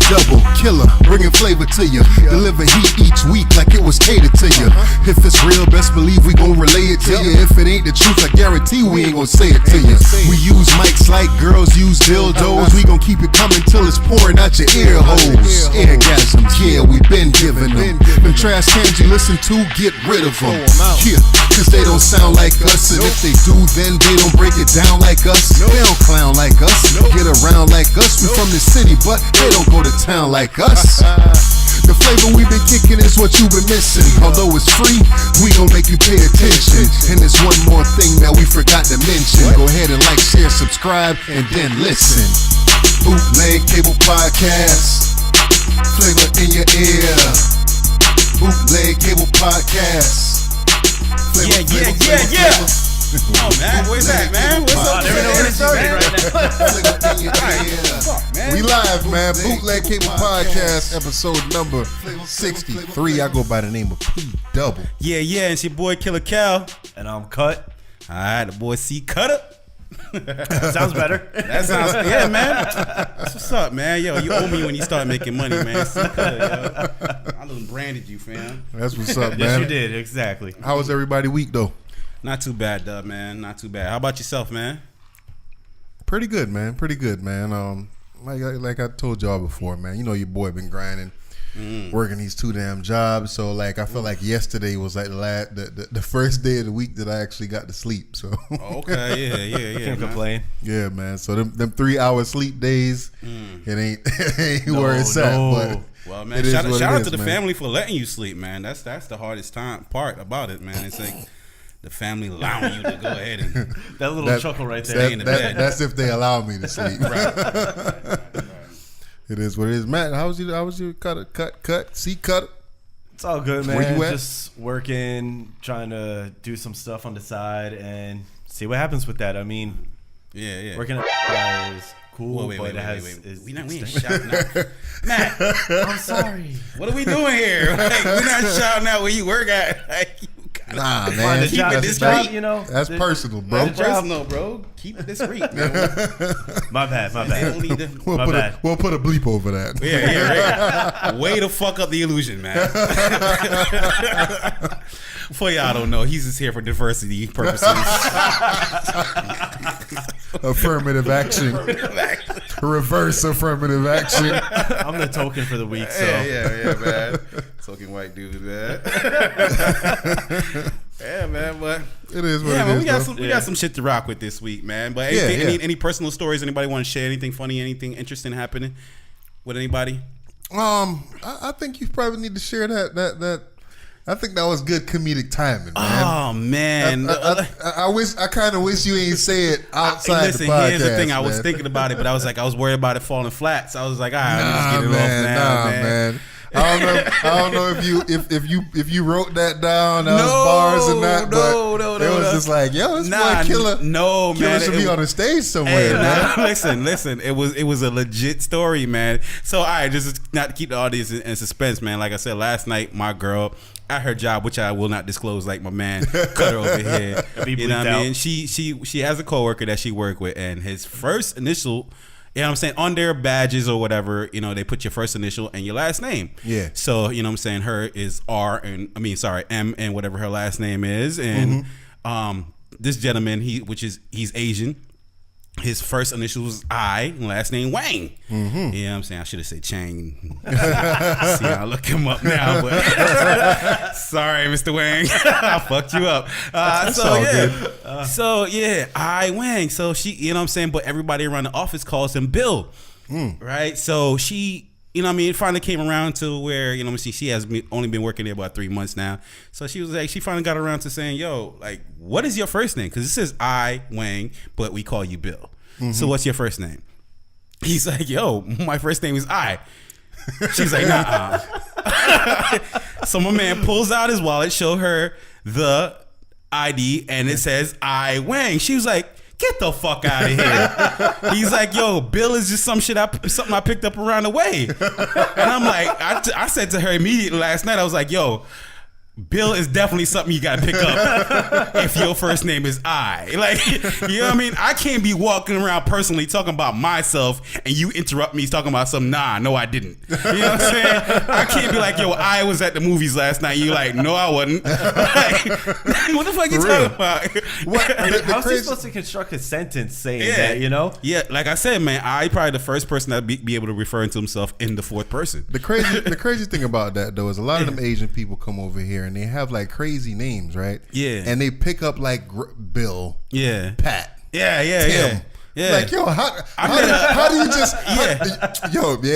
double killer, bringing flavor to you. Deliver heat each week like it was catered to you. If it's real, best believe we gon' relay it to you. If it ain't the truth, I guarantee we ain't gon' say it to you. We use mics like girls use dildos. We gon' keep it coming till it's pouring out your ear holes. Eargasms, yeah, we been giving them. Them trash cans you listen to, get rid of them. Yeah, cause they don't sound like us. And if they do, then they don't break it down like us. They don't clown like us, get around like us. We from the city, but they don't go to town like us. The flavor we've been kicking is what you've been missing. Although it's free, we gon' make you pay attention. And there's one more thing that we forgot to mention. Go ahead and like, share, subscribe, and then listen. Bootleg Cable Podcast, flavor in your ear. Bootleg Cable Podcast. Yeah. Come on, man. Where's that, man? What's up? There we know where it started right now. We live, man. Bootleg Cable Podcast, episode number 63. I go by the name of P Double. Yeah. And it's your boy Killer Cal. And I'm Cut. All right, the boy C Cutta. Sounds better. That sounds, yeah, man. That's what's up, man. Yo, you owe me when you start making money, man. C Cutta, yo. I done branded you, fam. That's what's up, man. Yes, you did. Exactly. How was everybody week, though? Not too bad, Dub, man. Not too bad. How about yourself, man? Pretty good, man. Like I told y'all before, man. You know your boy been grinding, working these 2 damn jobs. So like I feel like yesterday was like the first day of the week that I actually got to sleep. So okay, yeah. Can't complain. Yeah, man. So them 3 hour sleep days, it ain't where it's at. But well, man, shout out to the family for letting you sleep, man. That's the hardest part about it, man. It's like the family allowing you to go ahead and that little chuckle right there. That's if they allow me to sleep. Right. It is what it is. Matt, how was your cut? See Cutta? It's all good, man. Where you at? Just working, trying to do some stuff on the side and see what happens with that. I mean, yeah. Working at is cool, wait. We ain't shouting out. Matt, I'm sorry. What are we doing here? Like, we're not shouting out where you work at. Like, nah, man. Keep it discreet. You know, that's personal, bro. That's personal, bro. Keep it discreet, man. My bad. We'll put a bleep over that. Yeah. Way to fuck up the illusion, man. For y'all don't know, he's just here for diversity purposes. Affirmative action. Reverse affirmative action. I'm the token for the week, so yeah, man. Token white dude, man. Yeah, man, but it is what it is. We got some shit to rock with this week, man. But any personal stories? Anybody want to share anything funny, anything interesting happening with anybody? I think you probably need to share that. I think that was good comedic timing, man. Oh man, I kind of wish you ain't say it outside the podcast. Here's the thing. I was man. thinking about it, but I was worried about it falling flat. So I was like, all right, let's get it off now, man. I don't know if you wrote that down as bars or not, but it was just like, yo, this boy Killer. No, man, should be on the stage somewhere, man. Listen. It was a legit story, man. So all right, just not to keep the audience in suspense, man. Like I said last night, my girl at her job, which I will not disclose, like my man Cutta over here. You know what I mean? She has a coworker that she work with, and his first initial. You know what I'm saying? On their badges or whatever, you know, they put your first initial and your last name. Yeah. So, you know what I'm saying? her is M and whatever her last name is. And this gentleman, he's Asian. His first initial was I, last name Wang. You know what I'm saying? I should have said Chang. See, I'll look him up now, but sorry, Mr. Wang. I fucked you up. So I Wang. So she, you know what I'm saying? But everybody around the office calls him Bill. Right? So she, you know what I mean, it finally came around to where, you know what I'm saying, she has only been working there about 3 months now. So she was like, she finally got around to saying, yo, like, what is your first name? Because it says I, Wang, but we call you Bill. So what's your first name? He's like, yo, my first name is I. She's like, nah. So my man pulls out his wallet, show her the ID, and it says I, Wang. She was like, get the fuck out of here. He's like, yo, Bill is just something I picked up around the way. And I'm like, I said to her immediately last night, I was like, yo, Bill is definitely something you gotta pick up if your first name is I. Like, you know what I mean? I can't be walking around personally talking about myself and you interrupt me talking about some, no, I didn't. You know what I'm saying? I can't be like, yo, I was at the movies last night. You like, no, I wasn't. Like, what the fuck you talking about? How's he supposed to construct a sentence saying that, you know? Yeah, like I said, man, I probably the first person that be able to refer to himself in the fourth person. The crazy thing about that though is a lot of them Asian people come over here and they have like crazy names, right? Yeah. And they pick up like Bill, yeah, Pat, yeah, Tim. Yeah. Like, yo, how do you just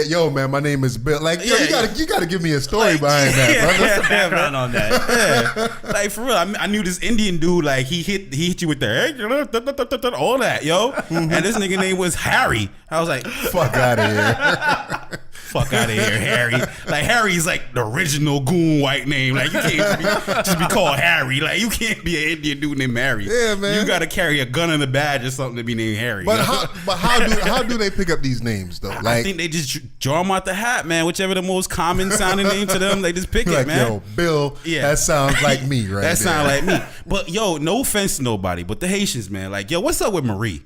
yo, man, my name is Bill. Like, yo, you gotta give me a story behind that, bro. What's the background on that? Yeah. Like, for real, I knew this Indian dude, like, he hit you with the all that, yo. And this nigga name was Harry. I was like, fuck out of here. Fuck out of here, Harry. Like, Harry's like the original goon white name. Like, you can't just be called Harry. Like, you can't be an Indian dude named Harry. Yeah, man. You gotta carry a gun and a badge or something to be named Harry. But how do they pick up these names though? Like, I think they just draw them out the hat, man. Whichever the most common sounding name to them, they just pick like, it, man. yo, Bill, that sounds like me, right? That sounds like me. But yo, no offense to nobody, but the Haitians, man, like, yo, what's up with Marie?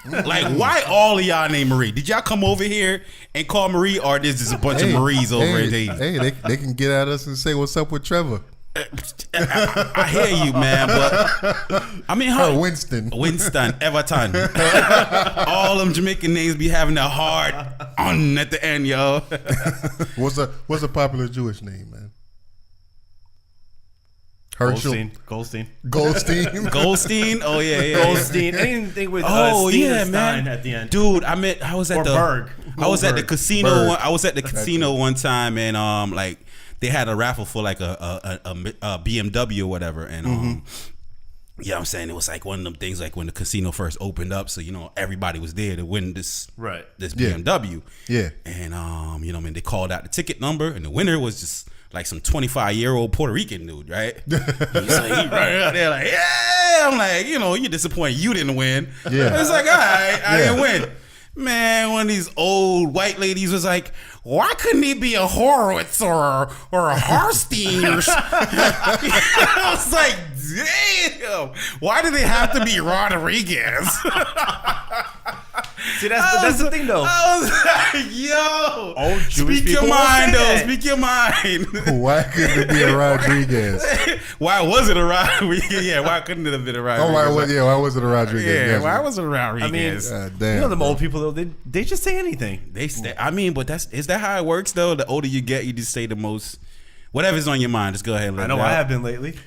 Like, why all of y'all named Marie? Did y'all come over here and call Marie, or there's just a bunch of Maries over in Haiti? Hey, they can get at us and say, what's up with Trevor? I hear you, man, but I mean, Winston, Everton, all them Jamaican names be having a hard on at the end, yo. What's a popular Jewish name, man? Herschel, Goldstein. Oh yeah. Goldstein. Anything with Stein at the end. Dude, I was at the casino. Berg. I was at the casino one time, and like, they had a raffle for like a BMW or whatever, and yeah, I'm saying it was like one of them things like when the casino first opened up, so everybody was there to win this BMW. Yeah. And I mean, they called out the ticket number, and the winner was just like some 25-year-old Puerto Rican dude, right? He running out there like, yeah. I'm like, you're disappointed you didn't win. Yeah. It's like, all right, I didn't win. Man, one of these old white ladies was like, why couldn't he be a Horowitz or a Harstein or I was like, damn, why do they have to be Rodriguez? See, that's the thing, though. I was like, yo, old Jewish speak your people mind, will say though. that. Speak your mind. Why couldn't it be a Rodriguez? Why was it a Rodriguez? Yeah, why couldn't it have been a Rodriguez? Why was it a Rodriguez? Yeah, why was it a Rodriguez? I mean, damn, them old people, though, they just say anything. But is that how it works, though? The older you get, you just say the most, whatever's on your mind, just go ahead and let it out. I have been lately.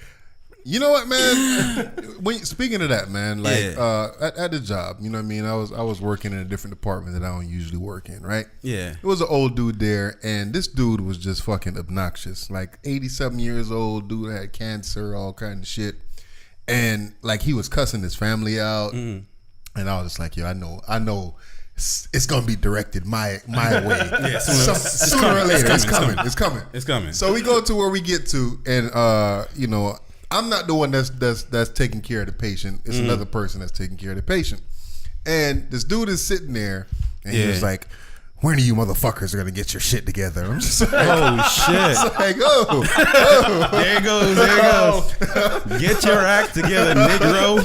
You know what, man? Speaking of that, man, like at the job, you know what I mean? I was working in a different department that I don't usually work in, right? Yeah. It was an old dude there, and this dude was just fucking obnoxious. Like 87 years old, dude had cancer, all kind of shit. And like he was cussing his family out. And I was just like, yo, I know it's gonna be directed my way. Yeah, sooner or later, it's coming. So we go to where we get to, and I'm not the one that's taking care of the patient. It's another person that's taking care of the patient. And this dude is sitting there, and he was like, when are you motherfuckers are gonna get your shit together? I'm just like, oh shit! It's like, there it goes. Get your act together, Negro.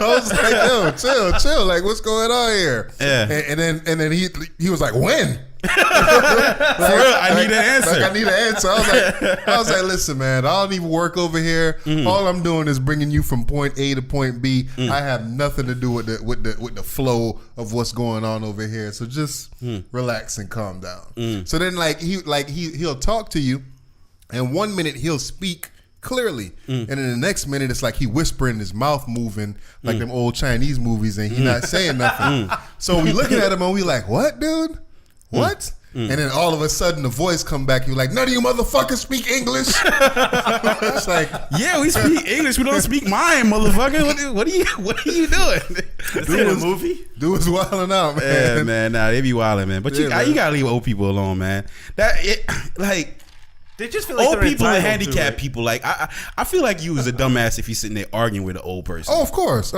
I was like, yo, chill. Like, what's going on here? Yeah. And then he was like, when? For real, I need an answer. Like, I need an answer. I was like, listen, man, I don't even work over here. All I'm doing is bringing you from point A to point B. I have nothing to do with the flow of what's going on over here. So just relax and calm down. So then, he'll talk to you, and 1 minute he'll speak clearly, and then the next minute it's like he whispering, his mouth moving like them old Chinese movies, and he not saying nothing. So we looking at him and we like, what, dude? What? And then all of a sudden the voice come back. You're like, none of you motherfuckers speak English. It's like, yeah, we speak English. We don't speak mine, motherfucker. What are you doing? Is it a movie? Dude was wilding out, man. Yeah, man. Nah, they be wilding, man. But you gotta leave old people alone, man. They just feel like old people and entitled handicapped people. Like I feel like you was a dumbass if you sitting there arguing with an old person. Oh, of course.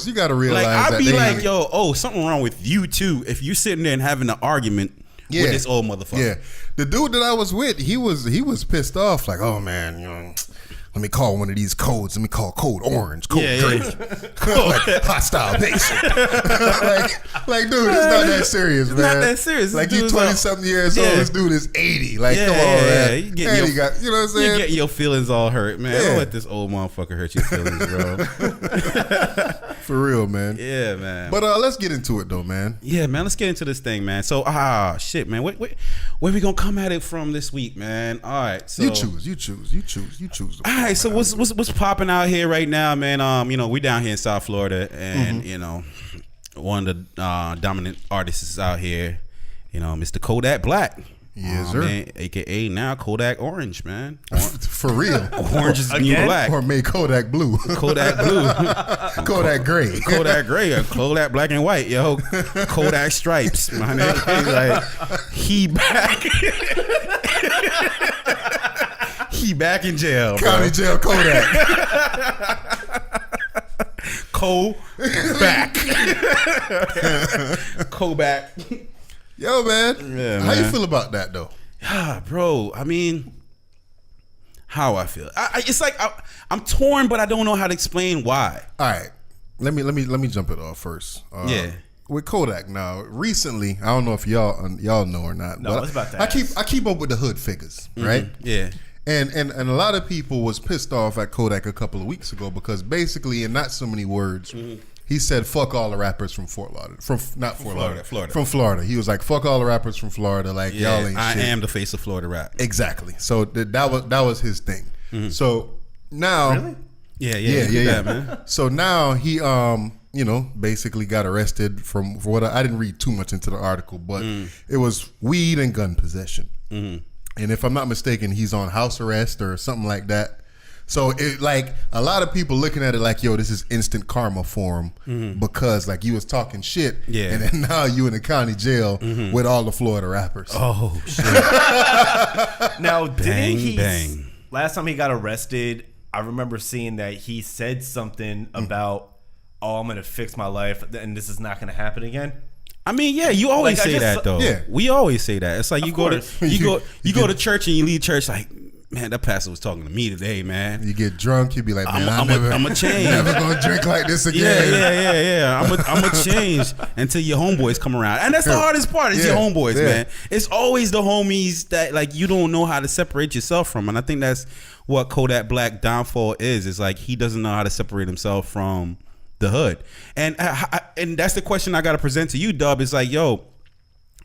You got to realize like, I'd that be like, yo, something wrong with you too. If you're sitting there and having an argument with this old motherfucker. Yeah, the dude that I was with, he was pissed off. Like, oh man, let me call one of these codes. Let me call code orange, code green, like hostile nation. like, dude, it's not that serious, man. Not that serious. Like, you 20-something years old. This dude is 80. Like, come on, man. You got, you know what I'm saying? You get your feelings all hurt, man. Don't let this old motherfucker hurt your feelings, bro. For real, man. Yeah, man. But let's get into it, though, man. Yeah, man. Let's get into this thing, man. So, shit, man. Where we gonna come at it from this week, man? All right. So you choose. All right, so what's popping out here right now, man? We down here in South Florida, and one of the dominant artists is out here, Mr. Kodak Black. Yes, sir. Man, AKA now Kodak Orange, man. For real. Orange is the new black. Or made Kodak Blue. Kodak Blue. Kodak Gray. Kodak Gray. Or Kodak Black and White. Yo, Kodak Stripes. My nigga. Like, he back. He back in jail, County jail Kodak. Kodak. Yo, man. Yeah, How you feel about that, though? Bro, I mean, how I feel. It's like I'm torn, but I don't know how to explain why. All right. Let me jump it off first. With Kodak now, recently, I don't know if y'all know or not. No, I was about to ask. I keep up with the hood figures, right? Yeah. And a lot of people was pissed off at Kodak a couple of weeks ago because basically, in not so many words, he said fuck all the rappers from Fort Lauderdale. From Florida. He was like, fuck all the rappers from Florida. Like, y'all ain't I shit. am the face of Florida rap. Exactly. So that was his thing. So now, Really? Yeah, man. So now he basically got arrested for what I didn't read too much into the article, but it was weed and gun possession. And if I'm not mistaken, he's on house arrest or something like that. So it, like, a lot of people looking at it like, yo, this is instant karma for him because like you was talking shit, and then now you in the county jail with all the Florida rappers. Oh shit! Now, Bang, bang. Last time he got arrested, I remember seeing that he said something about, "Oh, I'm gonna fix my life, and this is not gonna happen again." I mean, yeah, you always say that though. Yeah. We always say that. It's like you go course. to go to church and you leave church like, man, that pastor was talking to me today, man. You get drunk, you be like, man, I'm a change. never gonna drink like this again. Yeah. I'm a change until your homeboys come around, and that's the hardest part. Is your homeboys, man. It's always the homies that like you don't know how to separate yourself from, and I think that's what Kodak Black downfall is. It's like he doesn't know how to separate himself from the hood, and that's the question I got to present to you, Dub. Is like, yo,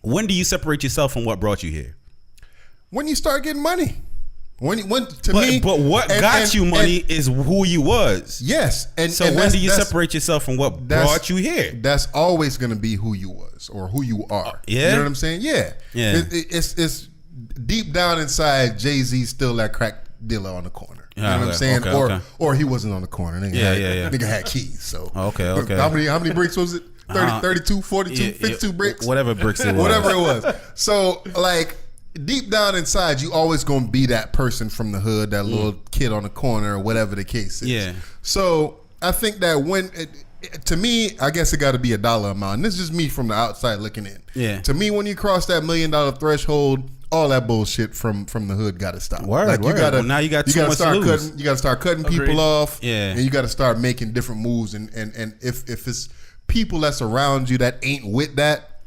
when do you separate yourself from what brought you here? When you start getting money. But what got you money is who you was. Yes, and so when do you separate yourself from what brought you here? That's always going to be who you was or who you are. Yeah, you know what I'm saying? Yeah. It's deep down inside. Jay-Z still that crack dealer on the corner. You know what I'm saying? Or he wasn't on the corner. Nigga had keys. So okay. How many bricks was it? 30, 32, 42, 52 bricks. Whatever bricks it was. Whatever it was. So like, deep down inside, you always gonna be that person from the hood, that little kid on the corner, or whatever the case is. Yeah. So I think that to me, I guess it got to be a dollar amount. And this is just me from the outside looking in. Yeah. To me, when you cross that $1 million threshold, all that bullshit from the hood got to stop. Word. You gotta, well, now you got too much to lose. You got to start cutting people off. Yeah. And you got to start making different moves. And if it's people that's around you that ain't with that,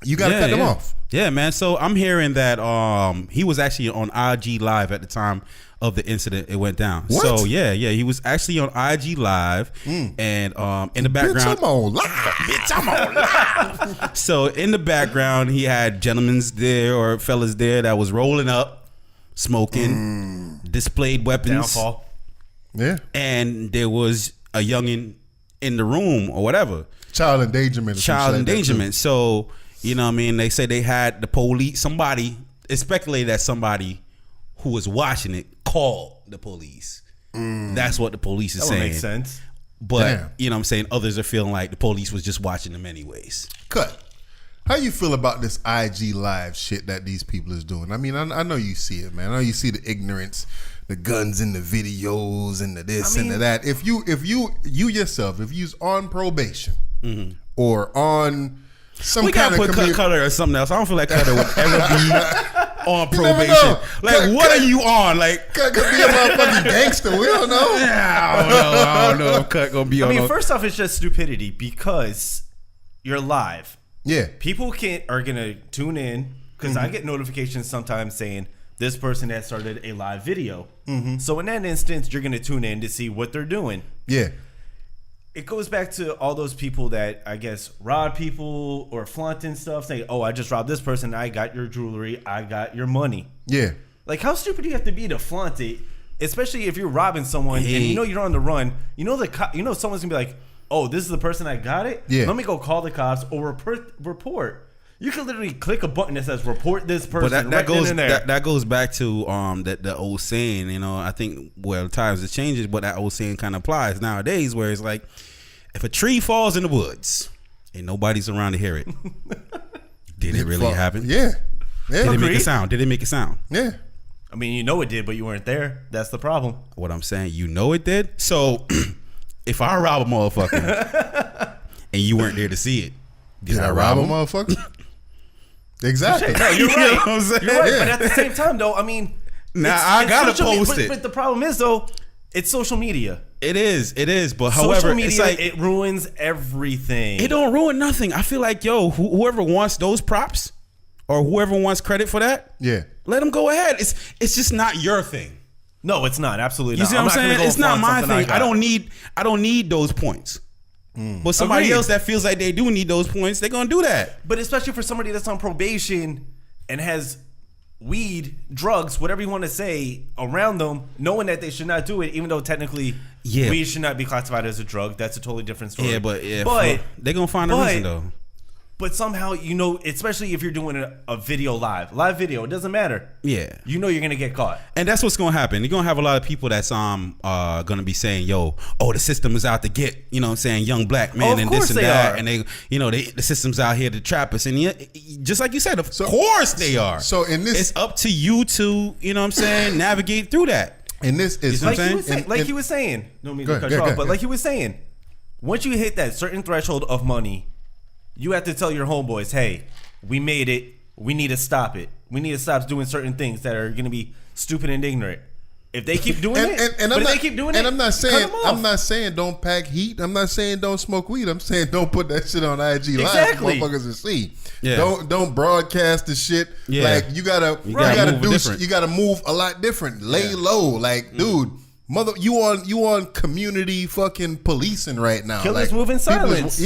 you got to cut them off. Yeah, man. So I'm hearing that he was actually on IG Live at the time of the incident it went down. What? So yeah, he was actually on IG Live, and in the background, Bitch, I'm on live. So in the background, he had gentlemen's there or fellas there that was rolling up, smoking, displayed weapons. Downfall. Yeah. And there was a youngin in the room or whatever. Child endangerment. So, you know what I mean? They say they had the police, somebody, it's speculated that somebody who was watching it called the police. That's what the police is saying. That makes sense. But, you know what I'm saying? Others are feeling like the police was just watching them anyways. Cut. How you feel about this IG Live shit that these people is doing? I mean, I know you see it, man. I know you see the ignorance, the guns in the videos and the this and the that. If you yourself, if you's on probation or on some We gotta kind put of Cutta or something else. I don't feel like Cutta would ever be on probation. know. Like, what are you on? Like, Cut could be a motherfucking gangster. We don't know. I don't know if Cut gonna be on. I mean, first off, it's just stupidity because you're live. Yeah. People are gonna tune in because I get notifications sometimes saying this person has started a live video. So in that instance, you're gonna tune in to see what they're doing. Yeah. It goes back to all those people that I guess rob people or flaunting stuff, saying, "Oh, I just robbed this person. I got your jewelry. I got your money." Yeah. Like, how stupid do you have to be to flaunt it? Especially if you're robbing someone and you know you're on the run. You know someone's gonna be like, "Oh, this is the person that got it. Yeah. Let me go call the cops or report." You can literally click a button that says "report this person." But that goes in there. that goes back to the old saying. You know, I think times it changes, but that old saying kind of applies nowadays, where it's like, if a tree falls in the woods and nobody's around to hear it, did it really happen? Yeah. Yeah. Did it make a sound? Did it make a sound? Yeah. I mean, you know it did, but you weren't there. That's the problem. What I'm saying, you know it did. So if I rob a motherfucker and you weren't there to see it, Did I rob a motherfucker? Exactly. No, you're You know right. what I'm saying? You're right. Yeah. But at the same time, though, I mean, Now, it's I gotta social post it. But the problem is, though, it's social media. It is. But however, Social media, it's like it ruins everything. it don't ruin nothing. I feel like, yo, whoever wants those props or whoever wants credit for that, Yeah. let them go ahead. It's just not your thing. No, it's not. Absolutely You not. see what I'm not gonna saying? go It's not flaunt my something thing. I don't need those points. But somebody Agreed. else that feels like they do need those points, they're gonna do that. But especially for somebody that's on probation and has weed, drugs, whatever you want to say, around them, knowing that they should not do it, even though technically weed should not be classified as a drug. That's a totally different story. But they're gonna find a reason though. But somehow, especially if you're doing a video live video, it doesn't matter. Yeah. You know you're gonna get caught. And that's what's gonna happen. You're gonna have a lot of people that's gonna be saying, yo, the system is out to get, you know what I'm saying, young black men Of and course this and they that. are. And the system's out here to trap us. And just like you said, of course they are. So in this, it's up to you to, you know what I'm saying, navigate through that. and this is You know what I'm Like he was saying, no mean to cut you off, but like he was saying, once you hit that certain threshold of money, you have to tell your homeboys, hey, we made it. We need to stop it. We need to stop doing certain things that are going to be stupid and ignorant. If they keep doing I'm not saying don't pack heat. I'm not saying don't smoke weed. I'm saying don't put that shit on IG Live for Exactly. motherfuckers to see. Yeah. Don't broadcast the shit. Yeah. Like you gotta move different. you gotta move a lot different. Lay low. Like, dude, you on community fucking policing right now. Killers like, move in people silence.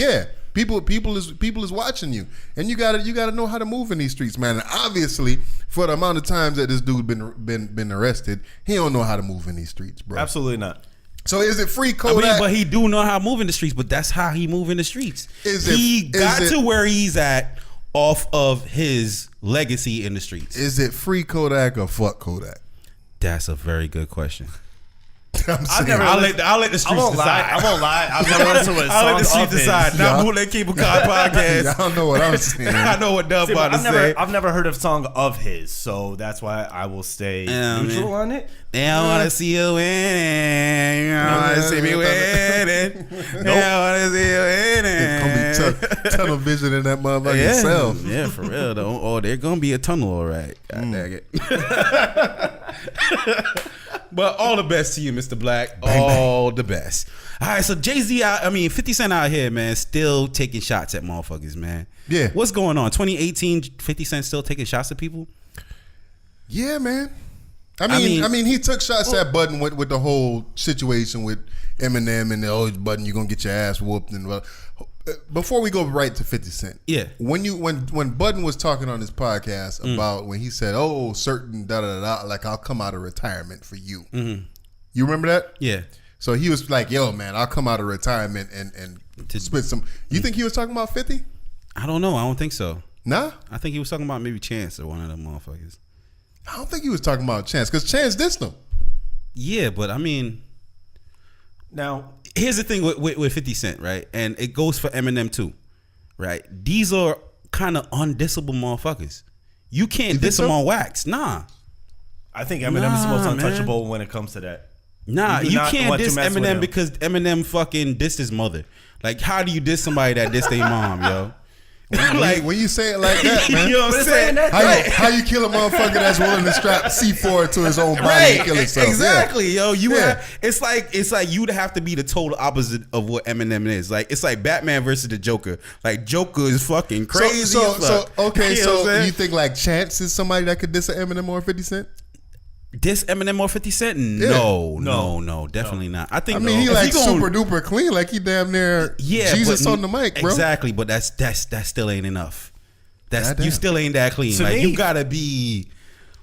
People is watching you, and you gotta know how to move in these streets, man. And obviously, for the amount of times that this dude been arrested, he don't know how to move in these streets, bro. Absolutely not. So is it free Kodak? But he do know how to move in the streets. But that's how he move in the streets. He got to where he's at off of his legacy in the streets. Is it free Kodak or fuck Kodak? That's a very good question. I'll let the streets decide. I won't lie. I've never listened to a song. I'll let the streets of his. decide. Not Bootleg Cable Car podcast. Y'all know what I'm saying. I know what Dub about to say. I've never heard of song of his, so that's why I will stay neutral on it. They don't want to see you winning. You don't want to see me winning. They don't want to see you winning. It's gonna be tunnel vision in that motherfucker yourself. Yeah, for real though. Oh, there's gonna be a tunnel, all right. God dang it. But all the best to you, Mr. Black. All the best. All right, so 50 Cent out here, man, still taking shots at motherfuckers, man. Yeah. What's going on? 2018, 50 Cent still taking shots at people? Yeah, man. I mean, he took shots at Budden with the whole situation with Eminem and Budden, you're gonna get your ass whooped and. Before we go right to 50 Cent, yeah, when Budden was talking on his podcast about when he said, certain like I'll come out of retirement for you. Mm-hmm. You remember that? Yeah. So he was like, yo, man, I'll come out of retirement and spit some. You think he was talking about 50? I don't know. I don't think so. Nah? I think he was talking about maybe Chance or one of them motherfuckers. I don't think he was talking about Chance because Chance dissed him. Yeah, but I mean, now here's the thing with 50 Cent, right? And it goes for Eminem too, right? These are kind of undissable motherfuckers. You can't diss them on wax. Nah. I think Eminem is the most untouchable when it comes to that. Nah, you can't diss Eminem because Eminem fucking dissed his mother. Like, how do you diss somebody that dissed their mom, yo? Like when you say it like that, man. You know what I'm saying? How you kill a motherfucker that's willing to strap C4 to his own body and kill himself? Exactly, yo. It's like you'd have to be the total opposite of what Eminem is. Like it's like Batman versus the Joker. Like Joker is fucking crazy. So you you think like Chance is somebody that could diss an Eminem or 50 Cent? Diss Eminem or 50 Cent? No, definitely not. I mean, he like super duper clean, like he damn near Jesus on the mic, bro. Exactly, but that still ain't enough. You still ain't that clean. Like you gotta be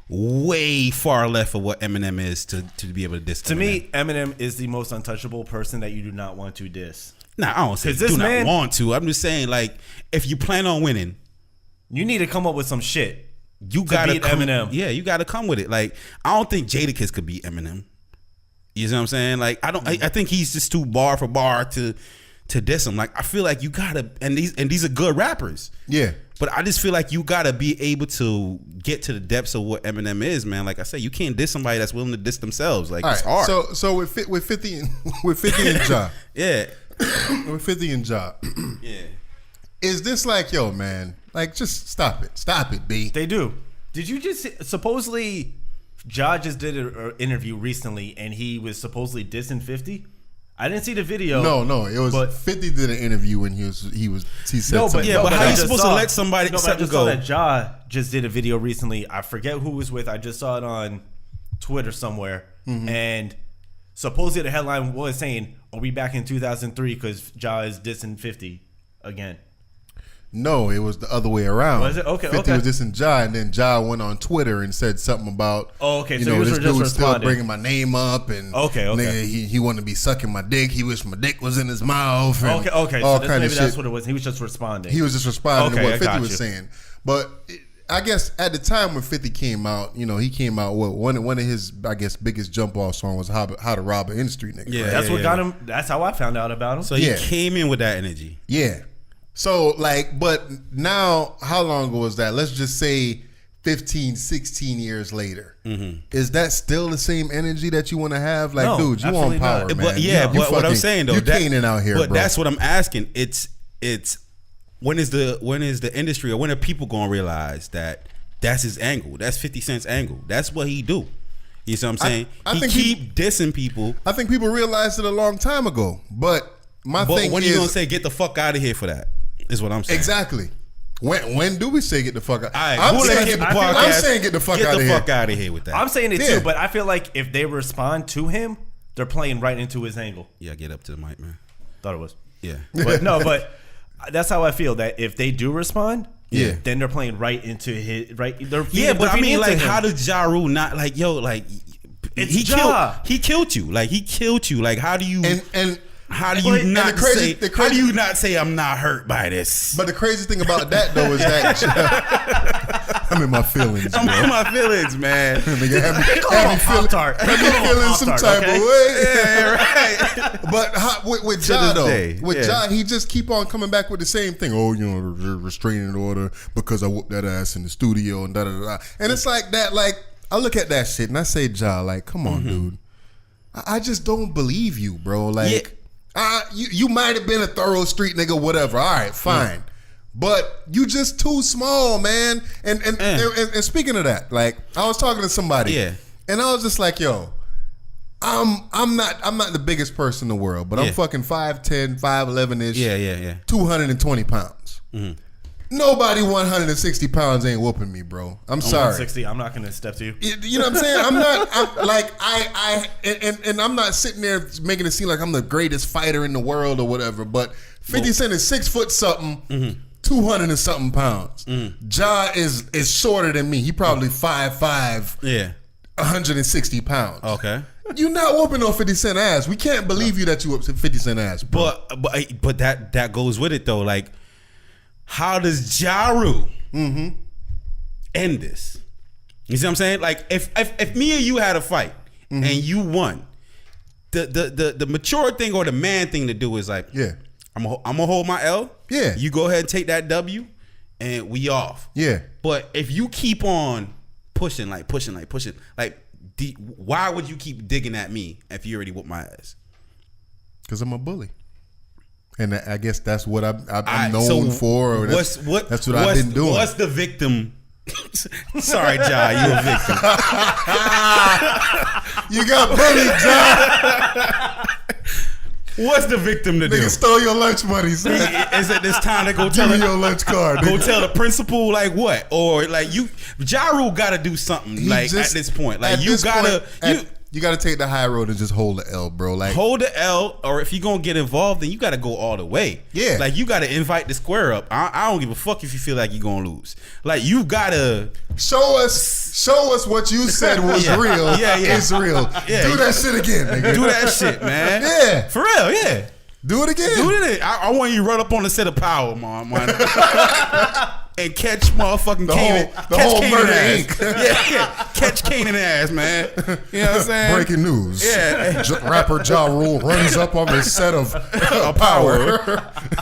way far left of what Eminem is to be able to diss. To me, Eminem is the most untouchable person that you do not want to diss. Nah, I don't say not want to. I'm just saying, like, if you plan on winning, you need to come up with some shit. You gotta beat Eminem. Yeah, you gotta come with it. Like, I don't think Jadakiss could beat Eminem. You know what I'm saying? Like, I think he's just too bar for bar to diss him. Like, I feel like you gotta, and these are good rappers. Yeah. But I just feel like you gotta be able to get to the depths of what Eminem is, man. Like I said, you can't diss somebody that's willing to diss themselves. Like, it's hard. So with 50 and Ja, yeah, with 50 and Ja, yeah. Is this like, yo, man? Like, just stop it, B. They do. Did you just supposedly Ja just did an interview recently and he was supposedly dissing 50? I didn't see the video. No, it was 50 did an interview and he said something. But how are you supposed to let somebody I just saw that Ja just did a video recently. I forget who it was with. I just saw it on Twitter somewhere. And supposedly the headline was saying, "Are we back in 2003 because Ja is dissing 50 again?" No, it was the other way around. Was it? Okay, 50 was dissing Ja, and then Ja went on Twitter and said something about, so this dude's still bringing my name up, and okay. Nigga, he wanted to be sucking my dick. He wished my dick was in his mouth. And okay. All So kind maybe of shit. that's what it was. He was just responding. He was just responding to what 50 was you. saying. But I guess at the time when 50 came out, he came out with one of his, I guess, biggest jump off song was How to Rob an Industry Nigga. Yeah, right? That's what got him. That's how I found out about him. So he came in with that energy. Yeah. So, like, but now, how long ago was that? Let's just say 15, 16 years later. Is that still the same energy that you want to have? Like, No, dude, you on power, not. man. But what I'm saying, though, you caning out here, but bro. that's what I'm asking. It's when is the industry or when are people going to realize that that's his angle? That's 50 Cent's angle. That's what he do. You see what I'm saying? I think keep dissing people. I think people realized it a long time ago. But thing when is, you going to say, get the fuck out of here for that? Is what I'm saying. Exactly. When do we say get the fuck out? All right, I'm saying get the fuck out of here. Get the fuck out of here with that. I'm saying it too, but I feel like if they respond to him, they're playing right into his angle. Yeah, get up to the mic, man. Thought it was. Yeah. But that's how I feel, that if they do respond, then they're playing right into his right. But I mean, like, how does Ja Rule not like, yo, like, he killed you. Like, he killed you. Like, how do you how do you not say I'm not hurt by this? But the crazy thing about that though is that I'm in my feelings. I'm in my feelings, man. Have me feeling some type of way. Yeah, right. But with Ja though, Ja, he just keep on coming back with the same thing. Oh, restraining order because I whooped that ass in the studio and da da da. And it's like that. Like, I look at that shit and I say, Ja, like, come on, dude. I just don't believe you, bro. Like. You might have been a thorough street nigga, whatever. All right, fine. But you just too small, man. And speaking of that, like, I was talking to somebody, and I was just like, yo, I'm not the biggest person in the world, but I'm fucking 5'10", 5'11" ish. 220 pounds. Nobody 160 pounds ain't whooping me, bro. I'm sorry. 160, I'm not gonna step to you. You know what I'm saying? I'm not sitting there making it seem like I'm the greatest fighter in the world or whatever. But 50 Cent is 6 foot something, 200 and something pounds. Ja is shorter than me. He probably 5'5", 160 pounds. Okay. You're not whooping no 50 Cent ass. We can't believe you that you whooped 50 Cent ass, bro. But that goes with it though. Like, how does Ja Rule end this? You see what I'm saying? Like, if me and you had a fight and you won, the mature thing or the man thing to do is like, I'm gonna hold my L. Yeah. You go ahead and take that W, and we off. Yeah. But if you keep on pushing, why would you keep digging at me if you already whooped my ass? Because I'm a bully. And I guess that's what I'm known for. Or that's what I've been doing. What's the victim? Sorry, Ja, you a victim. You got bullied, Ja. What's the victim to do? Nigga stole your lunch money, son. Is it this time to go Give tell me your lunch card? Go tell the principal like what? Or like Ja Rule got to do something like at this point. Like you gotta take the high road and just hold the L, bro. Like hold the L, or if you gonna get involved, then you gotta go all the way. Yeah, like you gotta invite the square up. I don't give a fuck if you feel like you're gonna lose. Like you gotta show us what you said was real. Yeah, it's real. Yeah, do that shit again, nigga. Do that shit, man. Yeah, for real. Yeah, do it again. Do it. I want you to run up on the set of Power, man. And catch motherfucking Kanan. The whole Murder ass. Inc. Yeah. Catch Kanan ass, man. You know what I'm saying? Breaking news. Yeah. Rapper Ja Rule runs up on the set of Power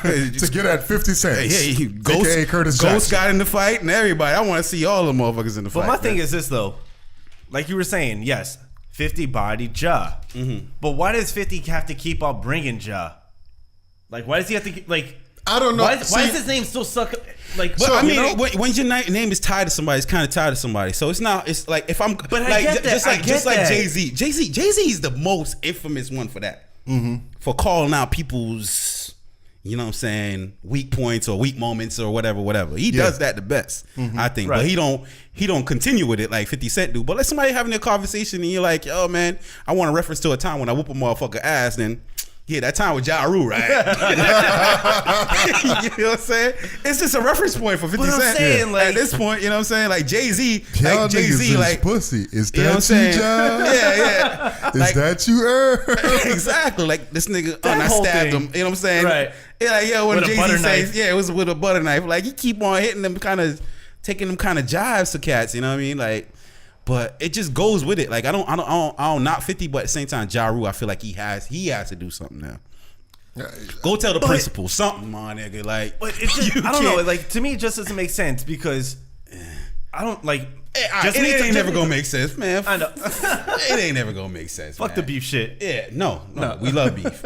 to get at 50 cents. Yeah, Ghost got in the fight and everybody. I want to see all the motherfuckers in the fight. But my thing is this, though. Like you were saying, yes, 50 bodied Ja. Mm-hmm. But why does 50 have to keep on bringing Ja? Like, why does he have to keep, like... I don't know. Why is his name still suck? Like, but I mean, when your name is tied to somebody, it's kind of tied to somebody. So it's not. It's like if I'm. But like, I get that. Just like Jay-Z. Jay-Z is the most infamous one for that. Mm-hmm. For calling out people's, you know what I'm saying, weak points or weak moments or whatever. He does that the best, I think. Right. But he don't continue with it like 50 Cent do. But let somebody having a conversation and you're like, yo, man, I want a reference to a time when I whoop a motherfucker ass, then. Yeah, that time with Ja Rule, right? You know what I'm saying? It's just a reference point for 50 Cent. I'm saying, like, at this point, you know what I'm saying? Like Jay-Z, like pussy. Is that you know what I'm saying? Ja? Yeah. Is that you? Exactly. Like this nigga, I stabbed him. You know what I'm saying? Right. Yeah, like when Jay-Z says, it was with a butter knife. Like he keep on hitting them, kind of taking them kind of jives to cats. You know what I mean? Like. But it just goes with it. Like I don't not 50, but at the same time, Ja Rule, I feel like he has to do something now. Go tell the principal something, my nigga. Like, but it's just, I don't know. Like to me, it just doesn't make sense because I don't like. It ain't never gonna make sense, man. I know. It ain't never gonna make sense. Fuck the beef shit. Yeah, no. We love beef.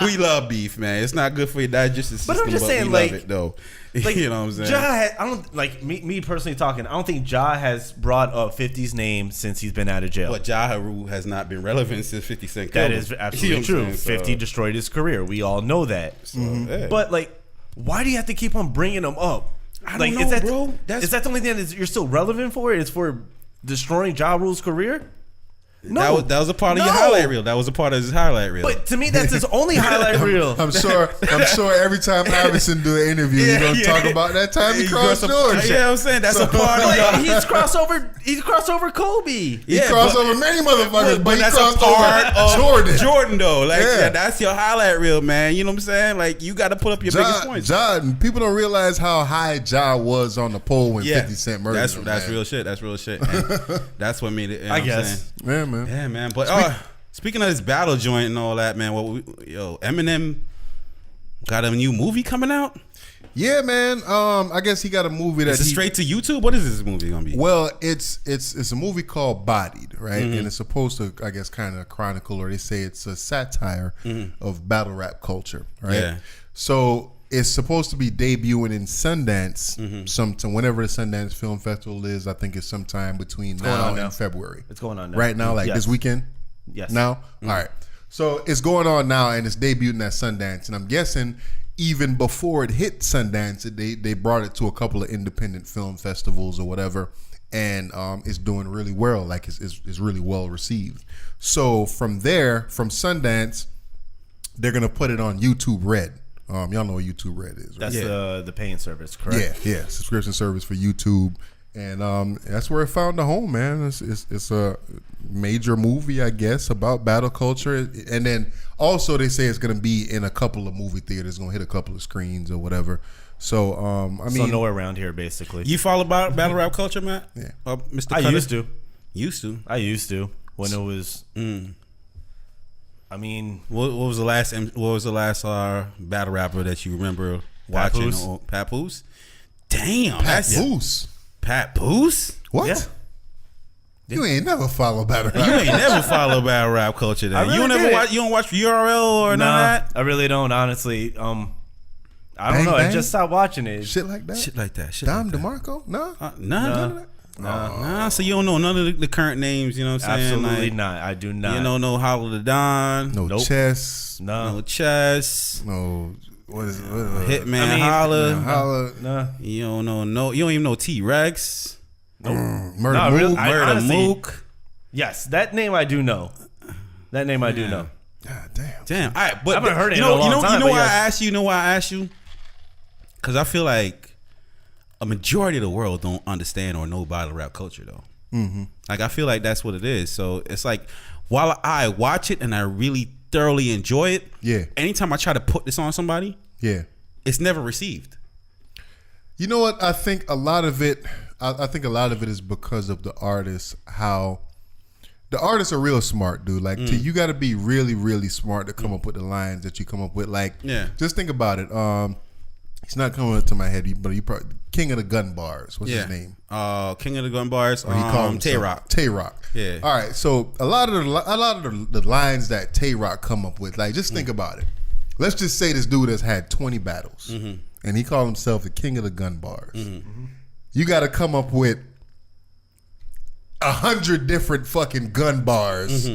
we love beef, man. It's not good for your digestive system, but I'm just saying, we like, love it, though. Like, you know what I'm saying? I don't like me personally talking. I don't think Ja has brought up 50's name since he's been out of jail. But Ja Rule has not been relevant since 50 Cent. That is absolutely true. 50 destroyed his career. We all know that. So, yeah. But like, why do you have to keep on bringing him up? I don't know, bro. Is that the only thing that you're still relevant for? It's for destroying Ja Rule's career? No, that was a part of your highlight reel. That was a part of his highlight reel. But to me, that's his only highlight reel. I'm sure every time Iverson do an interview, you're gonna talk about that time he crossed Jordan. Yeah, I'm saying that's a part of your. He's crossed over Kobe. He crossed over many motherfuckers, but that's a part of Jordan though. Like that's your highlight reel, man. You know what I'm saying? Like you got to put up your biggest points. People don't realize how high Ja was on the pole when 50 Cent murdered him. That's real shit. That's real shit. That's what made it. You know I guess. Yeah, man. Yeah, man. But speaking of this battle joint and all that, man, Eminem got a new movie coming out? Yeah, man. I guess he got a movie that straight to YouTube. What is this movie gonna be? Well, it's a movie called Bodied, right? And it's supposed to, I guess, kind of chronicle, or they say it's a satire of battle rap culture, right? Yeah. So it's supposed to be debuting in Sundance sometime, whenever the Sundance Film Festival is. I think it's sometime between now and February. It's going on now. Right now, like this weekend? Yes. Now? All right. So it's going on now, and it's debuting at Sundance. And I'm guessing even before it hit Sundance, they brought it to a couple of independent film festivals or whatever, and it's doing really well. Like it's really well received. So from there, from Sundance, they're gonna put it on YouTube Red. Y'all know what YouTube Red is, right? That's the paying service, correct? Yeah, subscription service for YouTube, and that's where it found a home, man. It's a major movie, I guess, about battle culture, and then also they say it's gonna be in a couple of movie theaters, gonna hit a couple of screens or whatever. So I mean, so nowhere around here, basically. You follow battle rap culture, Matt? Yeah, Mr. I Cutta? used to when it was. I mean, what was the last battle rapper that you remember watching? Papoose. Damn, Papoose. Papoose. What? Yeah. You ain't never follow battle You rap. ain't never follow battle rap culture. Then really you never did. watch. You don't watch URL or none of that. I really don't. Honestly, I don't Bang know. I Bang? just stopped watching it. Shit like that. Shit like that. Shit Dom like that. DeMarco? No. Nah. So you don't know none of the current names. You know what I'm saying? Absolutely Like, not. I do not. You don't know Hollow the Don. No Nope. chess. No Chess. No. What is it? Hitman Holla. Holla. Nah. You don't know. No. You don't even know T-Rex. Murder No, Mook. really, Murder honestly- Mook. Yes, that name I do know. That name I do know. God damn. Damn. All right, but I haven't heard it you in know, a long you know, time, you know but why yes. I asked you? You know why I asked you? Because I feel like a majority of the world don't understand or know battle rap culture though. Mm-hmm. Like I feel like that's what it is. So it's like while I watch it and I really thoroughly enjoy it, Yeah. anytime I try to put this on somebody, Yeah. it's never received. You know what? I think a lot of it. I think a lot of it is because of the artists. How the artists are real smart, dude. Like you got to be really, really smart to come up with the lines that you come up with. Like, just think about it. It's not coming up to my head, but he probably King of the Gun Bars. What's his name? King of the Gun Bars. Or he called himself Tay-Rock. Tay-Rock. Yeah. All right. So a lot of the lines that Tay-Rock come up with, like, just think about it. Let's just say this dude has had 20 battles, and he called himself the King of the Gun Bars. You got to come up with 100 different fucking gun bars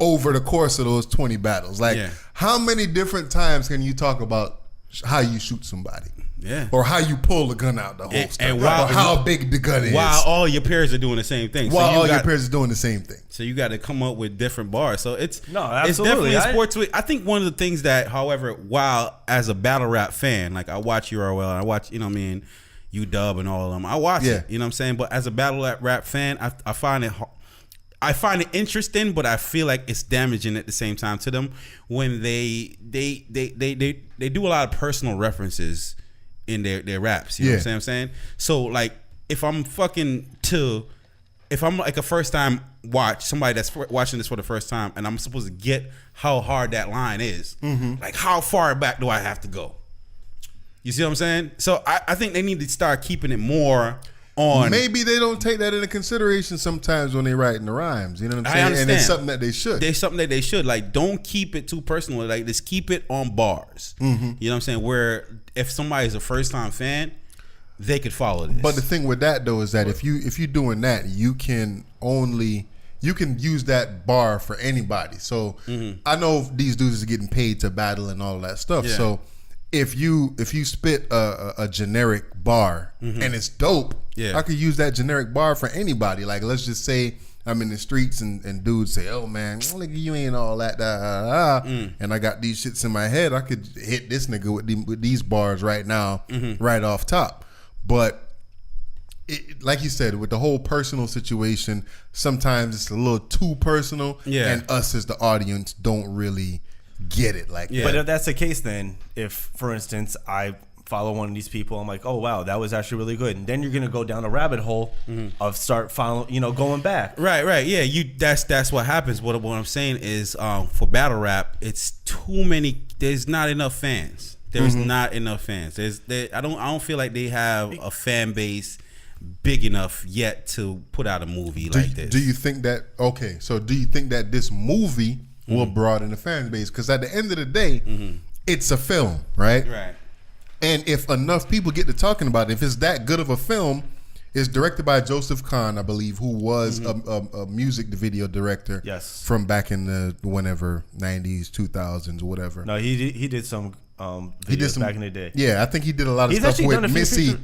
over the course of those 20 battles. Like, how many different times can you talk about how you shoot somebody? Yeah. Or how you pull the gun out the holster. and or how big the gun is. While all your peers are doing the same thing. While so all your peers are doing the same thing. So you got to come up with different bars. So it's absolutely. It's definitely a sport to it. I think one of the things that, however, while as a battle rap fan, like I watch URL, I watch, you know what I mean, UW and all of them. I watch it, you know what I'm saying? But as a battle rap fan, I find it interesting, but I feel like it's damaging at the same time to them when they do a lot of personal references in their raps. You know what I'm saying? So like if I'm like a first time watch, somebody that's watching this for the first time, and I'm supposed to get how hard that line is, like how far back do I have to go? You see what I'm saying? So I think they need to start keeping it more on. Maybe they don't take that into consideration sometimes when they writing the rhymes. You know what I'm saying? I understand. And it's something that they should. There's something that they should. Like, don't keep it too personal. Like, just keep it on bars. You know what I'm saying? Where if somebody's a first time fan, they could follow this. But the thing with that though is that if you're doing that, you can use that bar for anybody. So I know these dudes are getting paid to battle and all of that stuff. Yeah. So if you spit a generic bar and it's dope, I could use that generic bar for anybody. Like, let's just say I'm in the streets and dudes say, "Oh man, look, you ain't all that," and I got these shits in my head. I could hit this nigga with these bars right now, right off top. But like you said, with the whole personal situation, sometimes it's a little too personal, and us as the audience don't really get it. Like, but if that's the case, then if, for instance, I follow one of these people, I'm like, oh wow, that was actually really good, and then you're gonna go down a rabbit hole of start following, going back. Right. Yeah, that's what happens. What I'm saying is, for battle rap, it's too many. There's not enough fans. There's not enough fans. I don't feel like they have a fan base big enough yet to put out a movie like this. Do you think that? Okay, so do you think that this movie will broaden the fan base? Because at the end of the day, it's a film, right? Right. And if enough people get to talking about it, if it's that good of a film, it's directed by Joseph Kahn, I believe, who was a music video director. Yes. From back in the whenever 90s, 2000s, or whatever. No, he did some videos back in the day. Yeah, I think he did a lot of stuff with Missy.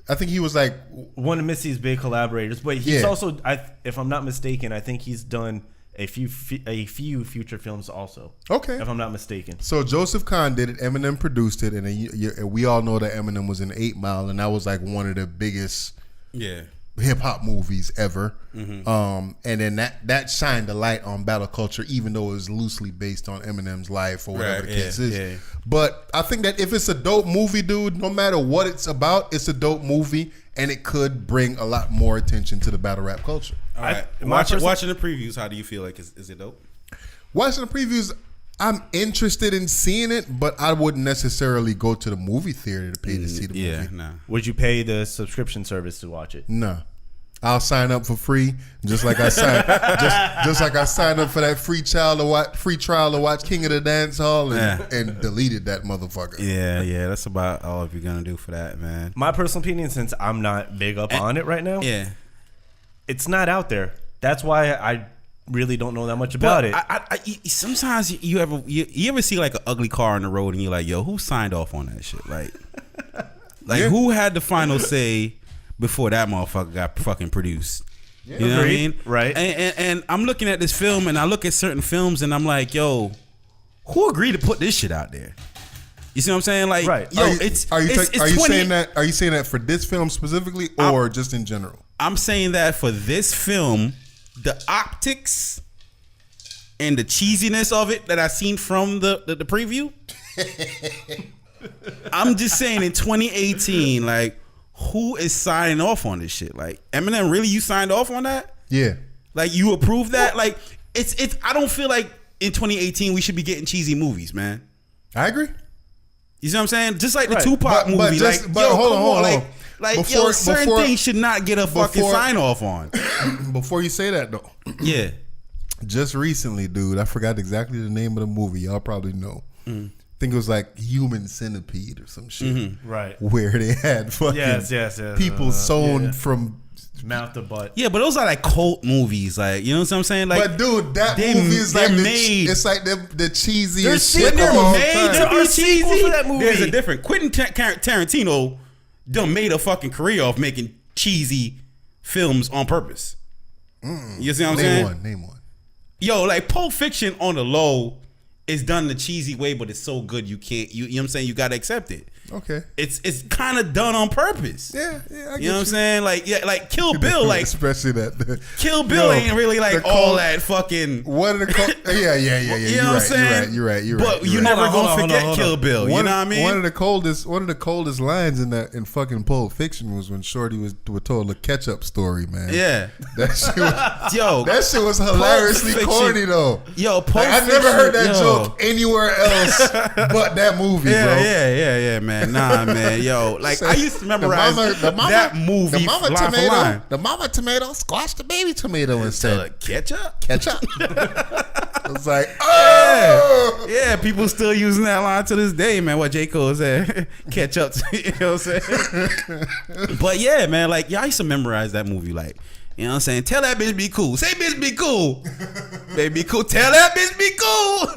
I think he was like one of Missy's big collaborators, but he's also, if I'm not mistaken, I think he's done a few future films also. Okay, if I'm not mistaken. So Joseph Kahn did it. Eminem produced it, and we all know that Eminem was in 8 Mile, and that was like one of the biggest hip hop movies ever. And then that shined a light on battle culture, even though it was loosely based on Eminem's life or whatever the case is. Yeah. But I think that if it's a dope movie, dude, no matter what it's about, it's a dope movie, and it could bring a lot more attention to the battle rap culture. All right. Watching the previews, how do you feel like is it dope? Watching the previews, I'm interested in seeing it, but I wouldn't necessarily go to the movie theater to pay to see the movie. Nah. Would you pay the subscription service to watch it? No. I'll sign up for free, just like I just like I signed up for that free trial to watch King of the Dance Hall and deleted that motherfucker. Yeah, that's about all you're gonna do for that, man. My personal opinion, since I'm not big up on it right now, it's not out there. That's why I really don't know that much about it. Sometimes you ever see like an ugly car on the road and you're like, yo, who signed off on that shit? Like who had the final say before that motherfucker got fucking produced? You know what I mean? Right. And I'm looking at this film and I look at certain films and I'm like, yo, who agreed to put this shit out there? You see what I'm saying? Like, yo, are you saying that for this film specifically or just in general? I'm saying that for this film, the optics and the cheesiness of it that I seen from the preview. I'm just saying in 2018, like, who is signing off on this shit? Like, Eminem, really, you signed off on that? Yeah. Like, you approved that? Like, it's. I don't feel like in 2018 we should be getting cheesy movies, man. I agree. You see what I'm saying? Just like the Tupac movie. Hold on. Like, certain things should not get a fucking sign off on. Before you say that, though. Yeah. Just recently, dude, I forgot exactly the name of the movie. Y'all probably know. I think it was like Human Centipede or some shit. Right. Where they had fucking people sewn from mouth to butt. Yeah, but those are like cult movies. Like, you know what I'm saying? Like, but dude, that movie is like it's like the cheesiest shit of all time. There are sequels for that movie. There's a different. Quentin Tarantino done made a fucking career off making cheesy films on purpose. You see what I'm saying? Name one. Yo, like Pulp Fiction on the low is done the cheesy way, but it's so good you can't. You know what I'm saying? You gotta accept it. Okay. It's kind of done on purpose. Yeah, I get you know what I'm saying? Like, yeah, like Kill Bill, like especially that. Kill Bill ain't really like all that fucking. What are the yeah. You know what I'm saying? You're right. But you're never gonna forget Kill Bill. You know what I mean? One of the coldest lines in fucking Pulp Fiction was when Shorty was told the ketchup story, man. Yeah, that shit was hilariously corny though. Yo, Pulp I never heard that joke anywhere else but that movie, bro. Yeah, man. Nah, man, yo, like I used to memorize that movie. The mama tomato squashed the baby tomato instead. Ketchup. I was like, oh, yeah. People still using that line to this day, man. What J. Cole said, ketchup. You know what I'm saying? But yeah, man, like I used to memorize that movie, like. You know what I'm saying? Tell that bitch be cool. Say bitch be cool. Baby cool. Tell that bitch be cool.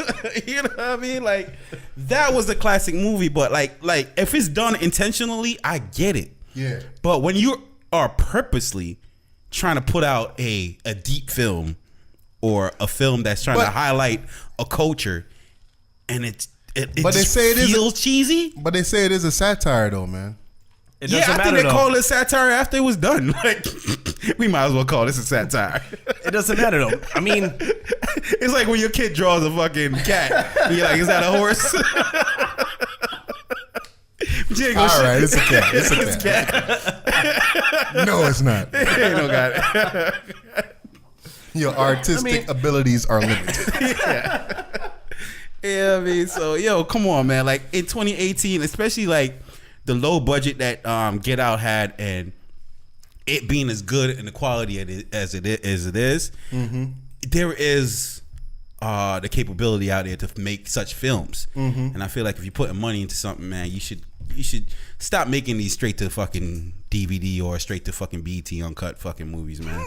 You know what I mean? Like that was a classic movie, but like if it's done intentionally, I get it. Yeah. But when you are purposely trying to put out a deep film or a film that's trying to highlight a culture and it but just feels cheesy. But they say it is a satire though, man. It doesn't matter, I think they called it satire after it was done. Like, we might as well call this a satire. It doesn't matter though. I mean, it's like when your kid draws a fucking cat. And you're like, is that a horse? All right, it's a cat. It's a cat. No, it's not. Ain't no got it. Your artistic abilities are limited. Yeah, I mean, so yo, come on, man. Like in 2018, especially like the low budget that Get Out had, and it being as good in the quality as it is, there is the capability out there to make such films. And I feel like if you're putting money into something, man, you should stop making these straight to fucking DVD or straight to fucking BET uncut fucking movies, man.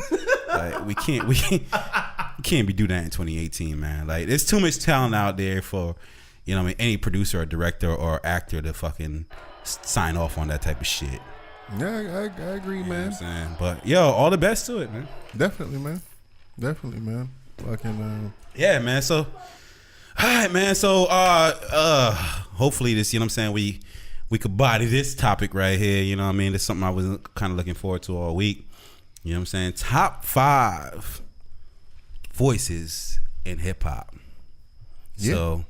Like we can't be doing that in 2018, man. Like there's too much talent out there for, you know what I mean, any producer or director or actor to fucking sign off on that type of shit. Yeah, I agree, man. You know what I'm saying? But yo, all the best to it, man. Definitely, man. Fucking yeah, man. So all right, man. So hopefully this, you know what I'm saying, we could body this topic right here, you know what I mean? It's something I was kind of looking forward to all week. You know what I'm saying? Top 5 voices in hip hop. Yeah. So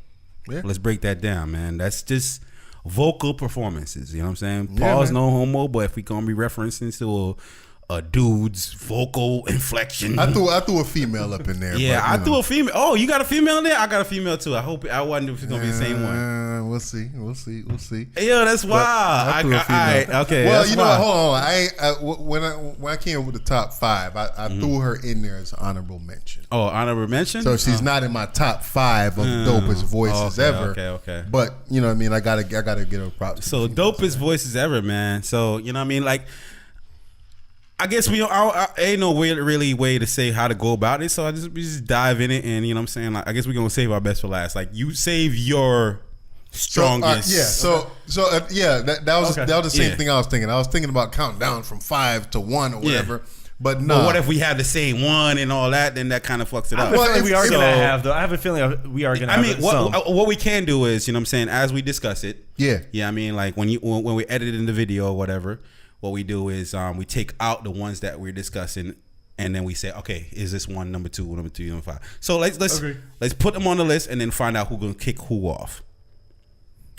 let's break that down, man. That's just vocal performances. You know what I'm saying? Pause, no homo. But if we gonna be referencing to a dude's vocal inflection. I threw a female up in there. Yeah, but, I threw a female. Oh, you got a female in there? I got a female too. I wonder if it's gonna be the same one. We'll see. Yo, that's wild. I threw a female. All right, okay. Well, that's you know wild. what? Hold on. When I came up with the top 5, I threw her in there as an honorable mention. Oh, honorable mention. So she's not in my top 5 of dopest voices ever. Okay. But you know what I mean. I gotta get her props. So dopest voices ever, man. So you know what I mean, like. I guess ain't no really way to say how to go about it, so we just dive in it, and you know what I'm saying. Like, I guess we're gonna save our best for last. Like you save your strongest. That was the same thing I was thinking. I was thinking about counting down from 5 to 1 or whatever. But no. But what if we have the same one and all that? Then that kind of fucks it up. I have a feeling we are gonna. I mean, what we can do is, you know what I'm saying, as we discuss it. Yeah. Yeah. I mean, like when we edit in the video or whatever. What we do is we take out the ones that we're discussing, and then we say, okay, is this one number 2, number 3, number 5? So let's put them on the list and then find out who's gonna kick who off.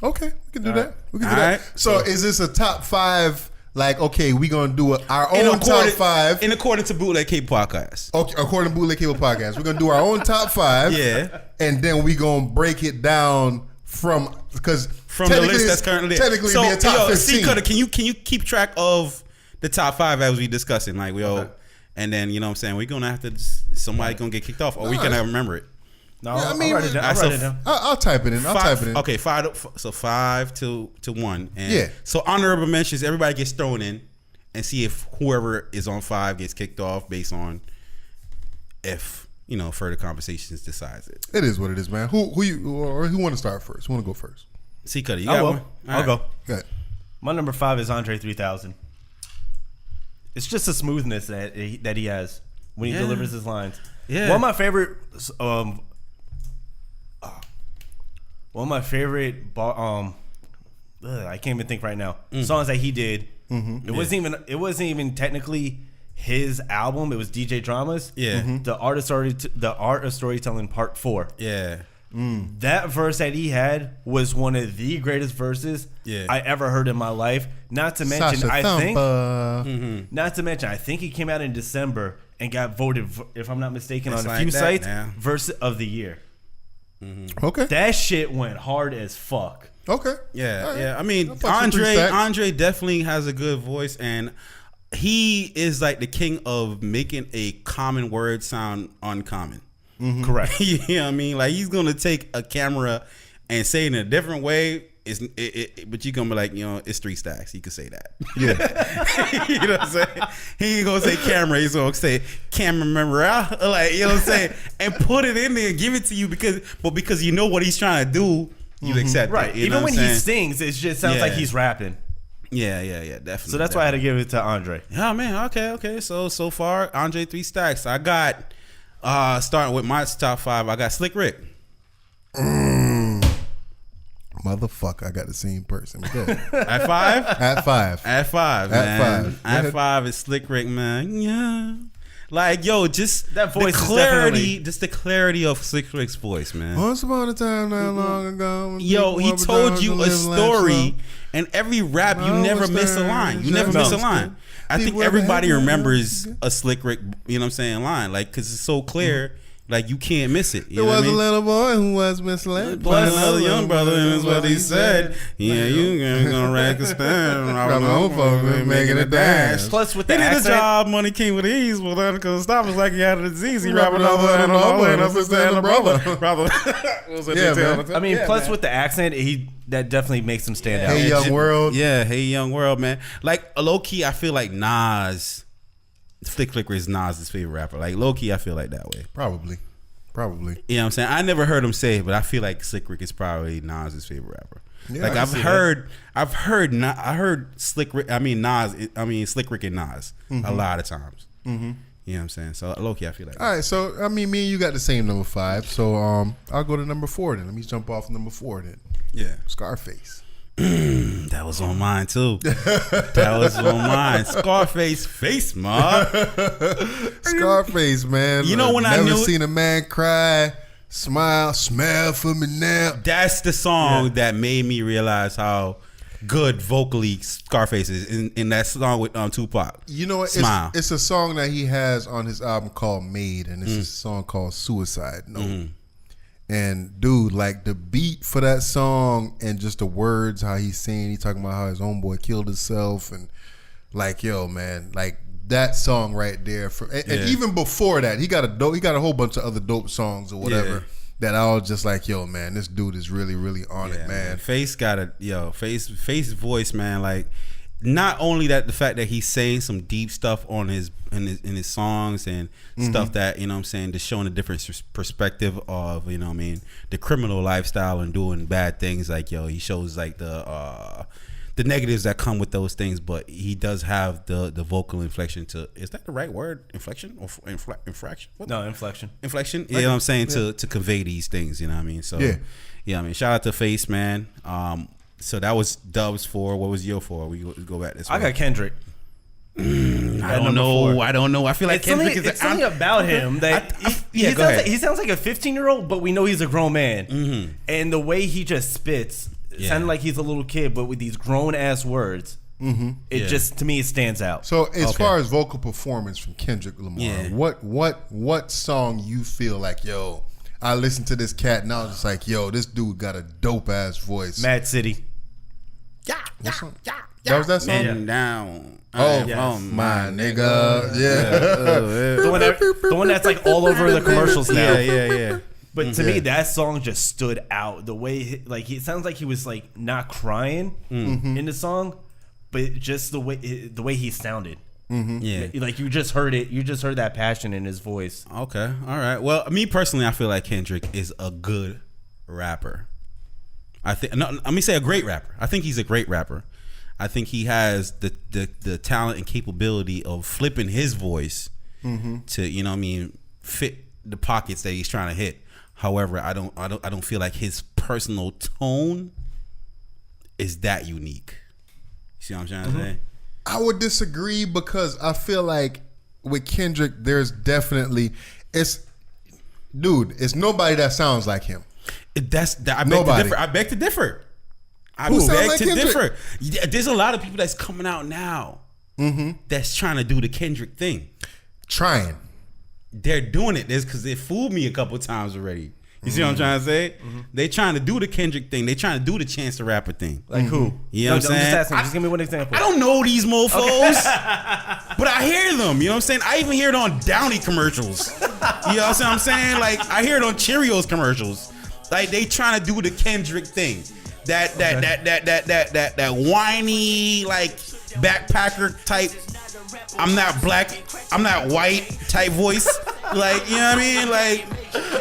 Okay, we can do that. We can do that. Right. So is this a top 5? Like, okay, we gonna do our own top 5 in accordance to Bootleg Cable Podcast. Okay, according to Bootleg Cable Podcast, we're gonna do our own top 5. Yeah, and then we gonna break it down from the list that's currently there. Technically, so, be a top 15. See, Cutta, can you keep track of the top 5 as we discussing? Like and then you know what I'm saying, we're gonna have to somebody gonna get kicked off, or we can remember it. No, yeah, I'll write it down. I'll type it in. Okay, 5 to 1. And so honorable mentions, everybody gets thrown in, and see if whoever is on 5 gets kicked off based on if. You know, further conversations decides it. It is what it is, man. Who want to start first? Who want to go first? See, Cutta, you got one? I'll go. Good. My number 5 is Andre 3000. It's just the smoothness that he has when he delivers his lines. Yeah. One of my favorite I can't even think right now. Songs that he did. Mm-hmm. It wasn't even technically his album. It was DJ Drama's. Yeah. Mm-hmm. The Art of Storytelling Part 4. Yeah. That verse that he had was one of the greatest verses I ever heard in my life. Not to mention, I think he came out in December and got voted, if I'm not mistaken, on a few sites, verse of the year. Mm-hmm. Okay. That shit went hard as fuck. Okay. Yeah. Right. Yeah. I mean, Andre definitely has a good voice, and he is like the king of making a common word sound uncommon. Mm-hmm. Correct. You know what I mean? Like, he's gonna take a camera and say it in a different way. But you're gonna be like, you know, it's 3 stacks. You can say that. Yeah. You know what I'm saying? He ain't gonna say camera. He's gonna say camera member out. Like, you know what I'm saying? And put it in there and give it to you because you know what he's trying to do. You accept right. it. You Even when he sings, it just sounds like he's rapping. Yeah, definitely. So that's why I had to give it to Andre. Yeah, man. Okay. So far, Andre 3 stacks. I got starting with my top 5. I got Slick Rick. Motherfucker, I got the same person. At 5? At 5. At 5, man. At 5 is Slick Rick, man. Yeah. Like, yo, just that voice, the clarity of Slick Rick's voice, man. Once upon a time, not long ago. Yo, he told you a story, and every rap, you never miss a line. You never miss a line. I think everybody remembers a Slick Rick, you know what I'm saying, line, like, because it's so clear. Like, you can't miss it. There was a little boy who was misled by another young brother, and that's what he said. Yeah, you gonna rack a stand. Robbing old folks, making it dance. Plus, with the accent. He did a job, money came with ease. Well, that couldn't stop us like he had a disease. He robbing another and another, and a sister and a brother. Yeah, man. I mean, plus with the accent, that definitely makes him stand out. Hey Young World. Yeah, Hey Young World, man. Like, low key, I feel like Nas. Slick Rick is Nas' favorite rapper. Like, low key, I feel like that way. Probably. You know what I'm saying? I never heard him say it, but I feel like Slick Rick is probably Nas' favorite rapper. Yeah, like, I've heard Slick Rick. Slick Rick and Nas a lot of times. Mm-hmm. You know what I'm saying? So low key, I feel like. All right, so I mean, me and you got the same number 5. So I'll go to number 4 then. Let me jump off number 4 then. Yeah, Scarface. That was on mine too. That was on mine. Scarface face, ma. Scarface, man. You know when I never seen a man cry, smile for me now. That's the song that made me realize how good vocally Scarface is in that song with Tupac. You know what? Smile. It's a song that he has on his album called Made, and it's a song called Suicide Note. And dude, like the beat for that song and just the words, how he's saying, he talking about how his own boy killed himself, and like, yo, man, like that song right there. And even before that, he got a whole bunch of other dope songs or whatever. Yeah. That I was just like, yo, man, this dude is really, really on it, man. Face got a Face voice, man. Like, not only that, the fact that he's saying some deep stuff on his songs and stuff that, you know what I'm saying, just showing a different perspective of, you know what I mean, the criminal lifestyle and doing bad things. Like, yo, he shows like the negatives that come with those things, but he does have the vocal inflection to, is that the right word? Inflection or infraction? What? No, inflection. Inflection? You know what I'm saying? To convey these things, you know what I mean? So, yeah, I mean, shout out to Face, man. So that was Dub's 4. What was your 4? We go back this way. I got Kendrick. I don't know. I feel like Kendrick it's something about him that he sounds like a 15-year-old, but we know he's a grown man. And the way he just spits, sounded like he's a little kid, but with these grown ass words, it just, to me, it stands out. So as far as vocal performance from Kendrick Lamar, what song you feel like, yo, I listened to this cat and I was just like, yo, this dude got a dope ass voice. Mad City. That was that song? Man down. My nigga. The one that's like all over the commercials now. Yeah. But to me, that song just stood out. The way, like, it sounds like he was like not crying in the song, but just the way he sounded. Yeah, like you just heard it. You just heard that passion in his voice. Okay, all right. Well, me personally, I feel like Kendrick is a good rapper. Let me say a great rapper. I think he's a great rapper. I think he has the talent and capability of flipping his voice to, you know what I mean, fit the pockets that he's trying to hit. However, I don't feel like his personal tone is that unique. You see what I'm trying to say? I would disagree because I feel like with Kendrick, there's definitely it's nobody that sounds like him. I beg to differ. There's a lot of people that's coming out now that's trying to do the Kendrick thing. They're doing it. This because they fooled me a couple times already. You see what I'm trying to say? They trying to do the Kendrick thing. They trying to do the Chance the Rapper thing. Like who? You know what I'm saying? Just give me one example. I don't know these mofos, but I hear them. You know what I'm saying? I even hear it on Downy commercials. You know what I'm saying? Like I hear it on Cheerios commercials. Like they trying to do the Kendrick thing. That whiny like backpacker type. I'm not black, I'm not white type voice. Like, you know what I mean? Like,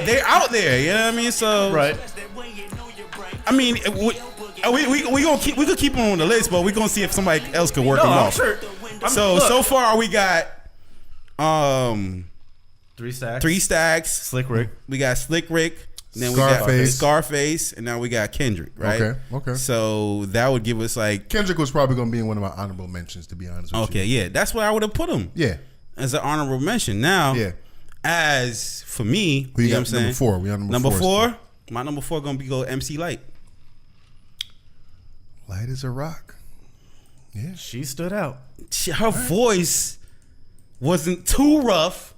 they're out there, you know what I mean? So, right. I mean, we could keep them on the list, but we're gonna see if somebody else could work them off. Sure. So far we got 3 stacks. 3 stacks. Slick Rick. We got Slick Rick. And then Scarface. We got Scarface, and now we got Kendrick, right? Okay. So that would give us like Kendrick was probably going to be in one of my honorable mentions, to be honest with you. Okay, yeah, that's where I would have put him. Yeah, as an honorable mention. Now, as for me, we you know got what I'm number saying? 4. We got number 4. My number 4 gonna go MC Light. Light as a rock. Yeah, she stood out. Her voice wasn't too rough,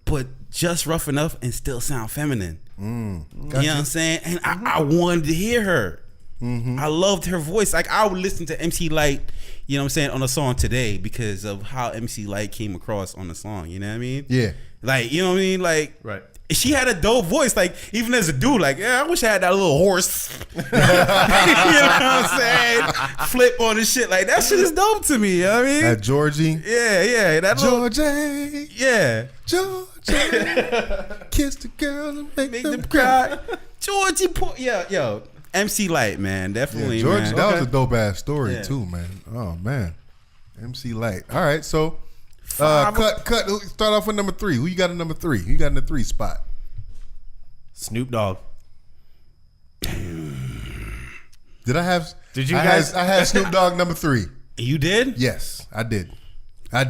but just rough enough and still sound feminine. You know what I'm saying? And I wanted to hear her. I loved her voice. Like I would listen to MC Light, you know what I'm saying, on a song today because of how MC Light came across on the song. You know what I mean? Yeah. Like, you know what I mean? Like, right. She had a dope voice. Like, even as a dude, like, yeah, I wish I had that little horse. You know what I'm saying? Flip on the shit. Like, that shit is dope to me. You know what I mean? That Georgie. Yeah. That Georgie. Yeah. Georgie. Kiss the girl and make them cry. Georgie. Yo. MC Light, man. Definitely, George, man. That was a dope ass story, too, man. Oh, man. MC Light. All right, so... Cut. Start off with number 3. Who you got in number 3? Who you got in the 3 spot? Snoop Dogg. Did I have? Did you guys? I had Snoop Dogg number 3. You did? Yes, I did. All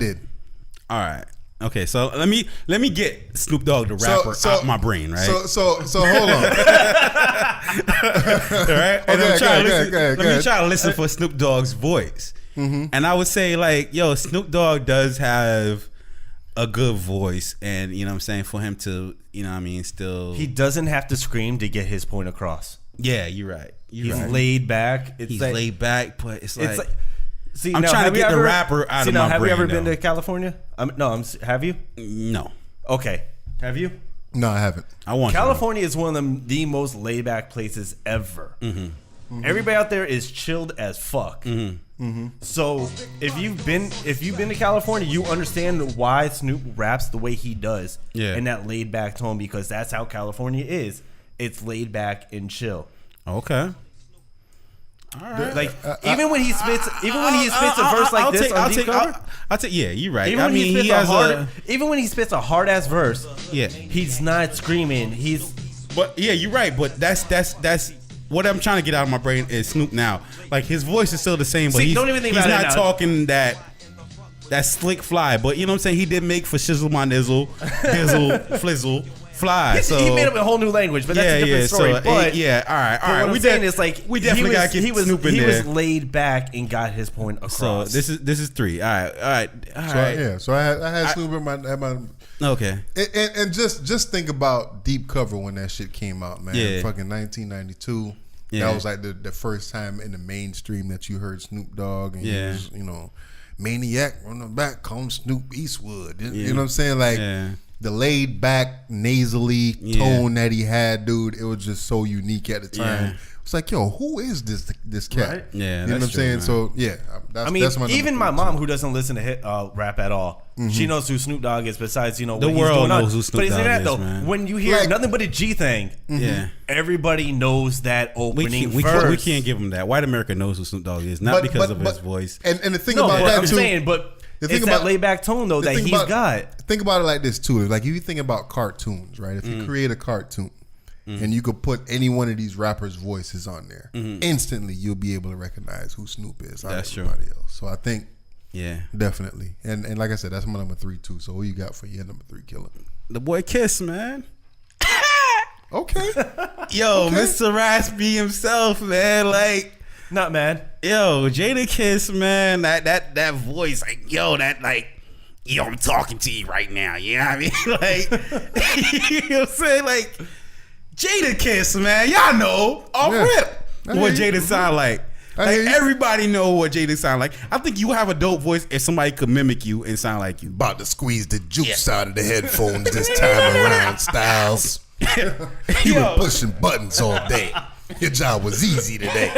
right. Okay, so let me get Snoop Dogg the rapper out my brain, right? So hold on. All right, and let me try to listen for Snoop Dogg's voice, and I would say like, yo, Snoop Dogg does have a good voice, and you know what I'm saying, for him to, you know what I mean, still he doesn't have to scream to get his point across. Yeah, you're right. He's laid back. He's laid back, but it's like see, I'm trying to get the rapper out of my brain. Have you ever been to California? Have you? No. Okay. Have you? No, I haven't. I want California is one of the most laid back places ever. Everybody out there is chilled as fuck. So if you've been to California, you understand why Snoop raps the way he does in that laid back tone, because that's how California is. It's laid back and chill. Okay. All right. Like even when he spits a verse like this on Deep Cover, I'll take. Yeah, you're right. Even when he spits a hard ass verse, he's not screaming. But yeah, you're right. But that's what I'm trying to get out of my brain is Snoop now. Like his voice is still the same, but he's not talking that slick fly. But you know what I'm saying? He did make for shizzle my nizzle, dizzle, flizzle. Fly. So he made up a whole new language, but that's a different story. So, but all right. What I'm saying is like we definitely got to get Snoop in there. He was laid back and got his point across. So this is 3. All right. So I had Snoop in my okay. And just think about Deep Cover when that shit came out, man. Yeah. Fucking 1992. Yeah. That was like the first time in the mainstream that you heard Snoop Dogg, and he was, you know, Maniac on the back, come Snoop Eastwood. You know what I'm saying? Like the laid back nasally tone that he had, dude, it was just so unique at the time. It's like, yo, who is this cat? Right? Yeah, you know what I'm saying? Man. So that's even my mom, who doesn't listen to rap at all, she knows who Snoop Dogg is. Besides, you know, the world knows who Snoop Dogg is, man. When you hear nothing but a G thing, everybody knows that opening verse. We can't give him that. White America knows who Snoop Dogg is, not because of his voice. And the thing about that too. It's that laid back tone though that he's got. Think about it like this too. Like if you think about cartoons, right? If you create a cartoon and you could put any one of these rappers' voices on there, instantly you'll be able to recognize who Snoop is. That's true. Everybody else. So I think, definitely. And like I said, that's my number 3 too. So who you got for your number 3 killer? The boy Kiss, man. Okay. Yo, Mr. Raspy himself, man. Like. Not mad. Yo, Jada Kiss, man, that voice, like, yo, that like, yo, I'm talking to you right now. You know what I mean? Like, you know what I'm saying? Like, Jada Kiss, man, y'all know off rip what Jada sound like. Like everybody know what Jada sound like. I think you have a dope voice if somebody could mimic you and sound like you. About to squeeze the juice out of the headphones this time around, Styles. You were pushing buttons all day. Your job was easy today.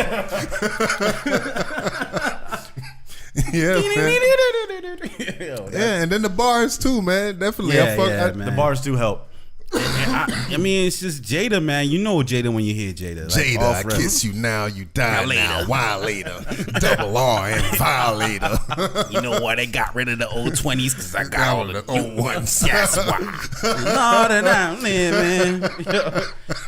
And then the bars too, man. Definitely. Man. The bars do help. I mean, it's just Jada, man. You know Jada when you hear Jada. Like, Jada, I kiss you now, you die now. Why later? Double R and violator. You know why they got rid of the old 20s? Because I got all the old ones. That's why. Lord, man.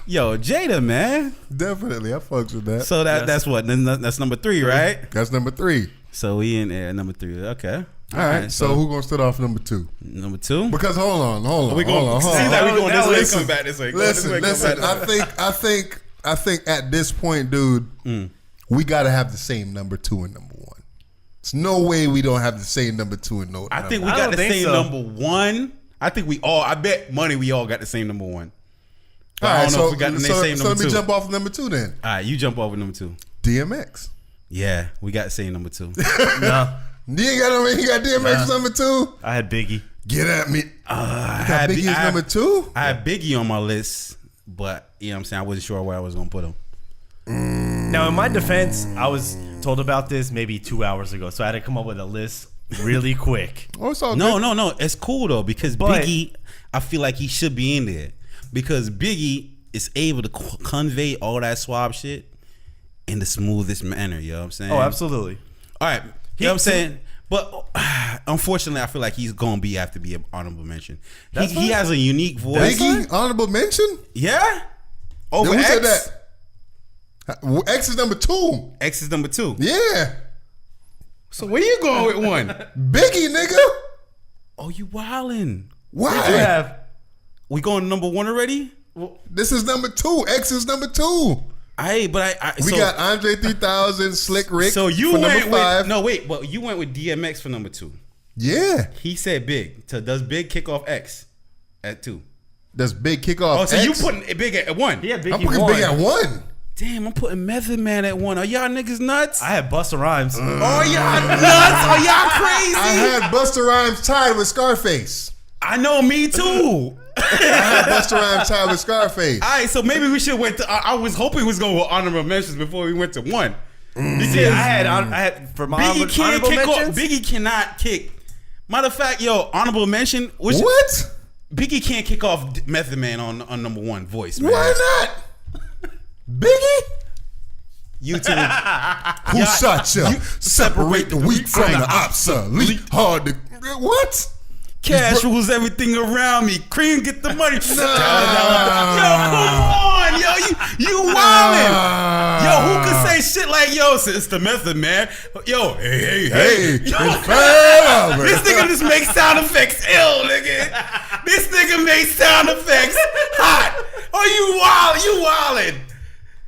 Yo, Jada, man. Definitely, I fucks with that. So that's what? That's number 3, right? That's number 3. So we in there, number 3. Okay. All right. So who gonna start off number 2? Number 2? Because hold on. We going this way, come back this way. Listen. I think at this point, dude, we gotta have the same number 2 and number 1. There's no way we don't have the same number 2 and no. I think we got the same number 1. I think I bet money we all got the same number 1. But I don't know if we got the same number 2. So let me jump off number 2 then. All right, you jump over number 2. DMX. Yeah, we got the same number 2. No. You got DMX number 2? I had Biggie. Get at me. I had Biggie's number 2? I had Biggie on my list, but you know what I'm saying, I wasn't sure where I was gonna put him. Now in my defense, I was told about this maybe 2 hours ago, so I had to come up with a list really quick. It's all good. No, it's cool though, because Biggie, I feel like he should be in there because Biggie is able to convey all that swab shit in the smoothest manner. You know what I'm saying? Oh, absolutely. All right. You know what I'm saying? But unfortunately, I feel like he's going to have to be an honorable mention. He has a unique voice. Biggie, honorable mention? Yeah. Over Who X? said that? X is number 2. X is number 2. Yeah. So where you going with one? Biggie, nigga. Oh, you wildin'. Why? We going to number 1 already? This is number 2. X is number 2. We got Andre 3000, Slick Rick. So you for went number 5. but you went with DMX for number 2. Yeah. He said Big. So does Big kick off X at 2? Does Big kick off Oh, so X? you putting Big at 1? Yeah, Biggie I'm putting Big at 1. Damn, I'm putting Method Man at 1. Are y'all niggas nuts? I had Busta Rhymes. Oh, y'all nuts? Are y'all crazy? I had Busta Rhymes tied with Scarface. I know, me too. I had Busta Rhymes tied with Scarface. All right, so maybe we should went to. I was hoping we was going with honorable mentions before we went to 1. Because I had for my Biggie can't honorable kick off. mentions. Biggie cannot kick. Matter of fact, yo, honorable mention. What? Biggie can't kick off Method Man on number 1 voice, man. Why not? Biggie? YouTube. Who shot you? Separate the weak from the obsolete. Hard to... What? Cash rules everything around me. Cream, get the money. Yo, come on, yo, you wildin'. Yo, who could say shit like, yo, it's the Method Man. Yo, hey. Yo, this nigga just makes sound effects ill, nigga. This nigga makes sound effects hot. Oh, you wildin'.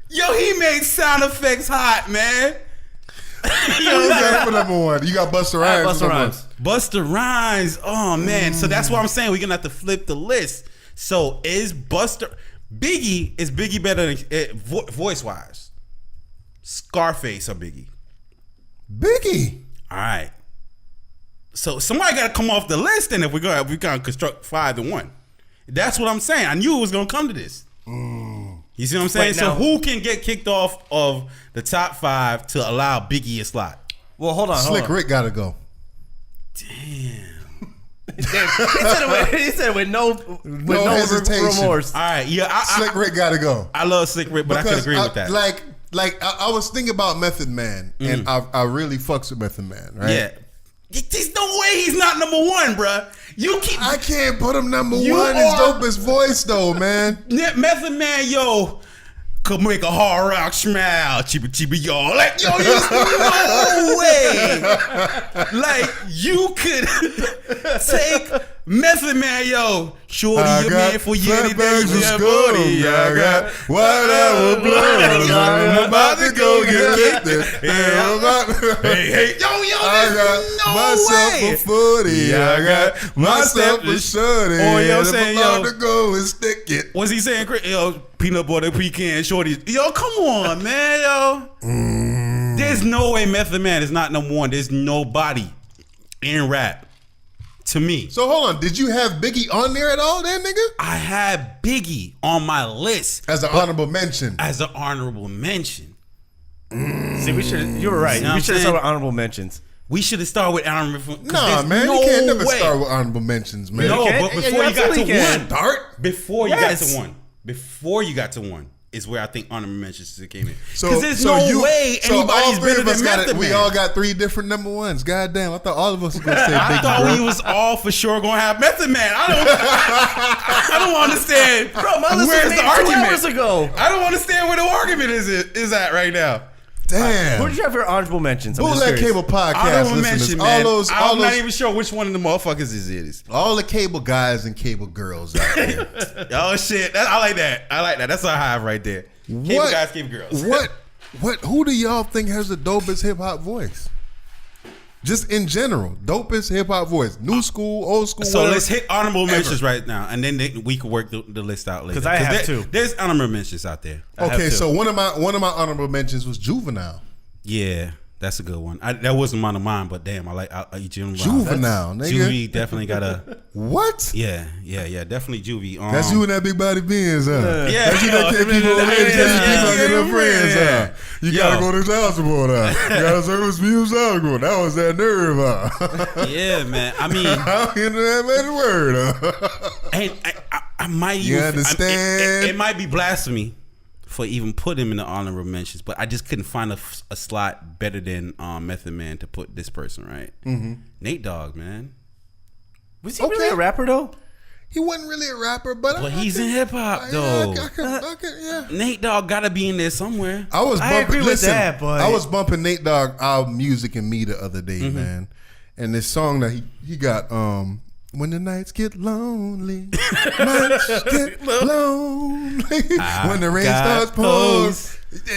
Yo, he makes sound effects hot, man. You got for number 1. You got Busta Rhymes. Busta Rhymes. Oh man. So that's what I'm saying. We're gonna have to flip the list. So is Biggie better than voice wise? Scarface or Biggie? Biggie. All right. So somebody gotta come off the list, and if we're gonna construct 5 to 1. That's what I'm saying. I knew it was gonna come to this. You see what I'm saying? Wait, so now, who can get kicked off of the top 5 to allow Biggie a slot? Well, hold on. Slick Rick gotta go. Damn. He said it with no hesitation. remorse. All right, yeah. Slick Rick gotta go. I love Slick Rick, but I can agree with that. Like I was thinking about Method Man, and I really fucks with Method Man, right? Yeah. There's no way he's not number 1, bruh. I can't put him number 1. His dopest voice, though, man. Method Man, yo, could make a hard rock smile, chiba, y'all. Like, yo, there's no way. Like, you could take Method Man, yo, shorty, your man for you any days, yeah, buddy. I got whatever blows. I'm about to go get this. Hey, yo, I got no myself way. a 40. I got myself a shorty. Oh, yo, and saying, I'm about yo, to go and stick it. what's he saying? Yo, peanut butter, pecan, shorties. Yo, come on, man, yo. There's no way Method Man is not number 1. There's nobody in rap. To me. So hold on, did you have Biggie on there at all then, nigga? I had Biggie on my list. As an honorable mention. As an honorable mention. See, we should. You were right. You know We what should I'm have started saying? with honorable mentions. We should have started with honorable. Nah, man, you can't never start with honorable mentions, man. No, can. but Yeah, before you you got to absolutely can. 1. Start? Before you got to 1. Before you got to 1 is where I think honorable mentions came in. Because there's no way anybody's better than Method Man. We all got 3 different number 1s. God damn, I thought all of us were going to say Biggie. I thought we was all for sure going to have Method Man. I don't understand. Bro, my list where's was the made 2 argument? hours ago. I don't understand where the argument is at right now. Damn. Who did you have for honorable mentions? I'm just Bootleg curious. Cable Podcast Honorable listeners. mention, man. I'm not those, even sure which one of the motherfuckers is it is. all the cable guys and cable girls out there. Oh shit! I like that. That's a hive right there. Cable guys, cable girls. Who do y'all think has the dopest hip hop voice? Just in general, dopest hip hop voice. New school, old school. So whatever. let's hit honorable mentions right now, and then we can work the list out later. 'Cause I have 2. There's honorable mentions out there. Okay, so one of my honorable mentions was Juvenile. Yeah, that's a good one. That wasn't one of mine, but damn, I Juvenile, nigga. Juvie definitely got a. What? Yeah, definitely Juvie. That's you and that big body Benz, huh? Yeah, That's you that can't keep on getting her friends, huh? You gotta go to child support, huh? You gotta service views out. That was that nerve, huh? Yeah, man. I mean, How into that made word, huh? and I might You even understand? it might be blasphemy for even put him in the honorable mentions, but I just couldn't find a slot better than Method Man to put this person, right? Mm-hmm. Nate Dogg, man. Was he really a rapper though? He wasn't really a rapper, but He's in hip hop though. Yeah. Nate Dogg gotta be in there somewhere. I agree with that, but I was bumping Nate Dogg album Music and Me the other day, man. And this song that he got, When the nights get lonely, nights get lonely. When the rain starts pouring.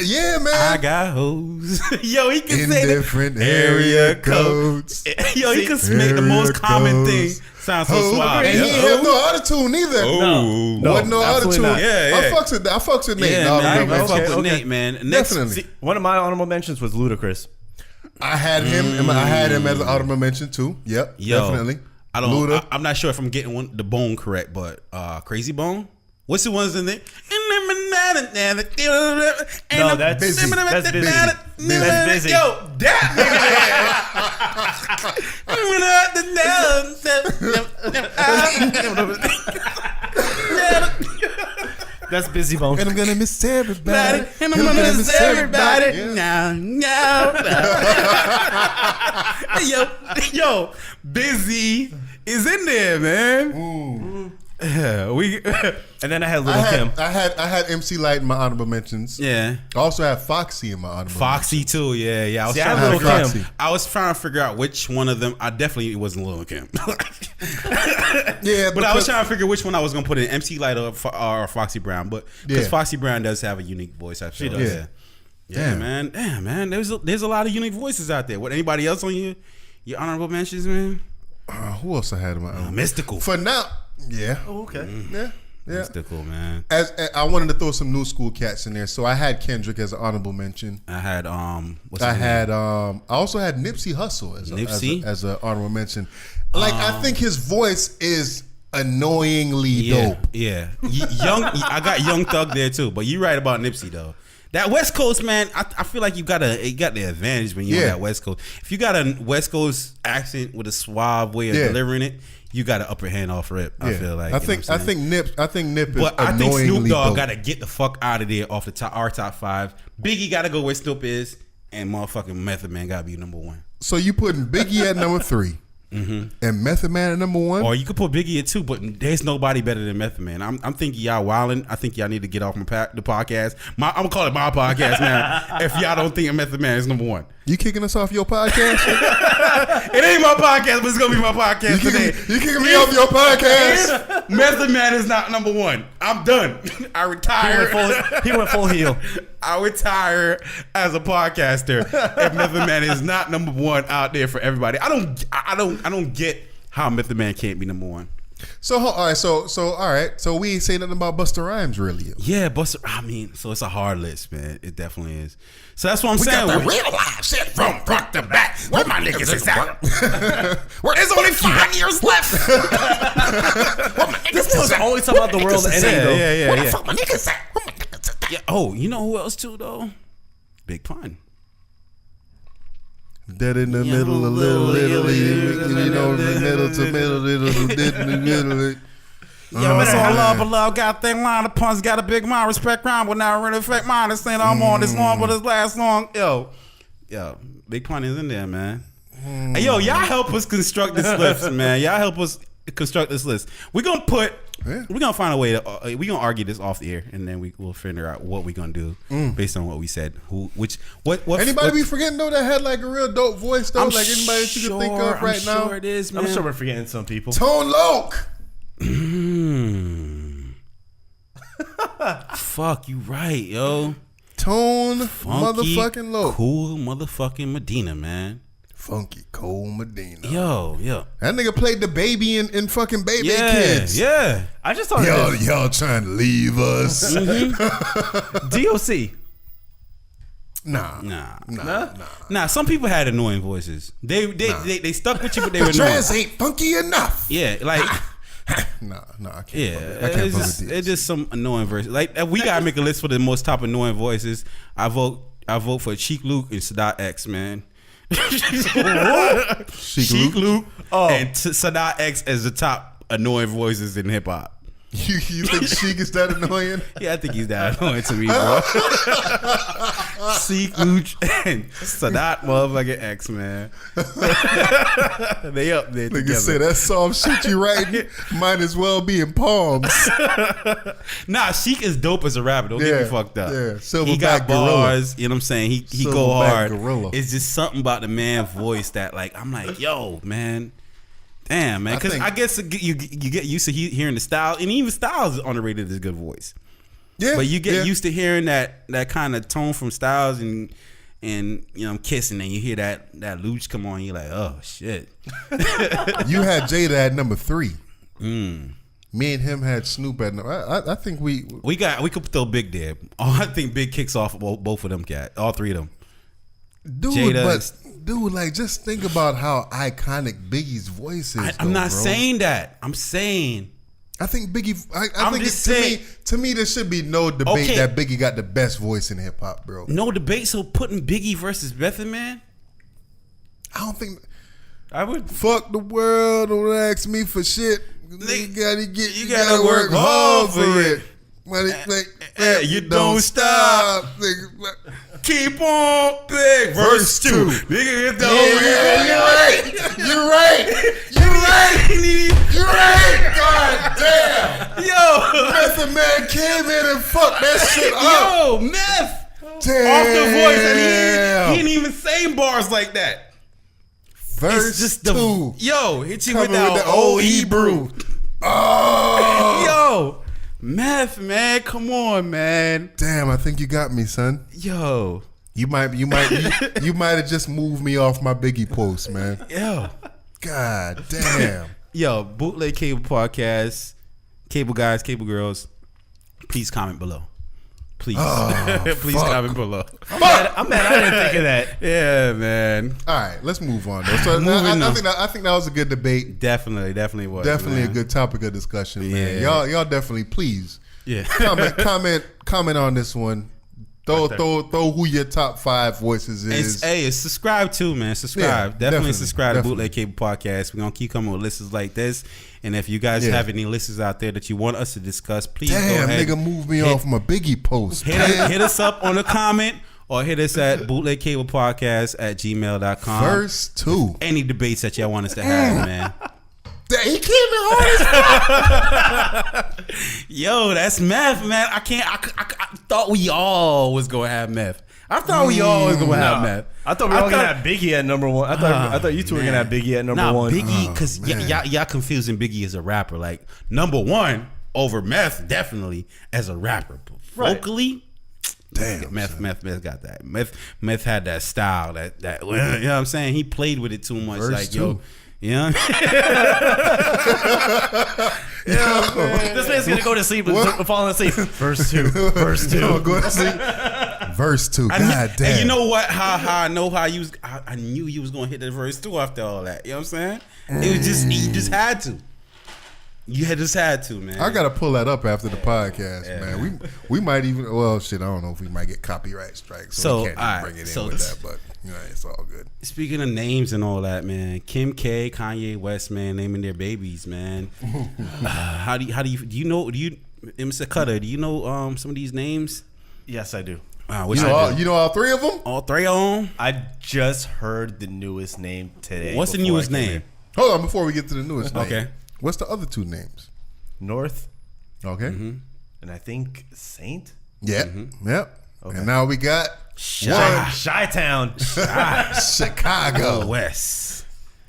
Yeah, man. I got hoes. Yo, he can In say different area codes. Yo, he can make the most common thing sound so suave. And he ain't have no auto-tune either. No, wasn't no auto-tune. Yeah. I fucks with Nate. Yeah, No, man. I man. fuck with Nate, man. Definitely. One of my honorable mentions was Ludacris. I had him. I had him as an honorable mention too. Yep, definitely. I'm not sure if I'm getting the bone correct, but Crazy Bone. What's the ones in there? No, that's busy. That's busy. That's busy. Yo, that That's Busy Bone. And I'm gonna miss everybody. And I'm gonna miss everybody. Yeah. Yo, Busy is in there, man. Yeah, and then I had Lil' Kim. I had MC Light in my honorable mentions. Yeah. I also had Foxy in my honorable Foxy too, yeah. I was See, trying I had Lil' Foxy. I was trying to figure out which one of them. I definitely wasn't Lil' Kim. Yeah, but I was trying to figure which one I was gonna put in, MC Light or Foxy Brown. But because Foxy Brown does have a unique voice, I feel. Yeah, man. Damn, man. There's a lot of unique voices out there. What, anybody else on your honorable mentions, man? Who else I had in my honorable? Mystical. For now, yeah. Oh, okay. Yeah. Mystical, man. As I wanted to throw some new school cats in there, so I had Kendrick as an honorable mention. I had I also had Nipsey Hussle as an honorable mention. Like I think his voice is annoyingly dope. Yeah, I got Young Thug there too, but you're right about Nipsey though. That West Coast, man, I feel like you got the advantage when you're on that West Coast. If you got a West Coast accent with a suave way of delivering it, you got an upper hand off rip. I feel like. I think Nip is but I think Snoop annoyingly Dogg dope. got to get the fuck out of there off our top 5. Biggie got to go where Snoop is, and motherfucking Method Man got to be number 1. So you putting Biggie at number 3. And Method Man at number 1? Or you could put Biggie at 2, but there's nobody better than Method Man. I'm thinking y'all wilding. I think y'all need to get off the podcast. I'm gonna call it my podcast now. If y'all don't think Method Man is number 1, you kicking us off your podcast? it ain't my podcast, but it's gonna be my podcast today. You kicking me off your podcast? Method Man is not number 1. I'm done. I retire. He went full heel. I retire as a podcaster if Method Man is not number 1 out there for everybody. I don't get how Method Man can't be number 1. So all right, so we ain't saying nothing about Busta Rhymes really. Yeah, Busta. I mean, so it's a hard list, man. It definitely is. So that's what I'm saying. Got the real life shit from front to back. Where my niggas is at? There's only 5 years left. Where my niggas This is was at? always talking about the world ending, though. Yeah. Where the fuck my niggas at? Where my niggas at? Yeah. Oh, you know who else too though? Big Pun. Dead in the middle, a little Italy, you know, the middle to middle, dead in the middle. Yo, it's all love, but love got that line of puns, got a big mind, respect rhyme, will not really affect mine. This ain't I'm on this long, but this last long. Yo, Big Pun is in there, man. Hey, yo, y'all help us construct this list, man. Y'all help us construct this list. We're gonna find a way to we're gonna argue this off the air, and then we'll figure out what we're gonna do based on what we said. What Anybody be forgetting though that had like a real dope voice though? Like anybody that you can think of right now? Sure it is, man. I'm sure we're forgetting some people. Tone Loc. Fuck, you right, yo. Tone Funky, motherfucking Loc. Cool motherfucking Medina, man. Funky Cole Medina. Yo. That nigga played the baby in fucking Baby Kids. Yeah. I just thought of Y'all trying to leave us. DOC. Nah. Some people had annoying voices. They stuck with you, but they were annoying. Dress ain't funky enough. Yeah, like Nah, I can't. yeah, I can't vote with it's just some annoying voices. Like we gotta make a list for the most top annoying voices. I vote for Cheek Luke and Sadat X, man. Cheek Luke and Sadat X as the top annoying voices in hip hop. You think Sheik is that annoying? Yeah, I think he's that annoying to me, bro. Cheek Luke and Sadat motherfucking X, man. They up there Nigga together. said that soft shit you writing might as well be in palms. Nah, Sheik is dope as a rapper. Don't get me fucked up. Yeah, He got Silverback Gorilla. bars. You know what I'm saying? He go Silverback hard. Gorilla. It's just something about the man voice that, like, I'm like, yo, man, Damn, man. Because I guess you get used to hearing the style, and even Styles is underrated as a good voice. Yeah, but you get used to hearing that kind of tone from Styles and you know Kiss, and then you hear that Luch come on, you're like, oh shit. You had Jada at number 3. Me and him had Snoop at number. I think we could throw Big there. Oh, I think Big kicks off both of them, all 3 of them. Dude, like just think about how iconic Biggie's voice is. I'm not saying that. I'm saying. I think Biggie. I think to me, there should be no debate that Biggie got the best voice in hip hop, bro. No debate. So putting Biggie versus Method Man, I don't think. I would Fuck the world. Don't ask me for shit. You gotta work hard for it. You don't stop. Keep on, Big. Verse 2. Nigga, You're right. God damn. Yo. Method Man came in and fucked that shit up. Yo, Meth. Damn. Off the voice. And he didn't even say bars like that. Verse just 2. Yo, hit you Coming with that old Hebrew. Oh. Yo. Meth, man. Come on, man. Damn, I think you got me, son. Yo. You might have just moved me off my Biggie post, man. Yo. God damn. Yo, Bootleg Cable Podcast, Cable Guys, Cable Girls, please comment below. Please. Please comment below. I'm mad I didn't think of that. Yeah, man. All right, let's move on though. So I think that was a good debate. Definitely was. Definitely man. a good topic of discussion, man. Yeah. Y'all definitely please comment on this one. Throw who your top 5 voices is. It's subscribe too, man. Subscribe. Yeah, definitely subscribe to definitely. Bootleg Cable Podcast. We're gonna keep coming with lists like this. And if you guys have any lists out there that you want us to discuss, please go ahead. Nigga, move me off my Biggie post. Hit us up on a comment or hit us at bootlegcablepodcast@gmail.com. Verse 2. Any debates that y'all want us to have, man. He came in hard as fuck. Yo, that's Meth, man. I thought we all was gonna have Meth. I thought we all was gonna have Meth. I thought we were all gonna have Biggie at number 1. I thought you two were gonna have Biggie at number 1. Biggie, because y'all confusing Biggie as a rapper. Like number 1 over Meth, definitely as a rapper. But vocally, damn, Meth got that. Meth had that style. That you know what I'm saying. He played with it too much. Verse like 2. yo. Yeah. This man's gonna go to sleep and falling asleep. Verse 2. Go to sleep. Verse 2. God damn. And you know what? How I know how you was. I knew you was gonna hit the verse 2 after all that. You know what I'm saying? It was just you just had to. You just had to, man. I gotta pull that up after the podcast, man. We might even. Well, shit. I don't know if we might get copyright strikes, so we can't bring it in with that. But it's all good. Speaking of names and all that, man. Kim K, Kanye West, man, naming their babies, man. How do you know? Mr. Cutta, do you know some of these names? Yes, I do. You know all 3 of them? All 3 of them? I just heard the newest name today. What's the newest name? Hold on, before we get to the newest name. Okay. What's the other 2 names? North. Okay. And I think Saint. Yeah. Mm-hmm. Yep. Okay. And now we got Chi-Town. Chicago West.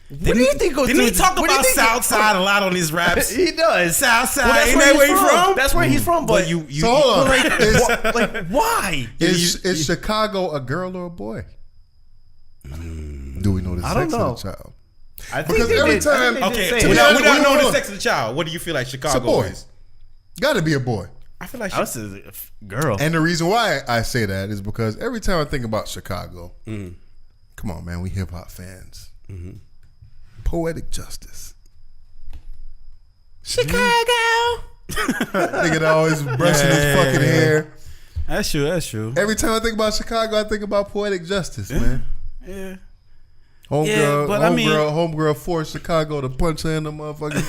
What do you think? Didn't he talk about Southside a lot on his raps? He does. Southside. Ain't that where he's from? That's where he's from. But you so hold on. Why? Is Chicago a girl or a boy? Do we know the sex of the child? I think because every time. Okay, without knowing the sex of the child, what do you feel like Chicago is? Got to be a boy. I feel like I was a girl. And the reason why I say that is because every time I think about Chicago, come on, man, we hip hop fans. Poetic Justice. Chicago. Nigga that always brushing his fucking hair. That's true. Every time I think about Chicago, I think about Poetic Justice, man. Yeah. Homegirl forced Chicago to punch her in the motherfucking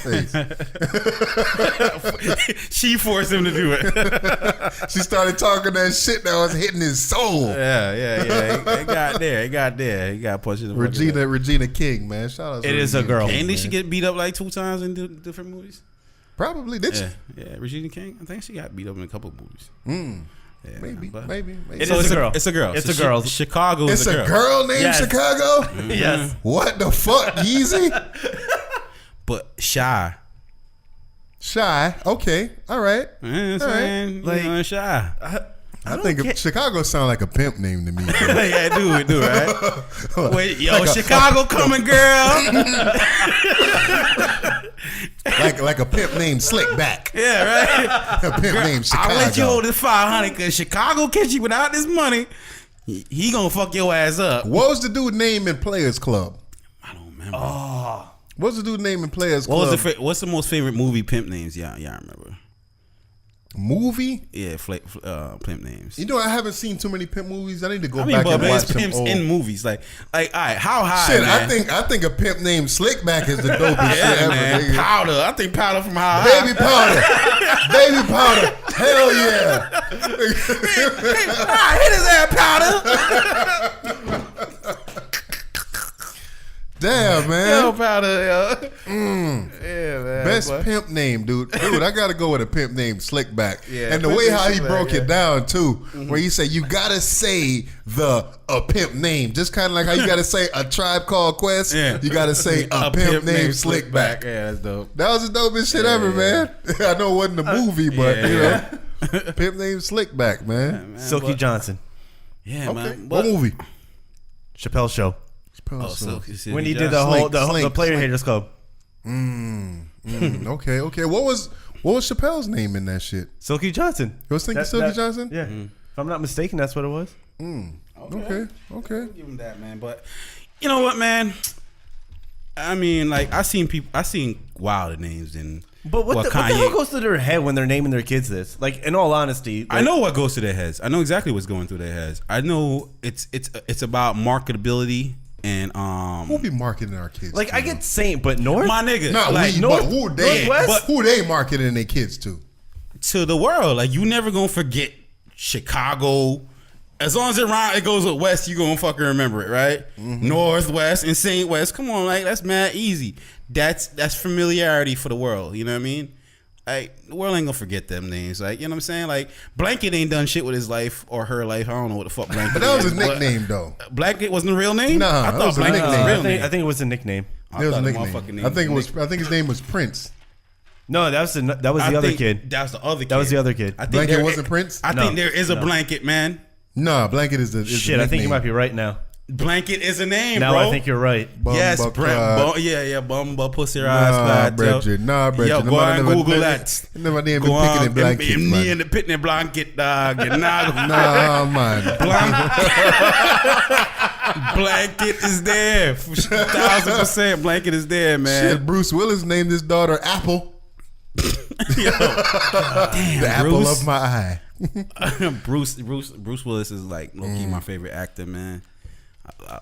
face. She forced him to do it. She started talking that shit that was hitting his soul. Yeah. It got there. He got punched in the Regina King, man. Shout out to It is a girl. Ain't she get beat up like 2 times in different movies? Probably, did she? Yeah, Regina King. I think she got beat up in a couple of movies. Yeah, maybe. It's a girl. It's a girl. It's a girl. Chicago is a girl named Chicago? Mm-hmm. Yes. What the fuck, Yeezy? but Shy. Shy. Okay. All right. You know what I'm saying? Like- You know, Shy. I think Chicago sound like a pimp name to me. Yeah, it do, right? Wait, yo, Chicago coming, girl. like a pimp named Slickback. Yeah, right. A pimp named Chicago. I'll let you hold this 500 because Chicago catch you without this money. He gonna fuck your ass up. What was the dude name in Players Club? I don't remember. What's the dude name in Players Club? What's the most favorite movie pimp names? Yeah, I remember. Movie? Yeah, pimp names. You know, I haven't seen too many pimp movies. I need to go I mean, back but and watch there's some pimps old. in movies. Like, all right, how high? Shit, man? I think a pimp named Slickback is the dopest shit Yeah, ever. man. Nigga. Powder. I think Powder from How High. Baby powder, baby powder. Hell yeah! Hit his ass, Powder. Damn, man. Yo, Powder. Yo. Yeah, man. Best but- pimp name, dude. Dude, I gotta go with a pimp named Slickback. Yeah, and the pimp way named how he Slickback, broke it yeah. down too, where he said you gotta say a pimp name, just kind of like how you gotta say a Tribe Called Quest. Yeah. You gotta say a pimp named Slickback. Yeah, that's dope. That was the dopest shit ever, man. I know it wasn't a movie, but yeah, you yeah. know, pimp named Slickback, man. Silky Johnson. Yeah, Okay, man. what movie? Chappelle Show. Oh, Silky City. When he did the whole the Slink. Player Haters Club. Okay. What was Chappelle's name in that shit? Silky Johnson. You was thinking Silky Johnson? Yeah. If I'm not mistaken, that's what it was. Okay. Give him that, man. But you know what, man? I mean, like I seen wilder names than. But what the hell goes through their head when they're naming their kids this? Like, in all honesty, I know what goes through their heads. I know exactly what's going through their heads. I know it's about marketability and Who be marketing our kids? like to, I get Saint, but North. my nigga, Not like we, North- but who they? Northwest? But who they marketing their kids to? to the world. Like you never gonna forget Chicago. As long as it goes with West, you gonna fucking remember it, right? Northwest and Saint West. Come on, like that's mad easy. That's familiarity for the world. You know what I mean? Like the world ain't gonna forget them names. Like you know what I'm saying? Like Blanket ain't done shit with his life or her life. I don't know what the fuck Blanket. But that was is, a nickname, though. Blanket wasn't a real name. Nah, I that thought was a Blanket was a nickname. real name. I think it was a nickname. That was a thought the nickname. motherfucking name I think his name was Prince. No, that was the other kid. That was the other kid. That was the other kid. I think Blanket there- wasn't Prince? I No. think there is a Blanket, man. Nah, Blanket is the Shit, I think you might be right now. Blanket is a name, Now bro. I think you're right. Yes, Brent. Bumba, pussy Nah, eyes, Bridget. Nah, Bridget. Yo, go on Google that. Never named Go been picking on, in blanket, me man. in the picnic blanket, dog. And now, Nah, man. Blanket is there. 1,000% Blanket is there, man. Shit, Bruce Willis named his daughter Apple. Damn, The apple Bruce. of my eye. Bruce Willis is like low-key my favorite actor, man.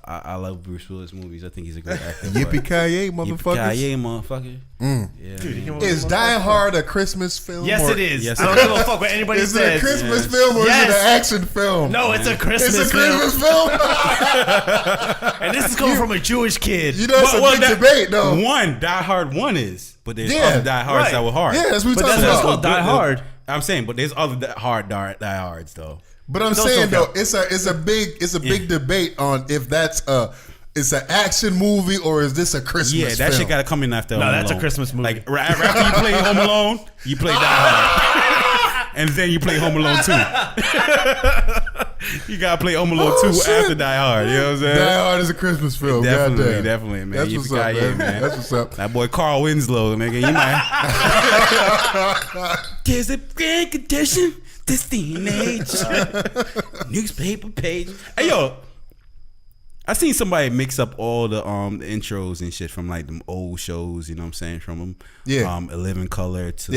I love Bruce Willis movies. I think he's a great actor. Yippee-ki-yay, motherfuckers. Yippee-ki-yay, motherfucker. Yeah. Dude, Is Die Hard a Christmas film? yes, or it is. Yes, I don't give a fuck what anybody Is it says. a Christmas film or Yes. is it an action film? No, it's a Christmas It's a film. Christmas film? And this is coming from a Jewish kid. You know, it's a big debate, though. One, Die Hard 1 is. But there's Yeah, other Die Hards right. that were hard. Yeah, that's what But we're that's talking what's about. called Die Hard. I'm saying, but there's other Die Hards, though. But I'm Those saying don't though, it's a big debate on if that's it's an action movie or is this a Christmas Yeah, that film? shit got to come in after No, Home that's a Alone. Christmas movie. Like, right after you play Home Alone, you play Die Hard. And then you play Home Alone 2. You got to play Home Alone 2 shit. after Die Hard. You know what I'm saying? Die Hard is a Christmas film. Definitely, goddamn. definitely, man. That's what's up, Yippee-ki-yay, man. That's what's up. That boy Carl Winslow, nigga. You might. There's a grand condition this day and age. Newspaper page. Hey, yo. I seen somebody mix up all the intros and shit from like them old shows, you know what I'm saying? From them, Yeah. A Living Color to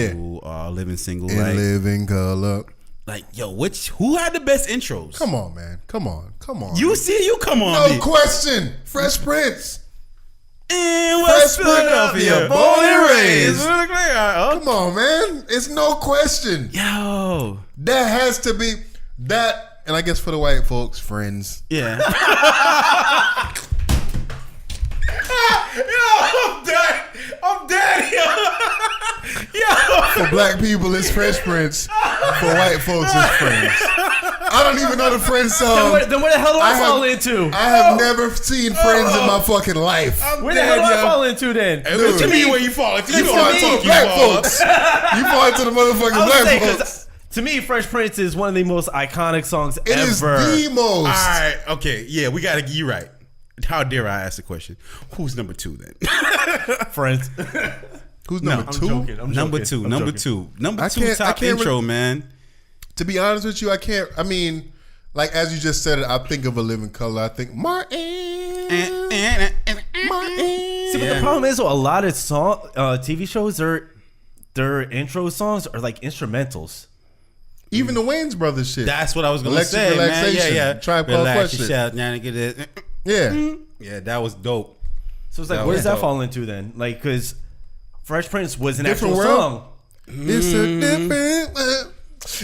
Living Single. In Like, living color. like, yo, who had the best intros? Come on, man. Come on. You come on, No B. question. Fresh Prince. In West Fresh Philadelphia, Philadelphia, born and raised. raised. Come on, man. It's no question. Yo, That has to be that. And I guess for the white folks, Friends. yeah. Yo, I'm dead, yo. For black people, it's Fresh Prince. For white folks, it's Friends. I don't even know the Friends song. Then where the hell do I fall into? I have never seen Friends in my fucking life. Where the hell do I fall into then? What you mean where you fall into? You fall into the black folks. You fall into the motherfucking black folks. To me, Fresh Prince is one of the most iconic songs ever. It is the most. All right, okay, yeah, we gotta. You right. How dare I ask the question? Who's number 2 then? Friends. Who's number 2? I'm number joking. 2. Number 2 top intro, man. To be honest with you, I can't. I mean, like as you just said it, I think of A Living Color. I think Martin. See, but the problem is, a lot of TV shows, their intro songs are like instrumentals. Even the Wayans Brothers shit. That's what I was gonna say, man. Yeah. Tribe Called Relax, Quest shout, get it. Yeah, that was dope. So it's like, where does that fall into then? Like, because Fresh Prince was an Different actual world. song. It's a different world.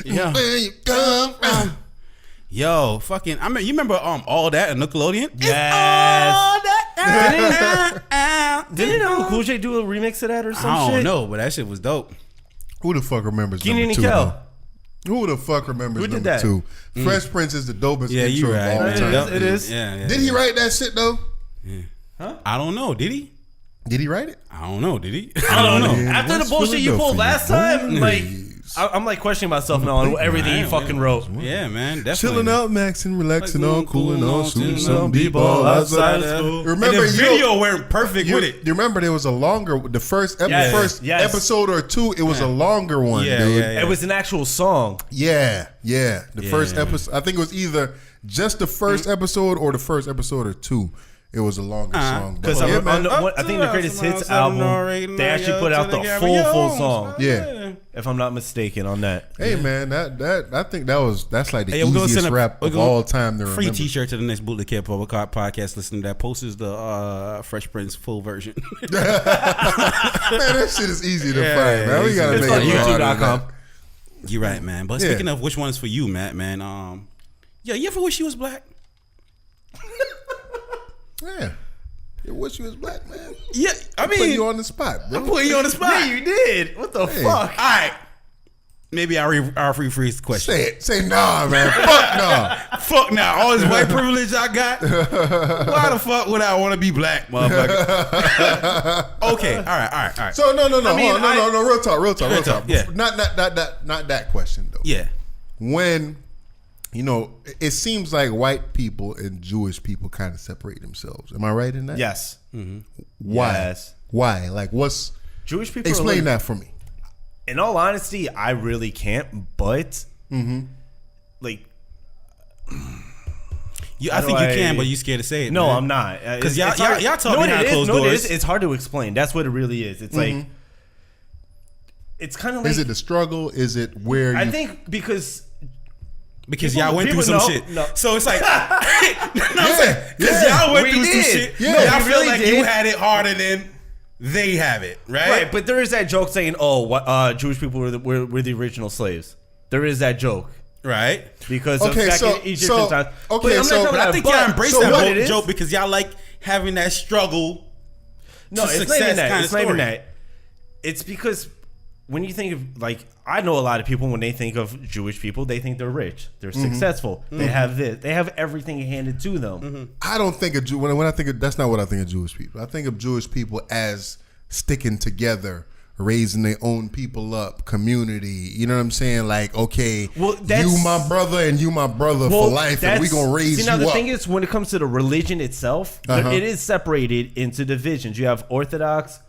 Yeah. Where you come from. Yo, fucking, I mean, you remember All That and Nickelodeon? Yes. Didn't Cool J do a remix of that or some I shit? don't know, but that shit was dope. Who the fuck remembers Keenan number and 2? Kel. though? Who the fuck remembers Who did number that? 2? Fresh Prince is the dopest Yeah, you intro right. of all Man. time. It is. Yeah. Did he write that shit though? I don't know. Did he? Did he write it? I don't know. Did he? I don't know. Yeah, After the West bullshit you pulled last time, like, Philadelphia. I'm like questioning myself now on everything he fucking wrote. Yeah, man. Definitely. Chilling out, maxing, relaxing, all cool and all shooting to some people outside of school. Remember, and the video went perfect with it. You remember there was a longer, the first Yes. episode or two, it was a longer one, Yeah, dude. yeah. It was an actual song. Yeah. The first episode, I think it was either just the first episode or the first episode or two. It was a longer song. Because But yeah, I think the Greatest Hits album, they actually put out the full song. Yeah. If I'm not mistaken on that. Hey man, that I think that's like the Hey, we're gonna easiest send rap of all time to Free remember. T-shirt to the next Bootleg Kid podcast. Listen to that. Post is the Fresh Prince full version. Man, that shit is easy to find, man. We gotta It's make on it harder than YouTube.com. that. You're right, man. But speaking of which one's for you, Matt, man. Yeah, you ever wish you was black? Yeah. I wish you was black, man. Yeah, I Put mean, you on the spot, bro. I'm putting you on the spot. Yeah, you did. What the fuck? All right. Maybe I'll rephrase the question. Say it. Say nah, man. Fuck nah. Fuck now. All this white privilege I got. Why the fuck would I want to be black, motherfucker? Okay. All right. So no. I mean, No. Real talk. Yeah. Not that question though. Yeah. When it seems like white people and Jewish people kind of separate themselves. Am I right in that? Yes. Why? Yes. Why? Like, what's? Jewish people Explain are that for me. In all honesty, I really can't, but like I think you can, but you scared to say it. No, man. I'm not. Because y'all talk behind closed doors. It's hard to explain. That's what it really is. It's like it's kind of like. Is it the struggle? Is it where? I think because y'all went through some shit. No. So it's like, because Yeah. y'all went We through some did. shit. Yeah. Y'all We feel really like did. you had it harder than they have it, right? Right, but there is that joke saying, "Oh, Jewish people were the original slaves." There is that joke Right. because Okay, of back so- in Egyptian times. okay, But I'm not so- talking But I about think that, y'all but- embrace so that what whole it is- joke because y'all like having that struggle. No, to it's not success even that. kind It's of not even story. that. It's because when you think of, like, I know a lot of people when they think of Jewish people, they think they're rich, they're successful, they have this, they have everything handed to them. I don't think of when I think of, that's not what I think of Jewish people. I think of Jewish people as sticking together, raising their own people up, community. You know what I'm saying? Like, okay, Well, that's- you my brother and you my brother for life, and we gonna raise See, now you the up. thing is, when it comes to the religion itself, it is separated into divisions. You have Orthodox,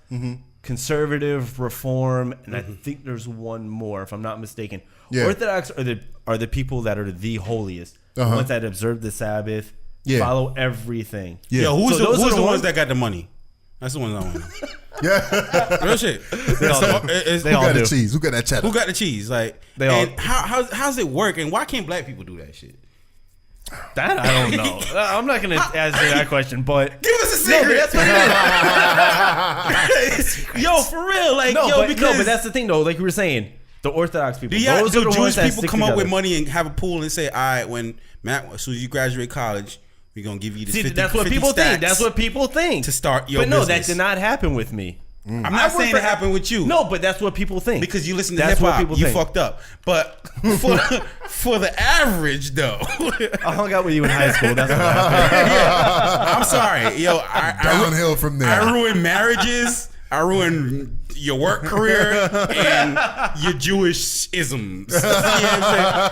conservative, Reform, and I think there's one more, if I'm not mistaken. Yeah. Orthodox are the people that are the holiest, the ones that observe the Sabbath, follow everything. Yeah. Yo, who's So those the are ones that got the money? That's the ones I want to know. Yeah. Real shit. They all do. Who got the cheese? Who got that cheddar? Who got the cheese? Like, They all- and how's it work? And why can't black people do that shit? That I don't know. I'm not going to answer that question, but Give us a secret. that's what it is. Yo, for real, like, but that's the thing though. Like you were saying, the Orthodox people. Do y'all, those are do the ones Jewish that people stick come up with together. money and have a pool and say, all right, when Matt, as soon as you graduate college, we're gonna give you this See, 50, that's what 50 people think. stacks That's what people think to start your But no, business. that did not happen with me. I'm not saying it happened with you. No, but that's what people think. Because you listen to hip hop, you fucked up. But for the average though, I hung out with you in high school. That's what happened. yeah. I'm sorry, yo. Downhill from there. I ruined marriages. I ruined your work career and your Jewish isms. You know what I'm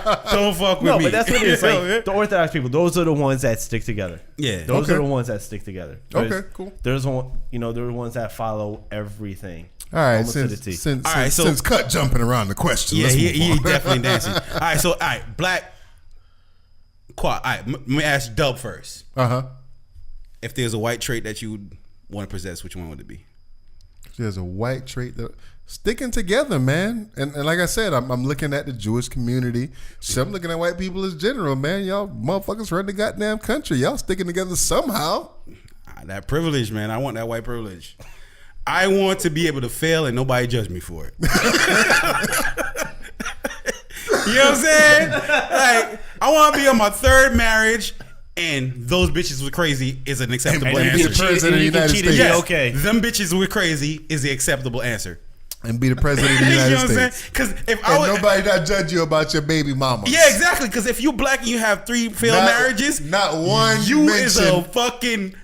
saying? Don't fuck with me. No, but that's what it is. Like, the Orthodox people, those are the ones that stick together. Yeah. Those are the ones that stick together. Okay, cool. There's one, they're the ones that follow everything. All right, Almost to the T. since Cut jumping around the question. Yeah, let's he move on. definitely dancing. All right, so black quad. All right, let me ask Dub first. If there's a white trait that you would want to possess, which one would it be? There's a white trait that sticking together, man. And like I said, I'm looking at the Jewish community. So I'm looking at white people as general, man. Y'all motherfuckers run the goddamn country. Y'all sticking together somehow. That privilege, man. I want that white privilege. I want to be able to fail and nobody judge me for it. You know what I'm saying? Like, I want to be on my third marriage and those bitches were crazy is an acceptable and answer. be the president of the United States. Yes, okay. Them bitches were crazy is the acceptable answer. And be the president of the You know United what I'm States. saying? Because if I was, nobody not judge you about your baby mama. yeah, exactly. Because if you black and you have 3 failed marriages, not one you mention, is a fucking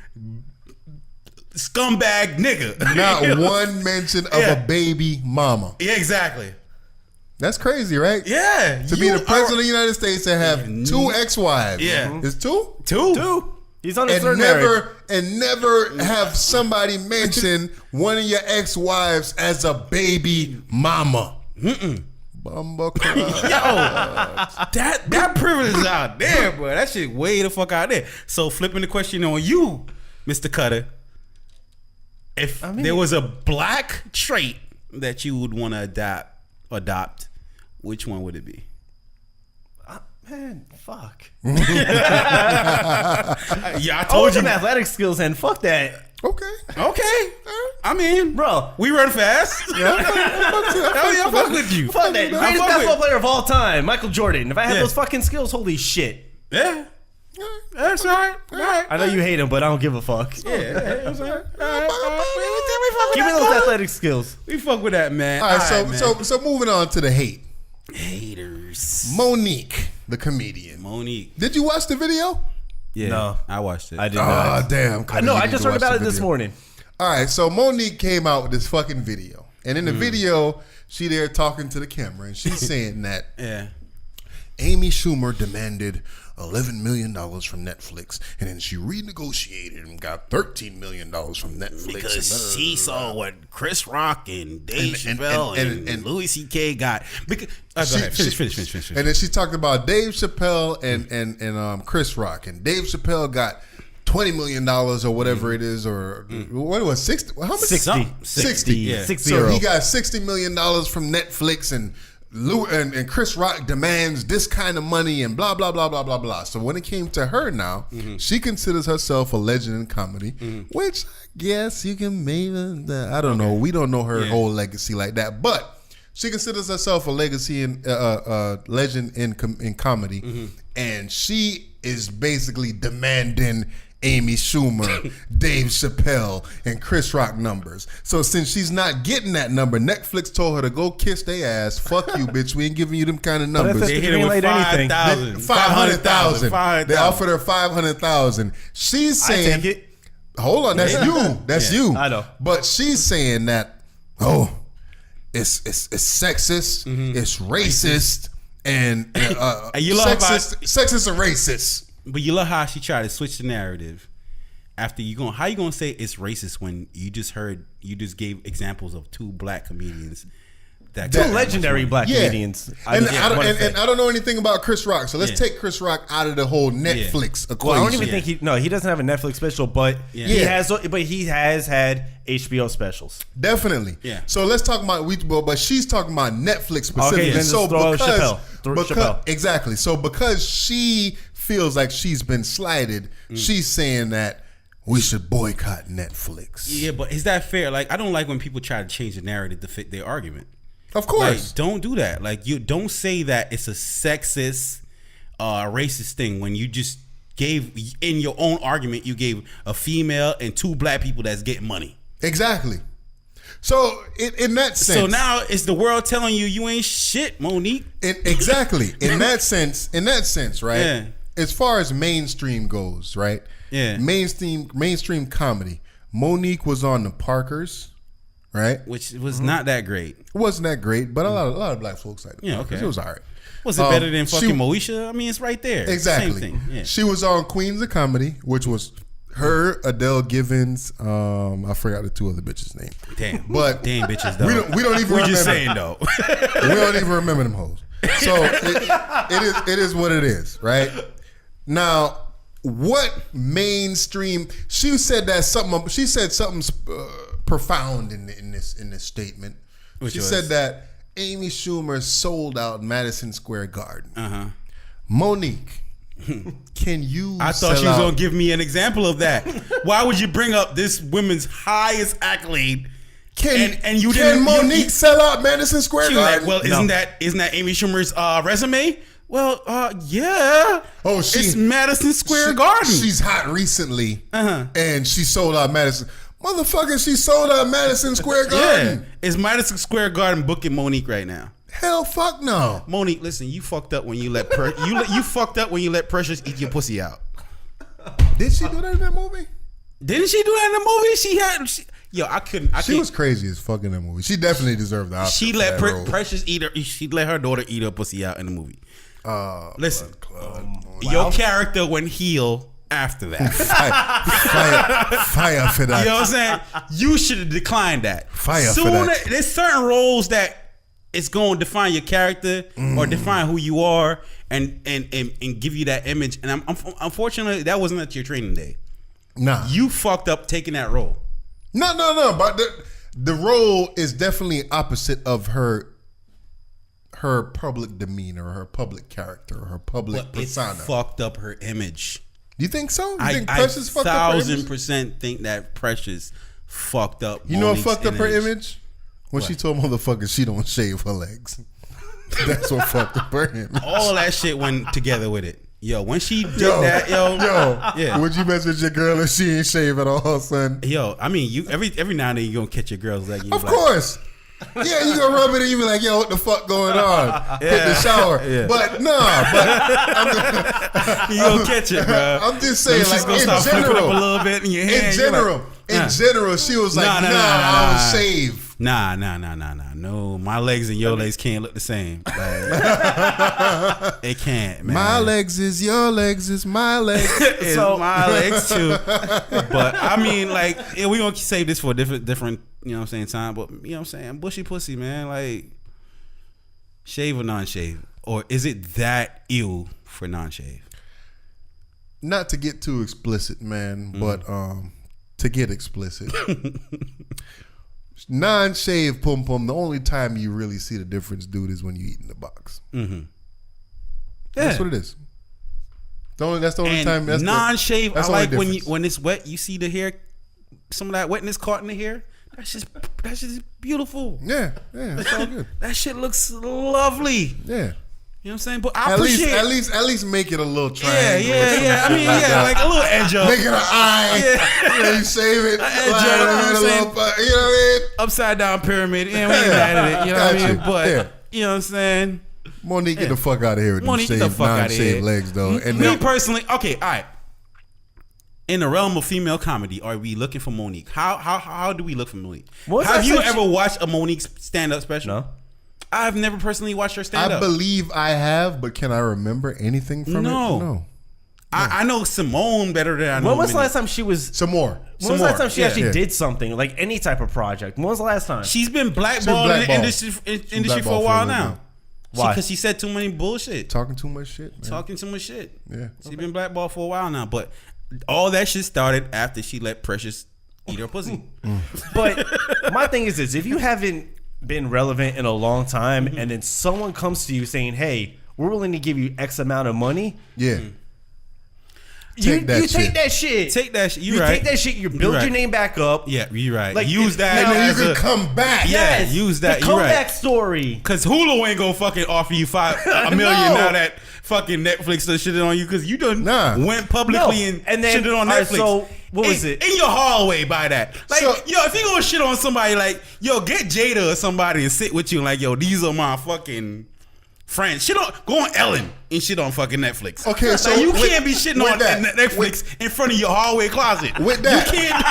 scumbag nigga. Not one mention of a baby mama. Yeah, exactly. That's crazy, right? Yeah. To be the president of the United States and have 2 ex-wives. Yeah. It's 2? 2. He's on his third marriage. And never have somebody mention one of your ex-wives as a baby mama. Bumba That privilege is out there, bro. That shit way the fuck out there. So flipping the question on you, Mr. Cutta, if there was a black trait that you would want to adopt, which one would it be? Man, fuck. Yeah, I told you. Some athletic skills and fuck that. Okay. I mean, bro, we run fast. Yeah, I fuck with you. Fuck that. Greatest basketball player of all time, Michael Jordan. If I had those fucking skills, holy shit. Yeah. That's right. I know you hate him, but I don't give a fuck. Yeah. Give me those athletic skills. We fuck with that, man. All right, so moving on to the hate. Haters. Monique, the comedian. Monique. Did you watch the video? Yeah. No. I watched it. I did not. Oh, damn. I know. I just heard about it this morning. All right, so Monique came out with this fucking video. And in the video, she there talking to the camera, and she's saying that Amy Schumer demanded $11 million from Netflix, and then she renegotiated and got $13 million from Netflix. Because she saw what Chris Rock and Dave Chappelle and Louis C.K. got. Because, go ahead. Finish. And then she talked about Dave Chappelle and Chris Rock. And Dave Chappelle got $20 million or whatever it is, or what was 60? How much? 60. Yeah. 60. So he got $60 million from Netflix, and Chris Rock demands this kind of money and blah, blah, blah, blah, blah, blah. So when it came to her now, she considers herself a legend in comedy, which I guess you can maybe, I don't know. We don't know her whole legacy like that, but she considers herself a legacy in legend in comedy, and she is basically demanding Amy Schumer, Dave Chappelle, and Chris Rock numbers. So since she's not getting that number, Netflix told her to go kiss their ass. Fuck you, bitch. We ain't giving you them kind of numbers. They hit her with 5,000. 500,000. They offered her 500,000. She's saying, I take it. hold on, that's you. That's you. I know. But she's saying that, it's sexist, it's racist, and you love sexist and racist. But you love how she tried to switch the narrative. After how you gonna say it's racist when you just gave examples of 2 black comedians, two legendary black comedians. I don't know anything about Chris Rock, so let's take Chris Rock out of the whole Netflix equation. Well, I don't even think he doesn't have a Netflix special, but he has had HBO specials. Definitely. Yeah. So let's talk about but she's talking about Netflix specifically. Okay, then so throw because Chappelle. Exactly. So because she feels like she's been slighted, she's saying that we should boycott Netflix. Yeah, but is that fair? Like, I don't like when people try to change the narrative to fit their argument. Of course. Like, don't do that. Like, you don't say that it's a sexist, racist thing when you just gave, in your own argument, you gave a female and 2 black people that's getting money. Exactly. So in that sense, So now it's the world telling you ain't shit, Monique. Exactly. In that sense, right? Yeah. As far as mainstream goes, right? Yeah. Mainstream comedy. Monique was on the Parkers, right? Which was not that great. It wasn't that great, but a lot of black folks like it. Yeah, okay. It was all right. Was it better than fucking Moesha? I mean, it's right there. Exactly. Same thing. Yeah. She was on Queens of Comedy, which was her, Adele Givens. I forgot the two other bitches' name. Damn. But damn bitches though. We don't even We're remember. just saying though. We don't even remember them hoes. So it is what it is, right? Now, what mainstream? She said something profound in this statement. Which she was? said that Amy Schumer sold out Madison Square Garden. Uh-huh. Monique, can you? I thought she was gonna give me an example of that. Why would you bring up this woman's highest accolade? And you can didn't? Monique sell out Madison Square She Garden? like, well, isn't that Amy Schumer's resume? Well, yeah. Oh, it's Madison Square Garden. She's hot recently, and she sold out Madison. Motherfucker, she sold out Madison Square Garden. Yeah. Is Madison Square Garden booking Monique right now? Hell, fuck no. Monique, listen, you fucked up when you let you fucked up when you let Precious eat your pussy out. Did she do that in that movie? Didn't she do that in the movie? She was crazy as fuck in that movie. She definitely deserved the Oscar. She for let that role. Precious eat her. She let her daughter eat her pussy out in the movie. Listen, Your character went heel after that. fire for that. You know what I'm saying? You should have declined that. Fire for that. There's certain roles that it's going to define your character or define who you are and give you that image. And unfortunately, that wasn't at your training day. Nah. You fucked up taking that role. No. But the role is definitely opposite of her public demeanor, her public character, her public persona. It fucked up her image. You think so? You I think Precious fucked up her image? 1,000% think that Precious fucked up. You know what Monique's fucked up her image? When she told motherfuckers she don't shave her legs. That's what fucked up her image. All that shit went together with it. Yo, when she did that, yeah. Would you mess with your girl if she ain't shave at all, son? Yo, I mean, you every now and then you gonna catch your girl's leg. Of course. Yeah, you gonna rub it and you be like, yo, what the fuck going on? Hit the shower. Yeah. But you gonna catch it, bro. I'm just saying, like, gonna start flipping up a little bit in your hand. In general, she was like, I don't shave. Nah. No, my legs and your legs can't look the same. Like, it can't, man. My legs is your legs is my legs. It's my legs too. But I mean, like, yeah, we gonna save this for a different, you know what I'm saying, time. But you know what I'm saying, bushy pussy, man. Like, shave or non-shave, or is it that ill for non-shave? Not to get too explicit, man, but to get explicit. Non-shave pum pum. The only time you really see the difference, dude, is when you eat in the box. Mm-hmm. That's what it is. That's the only time. That's non-shave. I like when it's wet. You see the hair, some of that wetness caught in the hair. That's just beautiful. Yeah, it's all good. That shit looks lovely. Yeah. You know what I'm saying? But I appreciate at least make it a little triangle. Yeah. I mean, like a little edge up. Make it an eye. Yeah. You know, you shave it. Edge up. You know what I mean? Upside down pyramid. Yeah, we ain't mad at it. You know what I mean? But you know what I'm saying? Monique, get the fuck out of here with Monique, them non-shaved legs, though. And me personally, okay, all right. In the realm of female comedy, are we looking for Monique? How do we look for Monique? Have you ever watched a Monique stand-up special? No. I've never personally watched her stand up. I believe I have, but can I remember anything from it? No. I know Simone better than I know. When was the last time she was... Some more. When was the last time she actually did something? Like any type of project? When was the last time? She's been blackballed in the industry for a while now. Why? Because she said too many bullshit. Talking too much shit, man. Talking too much shit. Yeah. She's been blackballed for a while now. But all that shit started after she let Precious eat her pussy. But my thing is this. If you haven't been relevant in a long time and then someone comes to you saying, hey, we're willing to give you X amount of money. Yeah. You take that shit. Take that shit. You take that shit. You build your name back up. Yeah, you're right. Like, use that. And then you can come back. Yeah, use that. The comeback story. Because Hulu ain't gonna fucking offer you $1 million now that fucking Netflix done shit on you because you done went publicly and shit on Netflix. So What was it? In your hallway by that. Like, So- yo, if you gonna shit on somebody, like, yo, get Jada or somebody and sit with you and like, yo, these are my fucking friends. Shit on, go on Ellen and shit on fucking Netflix. Okay, so like, you with- can't be shitting with on that, Netflix in front of your hallway closet. With that. You can't.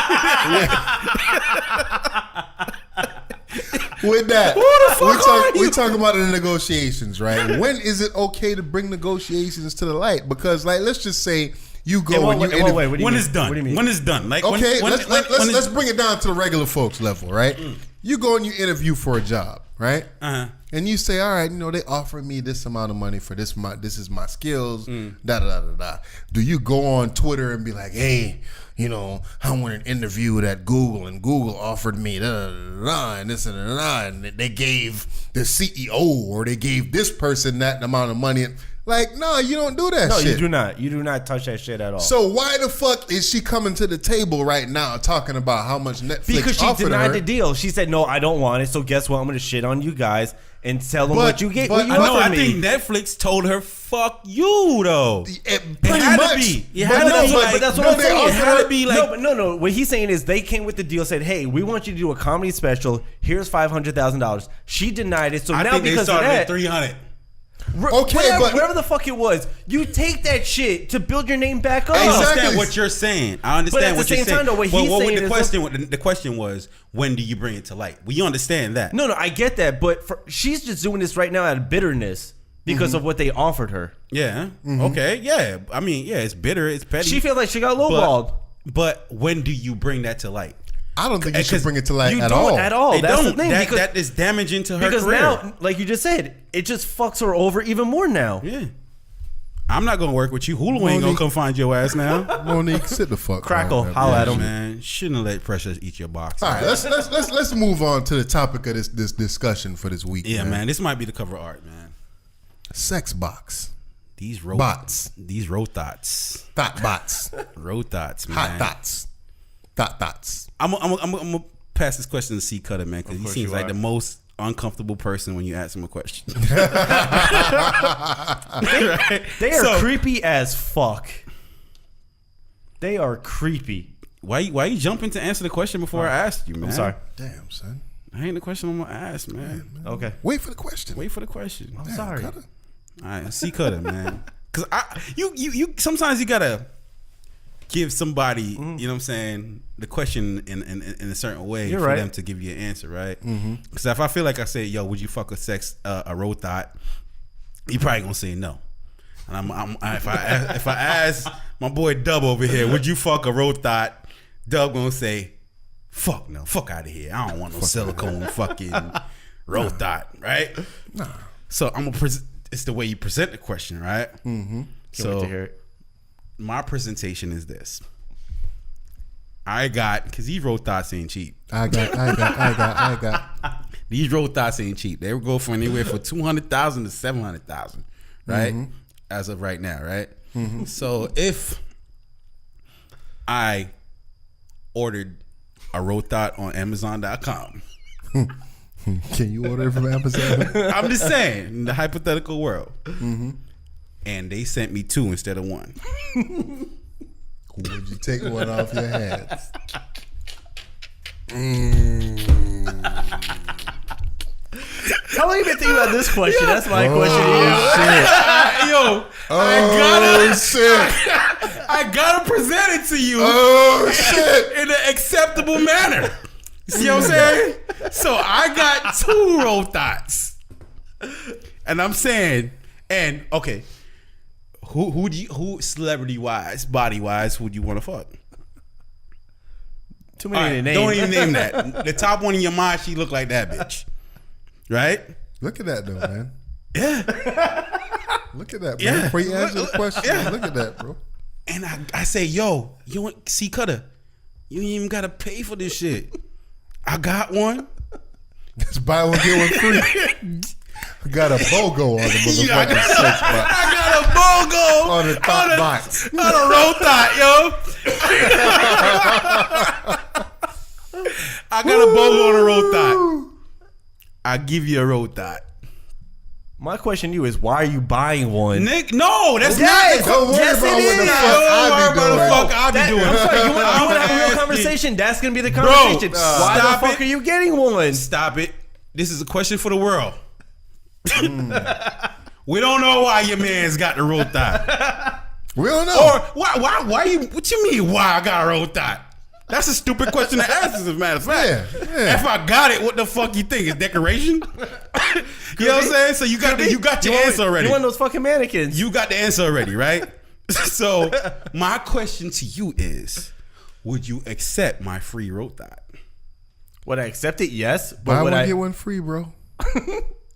With that, Who the fuck are you? we talk about the negotiations, right? When is it okay to bring negotiations to the light? Because, like, let's just say you go and you interview. What do you When mean? it's done. What do you mean? When it's done. Like, Okay, when let's bring it down to the regular folks level, right? You go and you interview for a job, right? Uh-huh. And you say, all right, they offered me this amount of money for this. This is my skills. Da da da da da. Do you go on Twitter and be like, hey, I want an interview at Google, and Google offered me da da da da and this and da da, and they gave the CEO or they gave this person that amount of money? Like, no, you don't do that. No, shit. you do not. You do not touch that shit at all. So why the fuck is she coming to the table right now talking about how much Netflix Because she offered denied her? the deal. She said, "No, I don't want it." So guess what? I'm going to shit on you guys and tell them But- what you get. but What you I know, offered I me. think Netflix told her, "Fuck you," though. It pretty had to much. be. It But had to no, be but- like- But that's what no, I'm they saying. It offered had her- to be like, no. What he's saying is they came with the deal, said, "Hey, we want you to do a comedy special. Here's $500,000." She denied it. So I now think they because of started that, at 300. Okay, but- whatever the fuck it was, you take that shit to build your name back up. I Exactly. understand what you're saying. I understand But at the what you're same saying. time, though, what But he's what saying the is- question? The question was, when do you bring it to light? We understand that. No, I get that, but she's just doing this right now out of bitterness because of what they offered her. Yeah. Okay. Yeah. I mean, yeah. It's bitter. It's petty. She feels like she got lowballed. But when do you bring that to light? I don't think you should Because bring it to light You at don't all. at all. They That's don't. the thing. That is damaging to her because career. now, like you just said, it just fucks her over even more now. Yeah. I'm not gonna work with you. Hulu ain't gonna come find your ass now. Monique, sit the fuck Crackle, down. holla at him. Man, shouldn't have let pressure eat your box. All right, let's move on to the topic of this discussion for this week. Yeah, man. This might be the cover art, man. Sex box, These bots, These thoughts. thought bots, Thoughts, man. hot thoughts, thoughts. I'm gonna pass this question to C Cutta, man, because he course seems you like are. the most uncomfortable person when you ask him a question. They are So- creepy as fuck. They are creepy. Why you jumping to answer the question before I asked you, man? I'm sorry. Damn, son. I ain't the question I'm gonna ask, man. Okay. Wait for the question. Wait for the question. I'm Damn, sorry. Cutta. All right, C Cutta, man. Because you sometimes you gotta give somebody, you know what I'm saying, the question in a certain way You're for right. them to give you an answer, right? Because if I feel like I say, yo, would you fuck a road thought? You probably gonna say no. And if I ask my boy Dub over here, would you fuck a road thought? Dub gonna say, fuck no, fuck out of here. I don't want no silicone fucking road thought, right? Nah. So I'm gonna it's the way you present the question, right? Mm-hmm. Can't wait to hear it. My presentation is this. Because these road thoughts ain't cheap. I got. These road thoughts ain't cheap. They will go for anywhere from 200,000 to 700,000, right? As of right now, right? So if I ordered a road thought on Amazon.com, Can you order it from Amazon? I'm just saying, in the hypothetical world, and they sent me 2 instead of 1. Would you take one off your hands? How long you been thinking about this question? That's my question to you. I gotta present it to you Oh shit! in an acceptable manner. You see what I'm saying? So I got 2 road thoughts, and I'm saying, and okay, who celebrity wise, body wise, who do you want to fuck? Too All many right, names. don't even name that. The top one in your mind, she look like that bitch, right? Look at that though, man. Yeah. Look at that, bro. Yeah. Before you answer the question, Yeah. look at that, bro. And I say, yo, you want C Cutta? You ain't even gotta pay for this shit. I got one. Just buy one get one free. I got a BOGO on the Yeah, motherfucking sex box. I got a BOGO On the top box. on a road thought, yo. I got a BOGO on a road thought. I give you a road thought. My question to you is, why are you buying one? Nick, no, that's Yes, not. Don't worry Yes, about it what the is. fuck I be doing. I'm sorry, you want to have a real asking. conversation? That's going to be the conversation. Why the stop fuck it. are you getting one? Stop it. This is a question for the world. We don't know why your man's got the roll thigh. We don't know. Or why you, what you mean why I got a roll thigh? That's a stupid question to ask, as a matter of fact. Yeah. If I got it, what the fuck you think? It's decoration? You know what I'm saying? So you got your answer already. You want those fucking mannequins. You got the answer already, right? So my question to you is, would you accept my free roll thigh? Would I accept it? Yes. Buy But would one, I get one free, bro.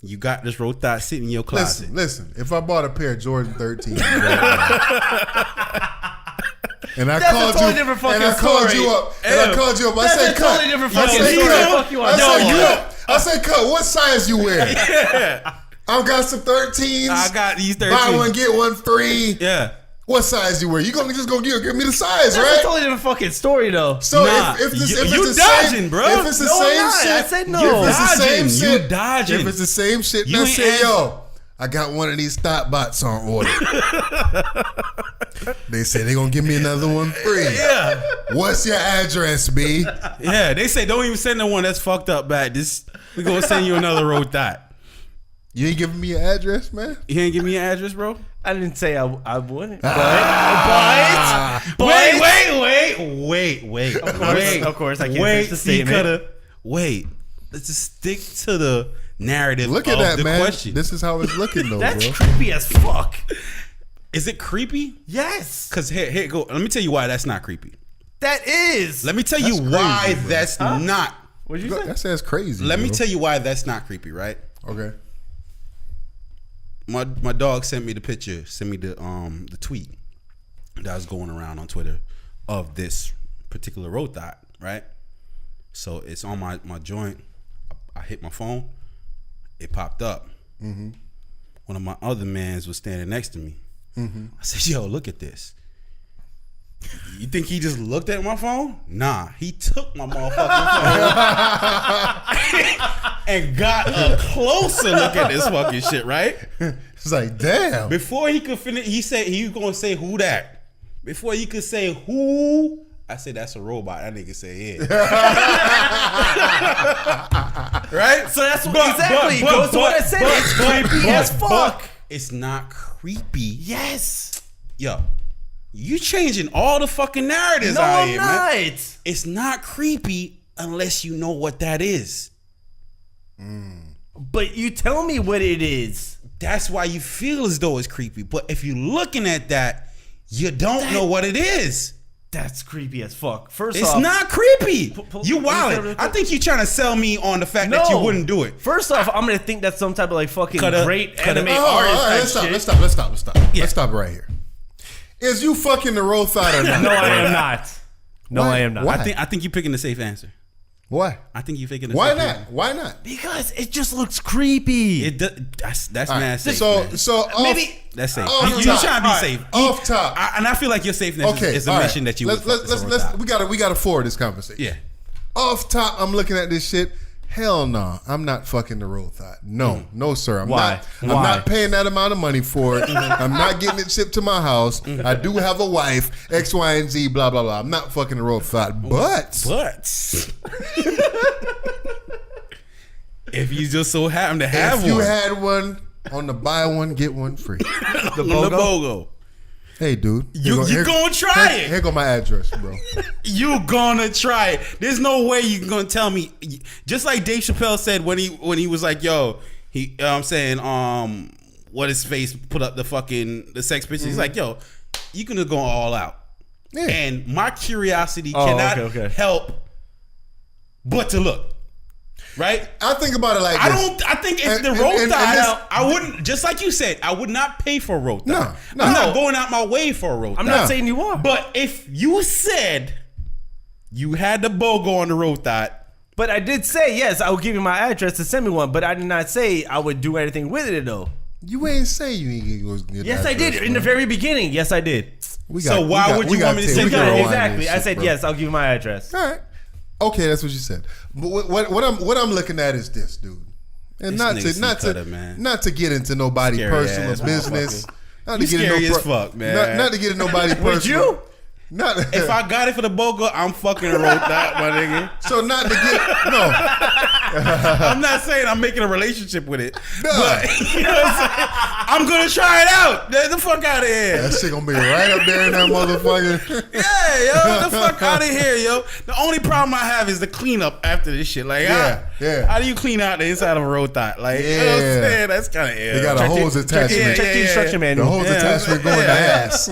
You got this roll thigh sitting in your closet. Listen. If I bought a pair of Jordan 13, and I That's called a totally you, different fucking and I called story. you up, and I called you up. I That's said, a "Cut." totally different I fucking said, story. "Cut." Fuck you on I that said, one. "Cut." I said, "Cut." What size you wear? I've got some 13s. I got these 13. Buy one, get one free. Yeah. What size you wear? You gonna just go give me the size, That's right? a totally different fucking story, though. So Nah, if it's you the dodging, same, bro. If it's the No, I'm same not. shit, I said no. If it's the same Dodging. shit, You dodging. If it's the same shit, You now ain't say, ask- yo, I got one of these Thot bots on order. They say they gonna give me another one free. Yeah. What's your address, B? Yeah. They say don't even send the one that's fucked up back. We gonna send you another roll thigh. You ain't giving me your address, man? You ain't give me your address, bro? I didn't say I wouldn't. But Wait. Of course, I can't finish the statement. Wait. Let's just stick to the narrative Look of at that, the man. question. This is how it's looking, though, That's bro. creepy as fuck. Is it creepy? Yes, Because here go. Let me tell you why that's not creepy. that is. Let me tell you That's why crazy, bro. that's not. What'd you say? That sounds crazy. Let me bro. tell you why that's not creepy, right? Okay. My dog sent me the picture, sent me the tweet that was going around on Twitter of this particular road thought, right? So it's on my joint. I hit my phone, it popped up. Mm-hmm. One of my other mans was standing next to me. Mm-hmm. I said, "Yo, look at this." You think he just looked at my phone? Nah, he took my motherfucking phone and got a closer look at this fucking shit, right? It's like, damn. Before he could finish, he said he was gonna say who that. Before he could say who, I said that's a robot. That nigga say yeah. Right? So that's what exactly goes to what I said. It's creepy as fuck. It's not creepy. Yes. Yo, you changing all the fucking narratives No, out I'm here, man. not. It's not creepy unless you know what that is. But you tell me what it is. That's why you feel as though it's creepy. But if you're looking at that, you don't know what it is. That's creepy as fuck. First It's off, not creepy. You let me say wildin'. real I quick. think you're trying to sell me on the fact that you wouldn't do it. First off, I'm gonna think that's some type of like fucking Cutta. great Cutta. anime All artist right, type let's stop. shit. Let's stop. Let's stop right here. Is you fucking the roll thought or not? No, I am not. No, Why? I am not. Why? I think you're picking the safe answer. Why? I think you're picking the Why safe not? answer. Why not? Because it just looks creepy. That's All mad right, safe. so man. off, Maybe- That's safe. off You're top. trying to be All right, safe. off top. And I feel like your safeness Okay, is a all right. mission that you let's we gotta forward this conversation. Yeah. Off top, I'm looking at this shit. Hell no, I'm not fucking the roll thought. No, sir. I'm Why? not. Why? I'm not paying that amount of money for it. I'm not getting it shipped to my house. I do have a wife. X, Y, and Z. Blah blah blah. I'm not fucking the roll thought. But if you just so happen to have if you one, had one on the buy one get one free. the BOGO. Hey, dude. You gonna try it. Here go my address, bro. You gonna try it. There's no way you gonna tell me. Just like Dave Chappelle said when he was like, yo, I'm saying, what his face put up the sex picture. He's like, yo, you gonna go all out. Yeah. And my curiosity cannot help but to look. Right? I think about it like this. I think if the roll thigh, I wouldn't, just like you said, I would not pay for a roll thigh. No. I'm not going out my way for a roll thigh. I'm not saying you are. But if you said you had the BOGO on the roll thigh, But I did say, yes, I will give you my address to send me one. But I did not say I would do anything with it, though. You ain't say you ain't gonna get Yes, the I did. address, In the man. very beginning, yes, I did. So why would you want me to take- send we you gotta a roll rewind Exactly. this I shit, said, bro. yes, I'll give you my address. All right. Okay, that's what you said. But what I'm looking at is this, dude. And This not nigga Cutta, man. to get into nobody Scary personal ass business. Not You to get scary into as fuck, man. Not to get into nobody personal. Would you? Not If I got it for the BOGO, I'm fucking wrote that, my nigga. so not to get no. I'm not saying I'm making a relationship with it, Nah. but you know what I'm saying? I'm gonna try it out. Get the fuck out of here. That shit gonna be right up there in that motherfucker. Yeah, yo, get the fuck out of here, yo. The only problem I have is the cleanup after this shit. Like, Yeah. how do you clean out the inside of a road thought? Like, you know what I'm Yeah. saying? That's kind of They got a hose attachment. Check the instruction The manual. hose attachment going to ass.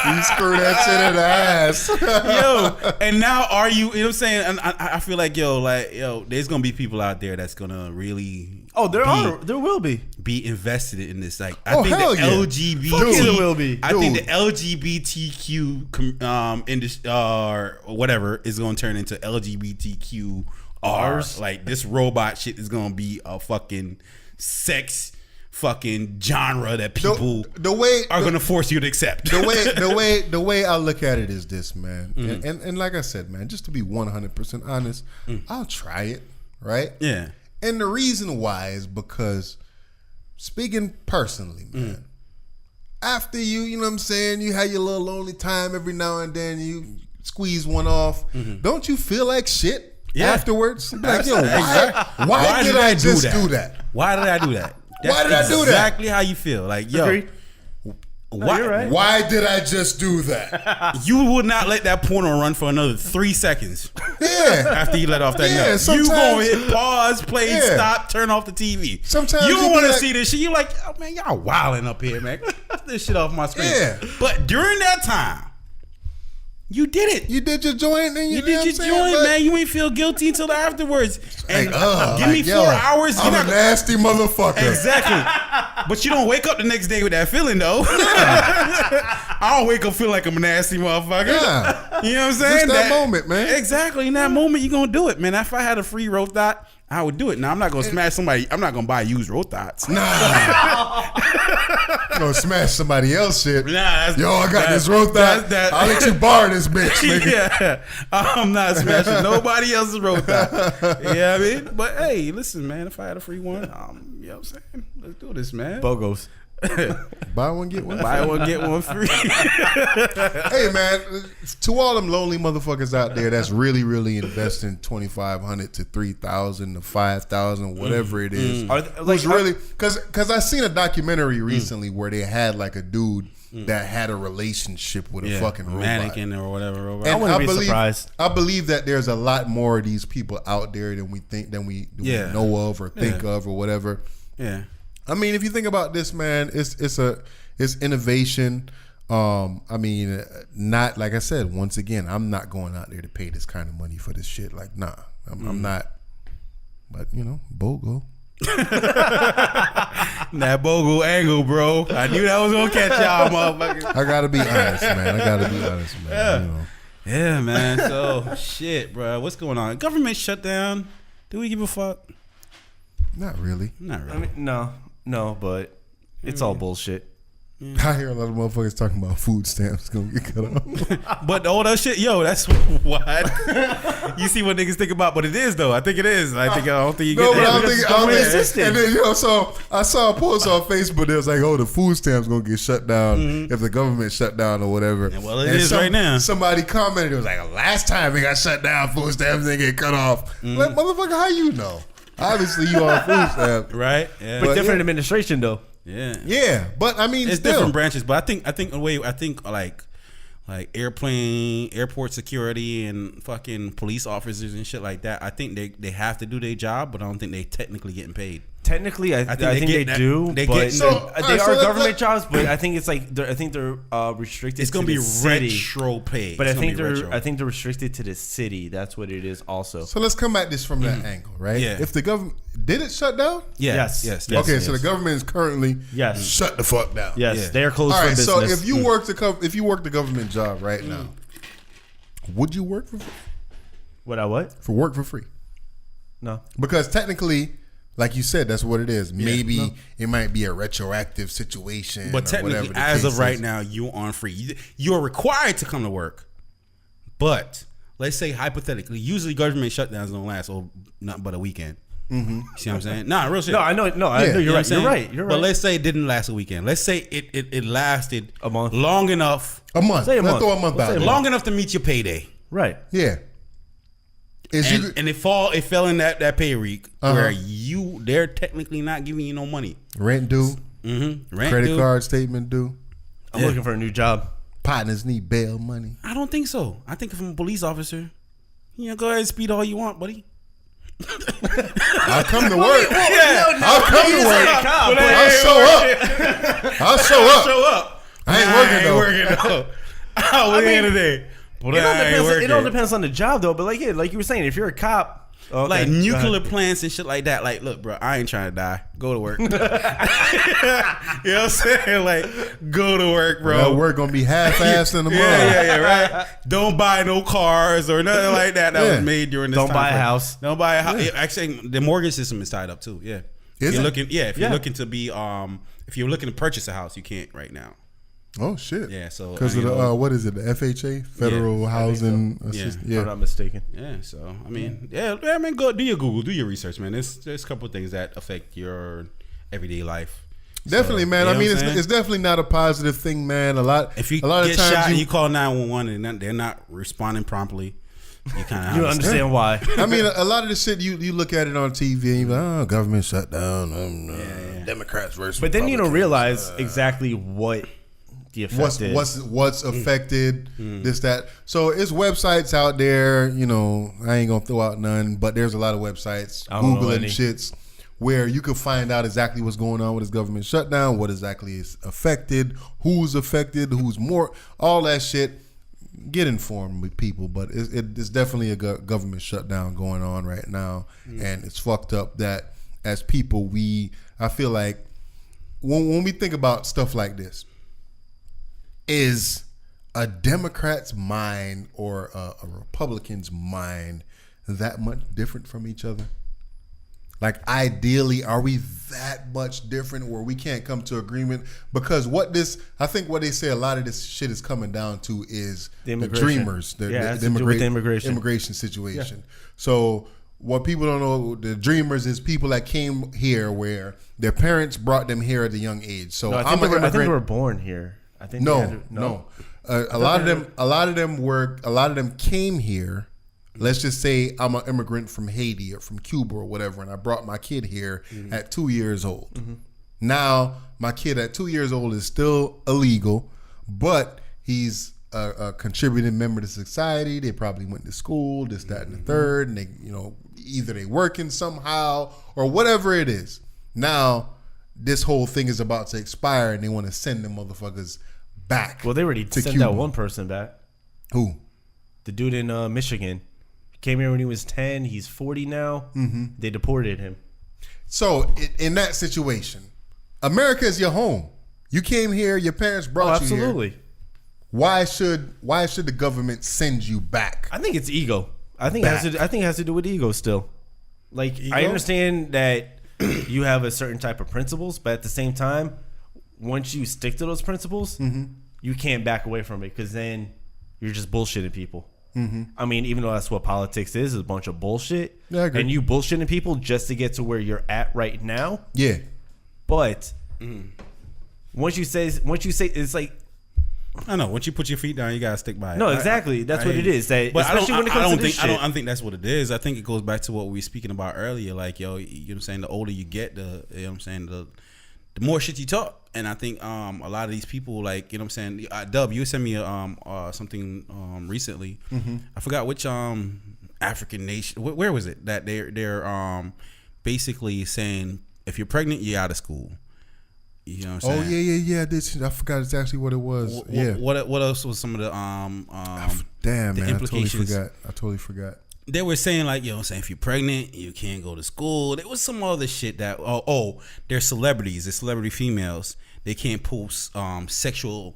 You screw that shit in the ass. Yo, and now are you know what I'm saying? And I feel like, there's gonna be people out there that's gonna really There will be. be invested in this. Like, Oh, I think hell the yeah. LGBT Fuck yeah, there will be. I think the Dude. LGBTQ industry or whatever is gonna turn into LGBTQ R's. Like, this robot shit is gonna be a fucking sex fucking genre that people The way are gonna force you to accept. the way I look at it is this, man. And like I said, man, just to be 100% honest, I'll try it, right? Yeah. And the reason why is because, speaking personally, man, after you know what I'm saying, you have your little lonely time every now and then, you squeeze one off, don't you feel like shit afterwards? Like, yo, why did I just do that? Why did I do that? Why did I do that? Exactly how you feel. Like, yo, Agreed. why, you're right. Why did I just do that? you would not let that porno run for another 3 seconds Yeah. after you let off that Yeah, nut. You sometimes- gonna hit pause, play, Yeah. stop, turn off the TV. Sometimes you you don't be want to like- see this shit. You like, oh man, y'all wilding up here, man. Get this shit off my screen. Yeah. But during that time, you did it. You did your joint and You know did what your I'm saying? joint, But- man. You ain't feel guilty until afterwards. And give me like, 4 yo, hours. I'm you're a not- nasty motherfucker. Exactly. But you don't wake up the next day with that feeling, though. I don't wake up feeling like I'm a nasty motherfucker. Yeah. You know what I'm saying? Just that moment, man. Exactly. In that moment, you're going to do it, man. If I had a free road thought, I would do it. Now, I'm not going to smash somebody. I'm not going to buy used road thoughts. Nah. You gonna smash somebody else shit. Nah, that's, Yo, I got this road thought. I'll let you borrow this bitch, nigga. Yeah. I'm not smashing nobody else's road thought. You know what I mean? But hey, listen, man, if I had a free one, you know what I'm saying? Let's do this, man. Bogos. Buy one, get one. Buy one, get one free. Hey, man, to all them lonely motherfuckers out there that's really, really investing $2,500 to $3,000 to $5,000, whatever it is. Who's really, because I seen a documentary recently where they had like a dude that had a relationship with a fucking robot. Mannequin or whatever. Robot. And I wouldn't be surprised. I believe that there's a lot more of these people out there than we think, than we know of or think of or whatever. Yeah. I mean, if you think about this, man, it's innovation. I mean, not like I said. Once again, I'm not going out there to pay this kind of money for this shit. Like, nah, I'm not. But you know, BOGO. That BOGO angle, bro. I knew that was gonna catch y'all, motherfuckers. I gotta be honest, man. Yeah. You know. Yeah, man. So shit, bro. What's going on? Government shutdown. Do we give a fuck? Not really. Not really. I mean, no, but it's all bullshit. I hear a lot of motherfuckers talking about food stamps gonna get cut off. But all that shit, yo, that's what you see what niggas think about. But it is though. I think it is. I don't think you No, get but that. I don't think. system. And then so I saw a post on Facebook that was like, "Oh, the food stamps gonna get shut down if the government shut down or whatever." Yeah, well, it is right now. Somebody commented, it was like, "Last time it got shut down, food stamps didn't get cut off." Like, motherfucker, how you know? Obviously, you on food stamps, Right? Yeah. But different yeah. administration though. Yeah. Yeah, but I mean, It's still. different branches, but I think like airport security and fucking police officers and shit like that. I think they have to do their job, but I don't think they technically getting paid. Technically, I think they get that- do. they But get- So, they alright, so are let's- government jobs. But I think it's like they're restricted. It's gonna to be the city. retro paid. But It's I gonna think be retro. they're restricted to the city. That's what it is. Also, So let's come at this from that angle, right? Yeah. If the government did it shut down? Yes. yes. Okay, so the government is currently shut the fuck down. yes, Yeah. they are closed All for right, business. so if you work the government job right now, would you work for work for free? No. Because technically, like you said, that's what it is. Maybe it might be a retroactive situation. But or technically, whatever the as case of right is. now, you are free. You're required to come to work, but let's say hypothetically, usually government shutdowns don't last nothing but a weekend. Mm-hmm. See what I'm saying? Nah, real shit. No, I know. No, I know you're right. You're right. You're right. But let's say it didn't last a weekend. Let's say it lasted a month, long enough. A month. Say a month. Let's throw a month out. Long enough to meet your payday. Right. Yeah. And it fell in that pay week where they're technically not giving you no money. Rent due. Mm-hmm. Credit card statement due. I'm looking for a new job. Partners need bail money. I don't think so. I think if I'm a police officer, go ahead and speed all you want, buddy. I'll come to work. I'll come to work. I'll show up. I ain't working though. At the end of the day. It all depends on the job though. But like you were saying, if you're a cop, like nuclear plants and shit like that. Like, look, bro, I ain't trying to die. Go to work. You know what I'm saying? Like, go to work, bro. That work gonna be half-assed in the month. Yeah, right. Don't buy no cars or nothing like that was made during this time. Don't buy a house. Don't buy a house. Yeah. Actually, the mortgage system is tied up too. Yeah. If you're looking to be if you're looking to purchase a house, you can't right now. Oh shit! Yeah, so because of the what is it? The FHA, Federal Housing Assistance. If I'm not mistaken. Yeah, so I mean, I mean, go do your Google, do your research, man. There's a couple of things that affect your everyday life. Definitely, so, man. I mean, it's definitely not a positive thing, man. If you get shot and you call 911 and they're not responding promptly, you kind of understand why. I mean, a lot of the shit you look at it on TV and you're like, oh, government shut down, Democrats versus. But then you don't realize exactly what. What's affected, this, that. So it's websites out there, I ain't gonna throw out none, but there's a lot of websites, Google and shits, where you can find out exactly what's going on with this government shutdown, what exactly is affected, who's more, all that shit. Get informed with people, but it's definitely a government shutdown going on right now, and it's fucked up that as people, I feel like when we think about stuff like this, is a Democrat's mind or a Republican's mind that much different from each other? Like, ideally, are we that much different where we can't come to agreement? Because I think what they say a lot of this shit is coming down to is the dreamers, the immigration situation. Yeah. So what people don't know, the dreamers is people that came here where their parents brought them here at a young age. So I think they were born here. I think no. A lot of them came here. Let's just say I'm an immigrant from Haiti or from Cuba or whatever, and I brought my kid here at 2 years old. Now my kid at 2 years old is still illegal, but he's a contributing member to society. They probably went to school, this, that, and the third, and they, either they working somehow or whatever it is. Now this whole thing is about to expire, and they want to send them motherfuckers back. Well, they already sent that one person back. Who? The dude in Michigan. Came here when he was 10. He's 40 now. They deported him. So in that situation, America is your home. You came here. Your parents brought you here. Absolutely. Why should the government send you back? I think it's ego. I think it has to do with ego still. Like, ego? I understand that you have a certain type of principles, but at the same time, once you stick to those principles, you can't back away from it, because then you're just bullshitting people. I mean, even though that's what politics is a bunch of bullshit. Yeah, I agree. And you bullshitting people just to get to where you're at right now. Yeah. But once you say it's like, I know. Once you put your feet down, you gotta stick by it. No, exactly. That's what it is. That, but especially when it comes to this shit. I don't think that's what it is. I think it goes back to what we were speaking about earlier. Like, you know what I'm saying? The older you get, the more shit you talk. And I think a lot of these people, like, you know what I'm saying? Dub, you sent me something recently. I forgot which African nation. Where was it? That they're basically saying if you're pregnant, you're out of school. You know what I'm saying? Yeah. I forgot exactly what it was. What else was some of the damn, man, implications? I totally forgot. They were saying, like, you know what I'm saying, if you're pregnant, you can't go to school. There was some other shit that they're celebrities, they're celebrity females. They can't post sexual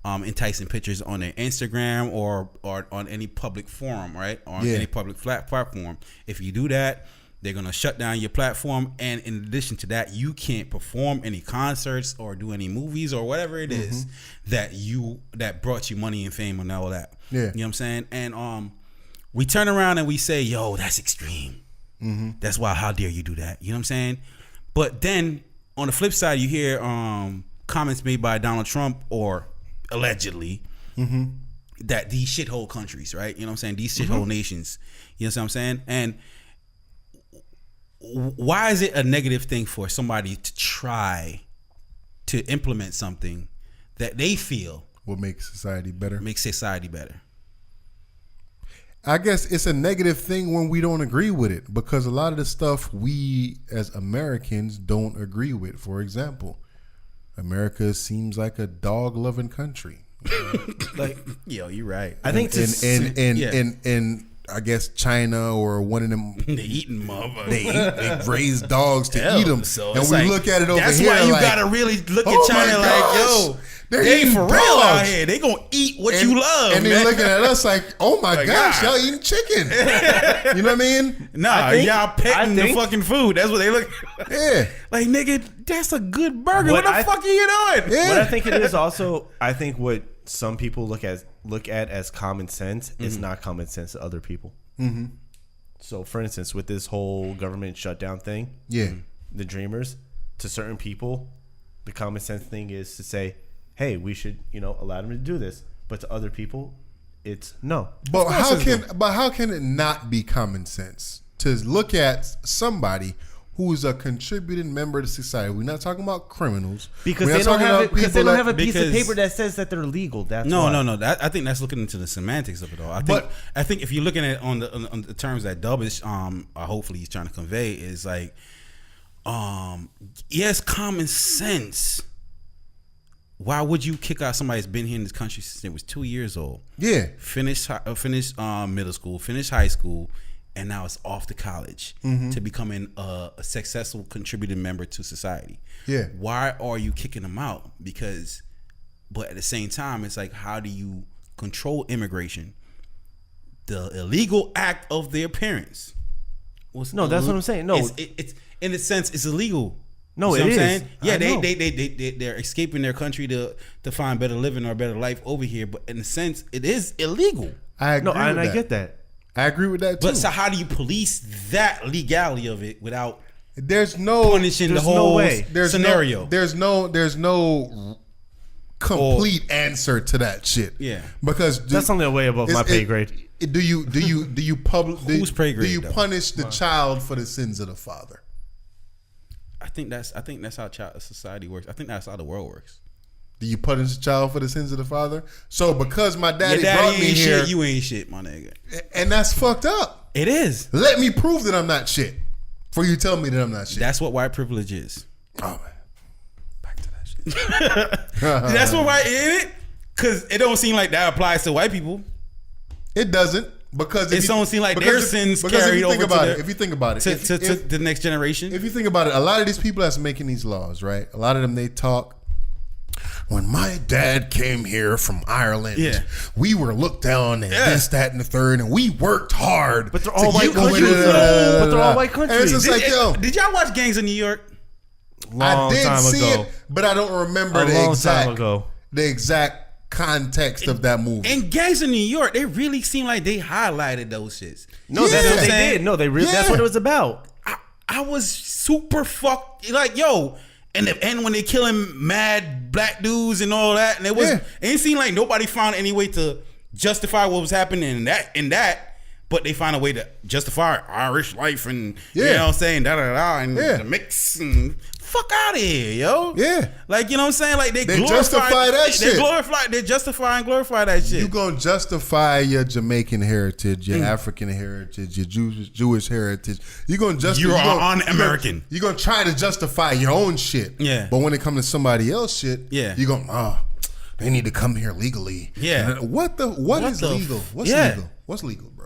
enticing pictures on their Instagram or on any public forum, right? Or on any public platform. If you do that, they're gonna shut down your platform, and in addition to that, you can't perform any concerts or do any movies or whatever it is that brought you money and fame and all that. Yeah, you know what I'm saying. And we turn around and we say, yo, that's extreme. That's why, how dare you do that? You know what I'm saying? But then on the flip side, you hear comments made by Donald Trump or allegedly that these shithole countries, right? You know what I'm saying? These shithole nations. You know what I'm saying? And why is it a negative thing for somebody to try to implement something that they feel will make society better? Make society better. I guess it's a negative thing when we don't agree with it, because a lot of the stuff we as Americans don't agree with. For example, America seems like a dog-loving country. Like, yo, you're right. I think in I guess China or one of them, they eating motherfuckers. They raise dogs to eat them. So and we like, look at it over that's here. That's why you like, gotta really look oh at China like, yo, they for real out here. They gonna eat what you love. And they're looking at us like, oh my gosh, y'all eating chicken. You know what I mean? Nah, y'all petting the fucking food. That's what they look. Yeah. Like, nigga, that's a good burger. What the fuck are you doing? Yeah. What I think it is also, I think what some people look at as common sense is not common sense to other people. So, for instance, with this whole government shutdown thing, the dreamers, to certain people, the common sense thing is to say, hey, we should, allow them to do this. But to other people, it's no. But how can it not be common sense to look at somebody who's a contributing member to society? We're not talking about criminals. Because they don't have a piece of paper that says that they're legal. That's no. I think that's looking into the semantics of it all. I think if you're looking at it on the terms that Dub is hopefully he's trying to convey is like, yes, common sense. Why would you kick out somebody that's been here in this country since they was 2 years old? Yeah, finished middle school, finished high school, and now it's off to college to becoming a successful contributing member to society. Yeah. Why are you kicking them out? But at the same time, it's like, how do you control immigration? The illegal act of their parents. That's what I'm saying. No, it's in a sense, it's illegal. No, you know it is. I'm saying? Yeah, they're escaping their country to find better living or better life over here. But in a sense, it is illegal. I agree with that. I get that. I agree with that too. But so how do you police that legality of it without punishing the whole scenario? There's no complete answer to that shit. Yeah, because that's only a way above my pay grade. Do you whose pay grade? Do you punish the child for the sins of the father? I think that's how society works. I think that's how the world works. Do you punish the child for the sins of the father? So because my daddy brought me here, you ain't shit, my nigga. And that's fucked up. It is. Let me prove that I'm not shit. For you tell me that I'm not shit. That's what white privilege is. Oh man, back to that shit. That's what white is it? Because it don't seem like that applies to white people. It doesn't. Because it don't seem like their sins carried over if you think about it, to the next generation. If you think about it, a lot of these people that's making these laws, right? A lot of them, they talk. When my dad came here from Ireland, we were looked down and this, that, and the third, and we worked hard. But they're all white countries. And it's just like, yo, did y'all watch Gangs of New York? I did see it, but I don't remember the exact context of that movie. In Gangs of New York, they really seem like they highlighted those shits. No, that's what they did. No, they really. That's what it was about. I was super fucked. Like, yo, and the end when they killing mad black dudes and all that, and it ain't seem like nobody found any way to justify what was happening in that. But they find a way to justify Irish life and you know what I'm saying, and the mix and fuck out of here, yo. Yeah. Like, you know what I'm saying? Like they justify that shit. They justify and glorify that shit. You gonna justify your Jamaican heritage, your African heritage, your Jewish heritage. You gonna justify. You're un-American. You're gonna try to justify your own shit. Yeah. But when it comes to somebody else shit, you're gonna they need to come here legally. Yeah. What is legal? What's legal? What's legal, bro?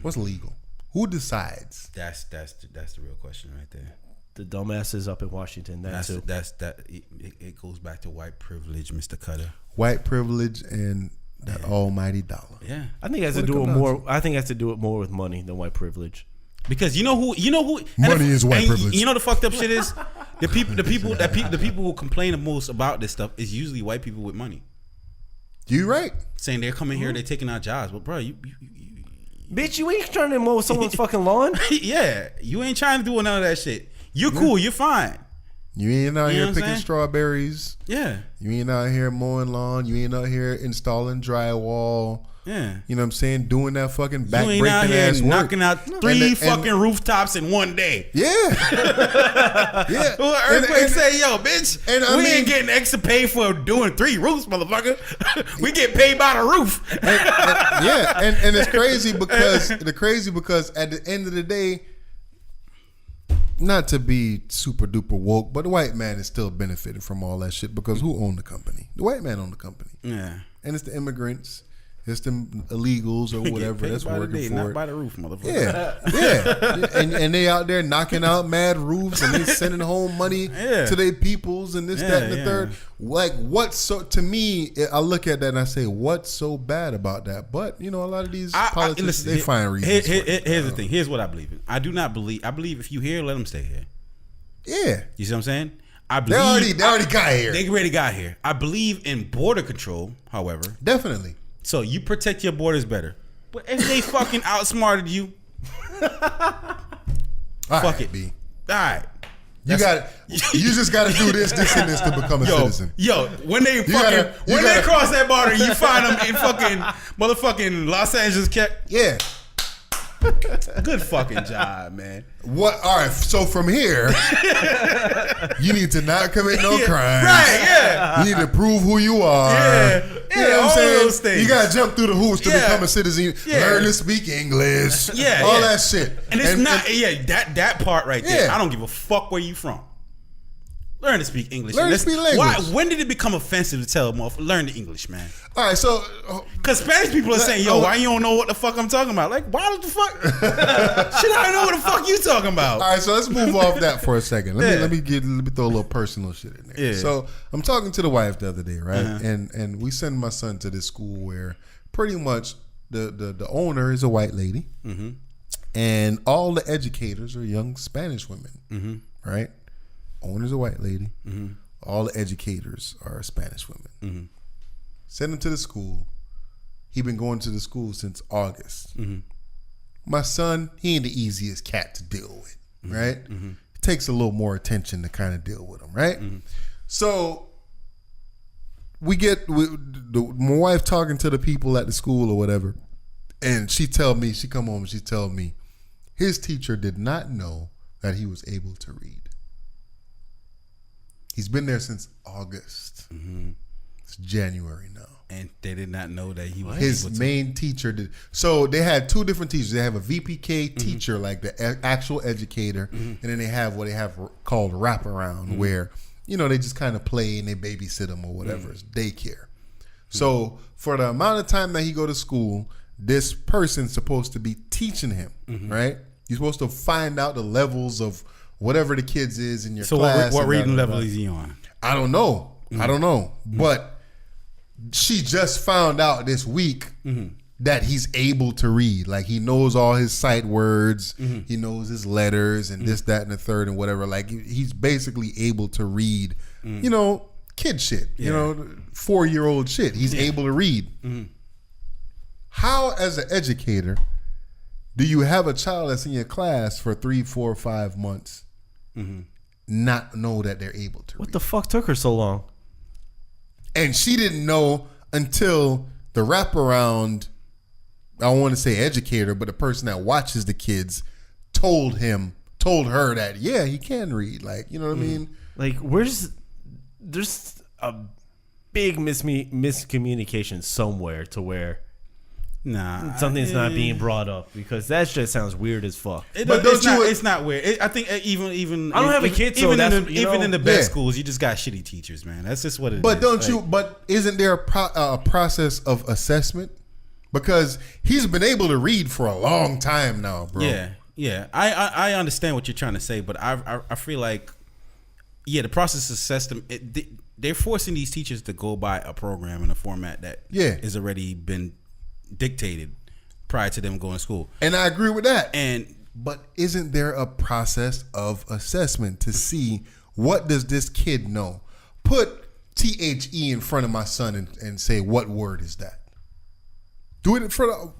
What's legal? Who decides? That's the real question right there. The dumbasses up in Washington. It goes back to white privilege, Mr. Cutta. White privilege and that almighty dollar. Yeah, I think it has to do with more. I think it has to do it more with money than white privilege. Because you know who money is white privilege. You know the fucked up shit is the people who complain the most about this stuff is usually white people with money. You right? Saying they're coming here, they're taking our jobs. But bro, you Bitch, you ain't trying to mow someone's fucking lawn. Yeah, you ain't trying to do none of that shit. You're cool. You're fine. You ain't out You know here what I'm picking saying? strawberries. Yeah. You ain't out here mowing lawn. You ain't out here installing drywall. Yeah. You know what I'm saying? Doing that fucking You ain't out backbreaking here ass work. knocking out three fucking rooftops in one day. Yeah. Yeah. Well, earthquake say, yo, bitch, and I we mean- ain't getting extra pay for doing 3 roofs, motherfucker. We get paid by the roof. And it's crazy because at the end of the day, not to be super duper woke, but the white man is still benefiting from all that shit because who owned the company? The white man owned the company. Yeah. And it's the immigrants. It's them illegals or We get whatever paid that's by the working day, for not it. by the roof, motherfucker. Yeah. And they out there knocking out mad roofs and they sending home money to their peoples and this, that, and the third. Like, what's so, to me, I look at that and I say, what's so bad about that? But, you know, a lot of these politicians, they find reasons. Here's the thing. Here's what I believe in. I believe if you here, let them stay here. Yeah. You see what I'm saying? I believe They already got here. They already got here. I believe in border control, however. Definitely. So you protect your borders better. But if they fucking outsmarted you, fuck it. B. All right. You just got to do this, and this to become a citizen. Yo, when they cross that border, you find them in fucking motherfucking Los Angeles. Yeah. Good fucking job, man. What? All right. So from here, you need to not commit no crimes. Right? Yeah. You need to prove who you are. Yeah. You know what I'm all saying? those things. You gotta jump through the hoops to become a citizen. Yeah. Learn to speak English. Yeah. All that shit. And it's that part right there. Yeah. I don't give a fuck where you from. Learn to speak English. Learn to speak language. When did it become offensive to tell them off? Learn the English, man. All right. So, because Spanish people are saying, "Yo, why you don't know what the fuck I'm talking about?" Like, why the fuck? Shit, I don't know what the fuck you talking about. all right. So let's move off that for a second. Let me throw a little personal shit in there. Yeah. So I'm talking to the wife the other day, right? Uh-huh. And we send my son to this school where pretty much the owner is a white lady, and all the educators are young Spanish women, right? Owner's a white lady. All the educators are Spanish women. Send him to the school. He been going to the school since August. My son, he ain't the easiest cat to deal with, right? It takes a little more attention to kind of deal with him, right? So my wife talking to the people at the school or whatever, and she come home and she tell me his teacher did not know that he was able to read. He's been there since August. It's January now. And they did not know that he was His main teacher did. So they had 2 different teachers. They have a VPK teacher, like the actual educator, and then they have what they have called wraparound, where, you know, they just kind of play and they babysit him or whatever. It's daycare. So for the amount of time that he go to school, this person's supposed to be teaching him, right? You're supposed to find out the levels of whatever the kids is in your class. So what reading level is he on? I don't know. But she just found out this week that he's able to read. Like, he knows all his sight words. He knows his letters and this, that, and the third and whatever. Like, he's basically able to read, you know, kid shit. You know, 4-year-old shit. He's able to read. How, as an educator, do you have a child that's in your class for 3, 4, 5 months not know that they're able to read? What the fuck took her so long? And she didn't know until the wraparound, I don't want to say educator, but the person that watches the kids told her that, yeah, he can read. Like, you know what I mean? Like, there's a big miscommunication somewhere to where something's not being brought up, because that shit sounds weird as fuck. It's not weird. I think even I don't have a kid, so even in the best schools, you just got shitty teachers, man. That's just what it is. But isn't there a process of assessment? Because he's been able to read for a long time now, bro. Yeah. I understand what you're trying to say, but I feel like, the process of assessment, they're forcing these teachers to go by a program and a format that has already been dictated prior to them going to school. And I agree with that. But isn't there a process of assessment to see what does this kid know? Put THE in front of my son and say, what word is that? Do it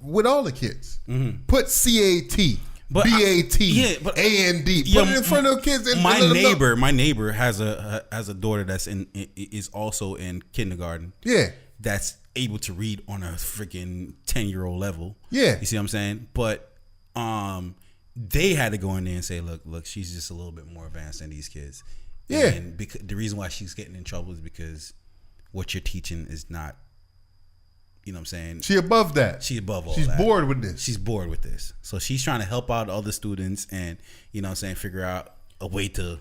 with all the kids. Put CAT. But BAT, but AND. Put it in front of kids. And my neighbor has a daughter that's is also in kindergarten. Yeah, that's able to read on a freaking 10-year-old level. Yeah, you see what I'm saying? But they had to go in there and say, look, she's just a little bit more advanced than these kids. Yeah, and because the reason why she's getting in trouble is because what you're teaching is not. You know what I'm saying? She above that. She's above all She's that. bored with this. She's bored with this. So she's trying to help out other students and, you know what I'm saying, figure out a way to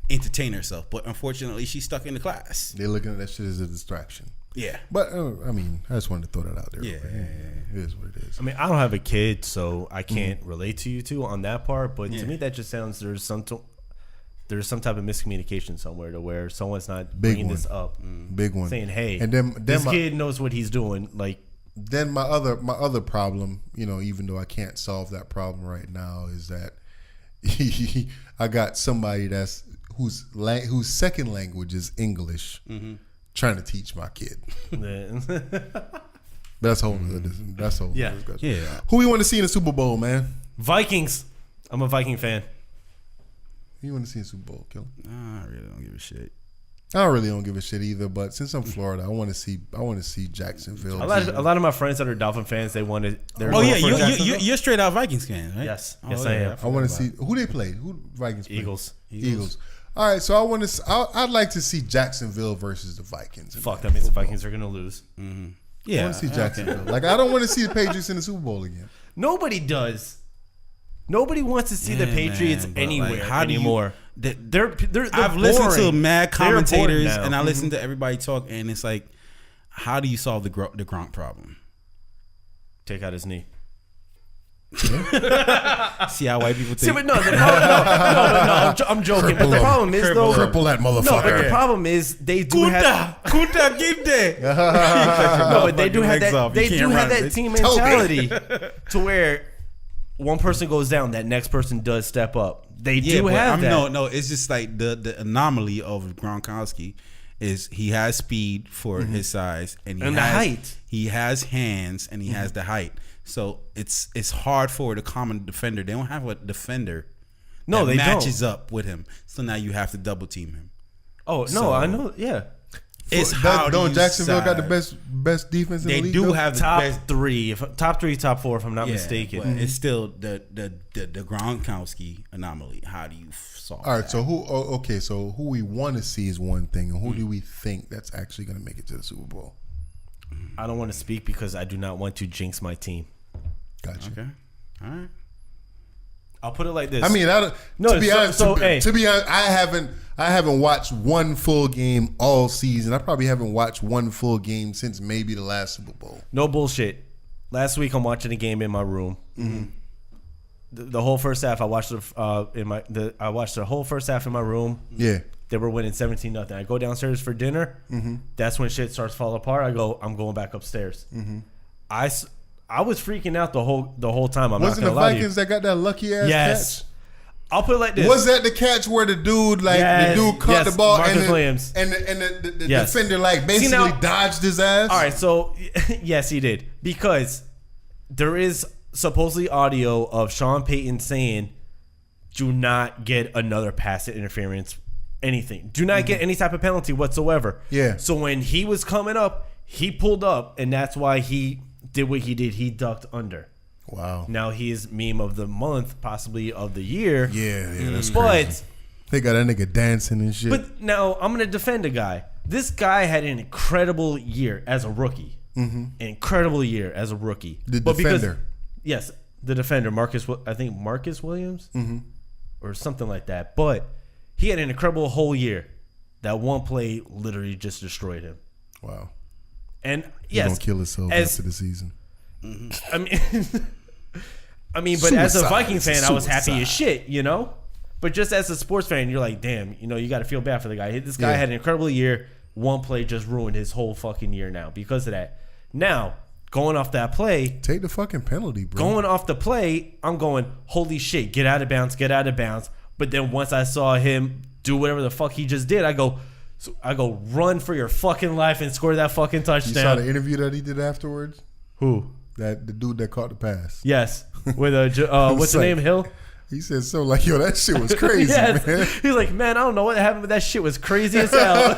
entertain herself. But unfortunately, she's stuck in the class. They're looking at that shit as a distraction. Yeah. But, I mean, I just wanted to throw that out there. Yeah. It is what it is. I mean, I don't have a kid, so I can't relate to you two on that part. But to me, that just sounds there's some type of miscommunication somewhere to where someone's not bringing this up. Big one. Saying, hey, and then this kid knows what he's doing. Like, then my other problem, you know, even though I can't solve that problem right now, is that I got somebody whose second language is English trying to teach my kid. That's whole. That's whole. Yeah. Yeah. Who we want to see in the Super Bowl, man? Vikings. I'm a Viking fan. Who you want to see in the Super Bowl, Killer? I really don't give a shit. I really don't give a shit either. But since I'm Florida, I want to see Jacksonville. A lot of my friends that are Dolphin fans, they wanted. Oh yeah, you're straight out Vikings fan, right? Yes, I am. I want to see who they played. Who Vikings played? Eagles. All right, so I'd like to see Jacksonville versus the Vikings. Fuck, that means the Vikings are gonna lose. Mm-hmm. Yeah, I want to see Jacksonville. Like, I don't want to see the Patriots in the Super Bowl again. Nobody does. Nobody wants to see the Patriots anywhere anymore. They're I've listened to mad commentators and I listen to everybody talk, and it's like, how do you solve the Gronk problem? Take out his knee. See how white people think? See, but no, I'm joking. But the problem is, though, cripple that motherfucker. No, but the problem is they do have Cutta, give that. No, but they do have that. They do have that team mentality to where one person goes down, that next person does step up. They do have that. No, it's just like the anomaly of Gronkowski is he has speed for his size and the height. He has hands and he has the height. So it's hard for the common defender. They don't have a defender that matches up with him. So now you have to double team him. Oh, no, I know. Yeah. It's how don't Jacksonville got the best defense in the league? They do have the best top three, top four, if I'm not mistaken. But it's still the Gronkowski anomaly. How do you solve that? All right, so who we want to see is one thing, and who do we think that's actually going to make it to the Super Bowl? I don't want to speak because I do not want to jinx my team. Gotcha. Okay. All right. I'll put it like this. I mean, to be honest, I haven't watched one full game all season. I probably haven't watched one full game since maybe the last Super Bowl. No bullshit. Last week I'm watching a game in my room. Mm-hmm. The whole first half I watched I watched the whole first half in my room. Yeah. They were winning 17-0. I go downstairs for dinner. Mm-hmm. That's when shit starts falling apart. I'm going back upstairs. Mm-hmm. I was freaking out the whole time. Wasn't the Vikings that got that lucky ass catch? I'll put it like this. Was that the catch where the dude caught the ball and the defender basically dodged his ass? All right, so yes, he did, because there is supposedly audio of Sean Payton saying, "Do not get another pass interference, anything. Do not get any type of penalty whatsoever." Yeah. So when he was coming up, he pulled up, and that's why he did what he did. He ducked under. Wow. Now he is meme of the month, possibly of the year. Yeah, that's crazy. They got that nigga dancing and shit. But now I'm going to defend a guy. This guy had an incredible year as a rookie. Mm-hmm. An incredible year as a rookie. The defender. Yes, the defender, Marcus Williams? Mm-hmm. Or something like that. But he had an incredible whole year. That one play literally just destroyed him. Wow. And He's yes, going to kill himself after the season. I mean, but as a Viking fan, I was happy as shit, you know? But just as a sports fan, you're like, damn, you got to feel bad for the guy. This guy had an incredible year. One play just ruined his whole fucking year now because of that. Now, going off that play. Take the fucking penalty, bro. Going off the play, I'm going, holy shit, get out of bounds, get out of bounds. But then once I saw him do whatever the fuck he just did, I go, run for your fucking life and score that fucking touchdown. You saw the interview that he did afterwards? Who? That the dude that caught the pass. Yes, with what's the name? Hill. He said so like, yo, that shit was crazy, Yes. man. He's like, man, I don't know what happened, but that shit was crazy as hell.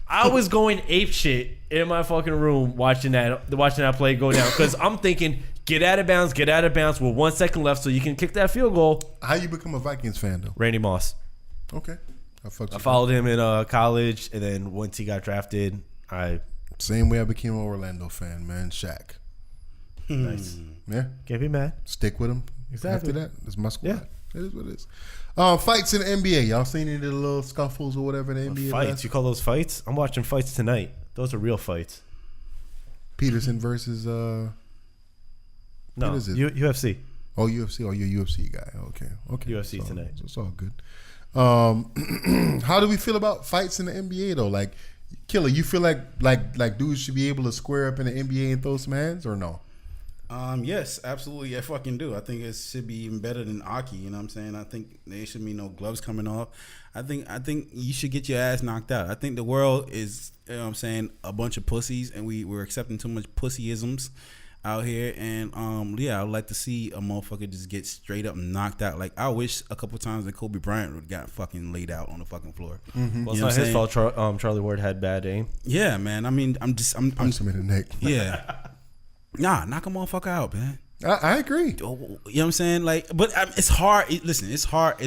I was going ape shit in my fucking room watching that play go down because I'm thinking, get out of bounds with 1 second left so you can kick that field goal. How you become a Vikings fan though? Randy Moss. Okay, I followed him in college, and then once he got drafted, same way I became an Orlando fan, man. Shaq. Nice. Yeah, Can't be mad. stick with him. Exactly. After that, it's my squad. Yeah. It is what it is. Fights in the NBA. Y'all seen any of the little scuffles or whatever in the NBA? Fights? You call those fights? I'm watching fights tonight. Those are real fights. Peterson versus No, what is it? UFC. Oh, UFC. Oh, you're a UFC guy. Okay. UFC so, tonight. So it's all good. How do we feel about fights in the NBA though? Like, Killer, you feel like dudes should be able to square up in the NBA and throw some hands or no? Yes, absolutely. I fucking do. I think it should be even better than Aki. You know what I'm saying? I think there should be no gloves coming off. I think you should get your ass knocked out. I think the world is, you know what I'm saying, a bunch of pussies, and we're accepting too much pussyisms out here. And I would like to see a motherfucker just get straight up knocked out. Like, I wish a couple times that Kobe Bryant would got fucking laid out on the fucking floor. Mm-hmm. Well, it's not his fault. Charlie Ward had bad aim. Yeah, man. I mean, I'm punch him in the neck. Yeah. Nah, knock a motherfucker out, man. I agree. You know what I'm saying? Like, but it's hard. Listen, it's hard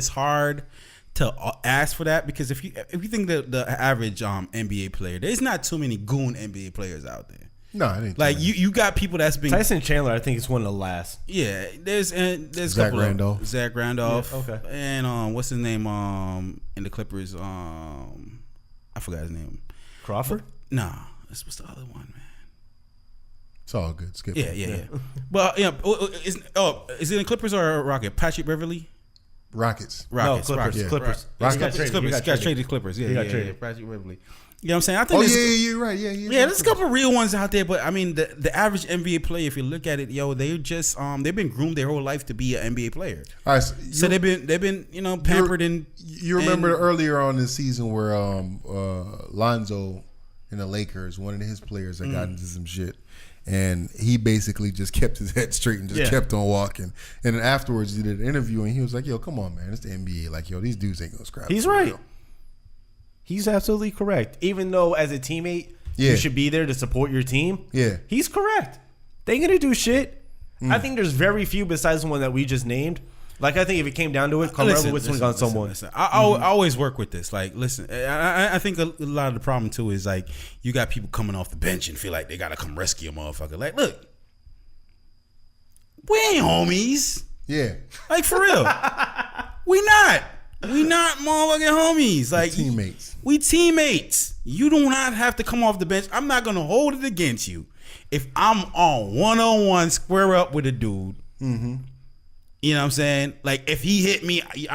to ask for that because if you think the average NBA player, there's not too many goon NBA players out there. No, it ain't. Like you got people that's been Tyson Chandler. I think is one of the last. Yeah, there's Zach Randolph. Zach Randolph. Yeah, okay. And what's his name? In the Clippers. I forgot his name. Crawford. Nah, what's the other one, man? It's all good. Skip. Yeah. But is it in the Clippers or Rocket? Patrick Beverly. Rockets. No, Clippers. Yeah. Clippers. Rockets. Clippers. Got traded to Clippers. Yeah, traded. Patrick Beverly. You know what I'm saying? I think you're right. Yeah, there's a couple of real ones out there, but I mean, the average NBA player, if you look at it, they just they've been groomed their whole life to be an NBA player. All right, so they've been pampered and. You remember earlier on this season where Lonzo in the Lakers, one of his players that got into some shit. And he basically just kept his head straight and just kept on walking. And then afterwards, he did an interview and he was like, "Yo, come on, man, it's the NBA. Like, yo, these dudes ain't gonna scrap." He's right. He's absolutely correct. Even though as a teammate, you should be there to support your team. Yeah, he's correct. They ain't gonna do shit. I think there's very few besides the one that we just named. Like, I think if it came down to it, Carmelo would swing on someone. Listen. I always work with this. Like, listen, I think a lot of the problem, too, is, like, you got people coming off the bench and feel like they got to come rescue a motherfucker. Like, look, we ain't homies. Yeah. Like, for real. We not motherfucking homies. Like, teammates. We teammates. You do not have to come off the bench. I'm not going to hold it against you. If I'm on one-on-one, square up with a dude, you know what I'm saying? Like, if he hit me, you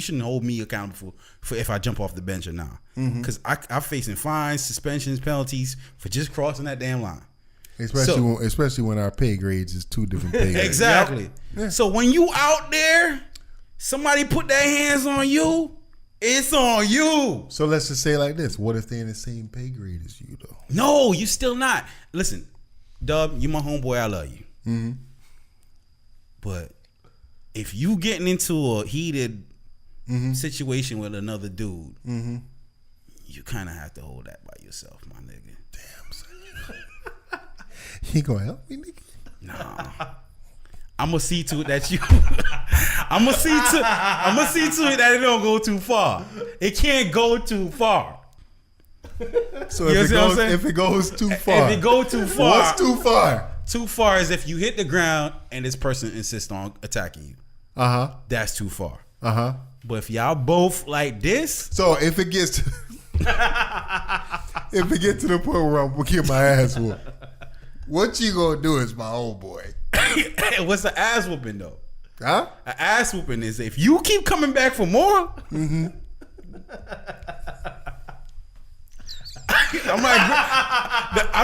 shouldn't hold me accountable for if I jump off the bench or not. Because I'm facing fines, suspensions, penalties for just crossing that damn line. Especially when our pay grades is two different pay grades. Exactly. Yep. Yeah. So when you out there, somebody put their hands on you, it's on you. So let's just say it like this. What if they're in the same pay grade as you, though? No, you still not. Listen, Dub, you my homeboy, I love you. But if you getting into a heated situation with another dude, you kind of have to hold that by yourself, my nigga. Damn, son. He gonna help me, nigga? Nah. I'm gonna see to it that you. I'm gonna see to it that it don't go too far. It can't go too far. So if it goes too far, what's too far? Too far is if you hit the ground and this person insists on attacking you. That's too far. But if y'all both like this, so if it gets to, the point where I'm gonna get my ass whooped, what you gonna do is my old boy. What's the ass whooping though? Huh? An ass whooping is if you keep coming back for more. I'm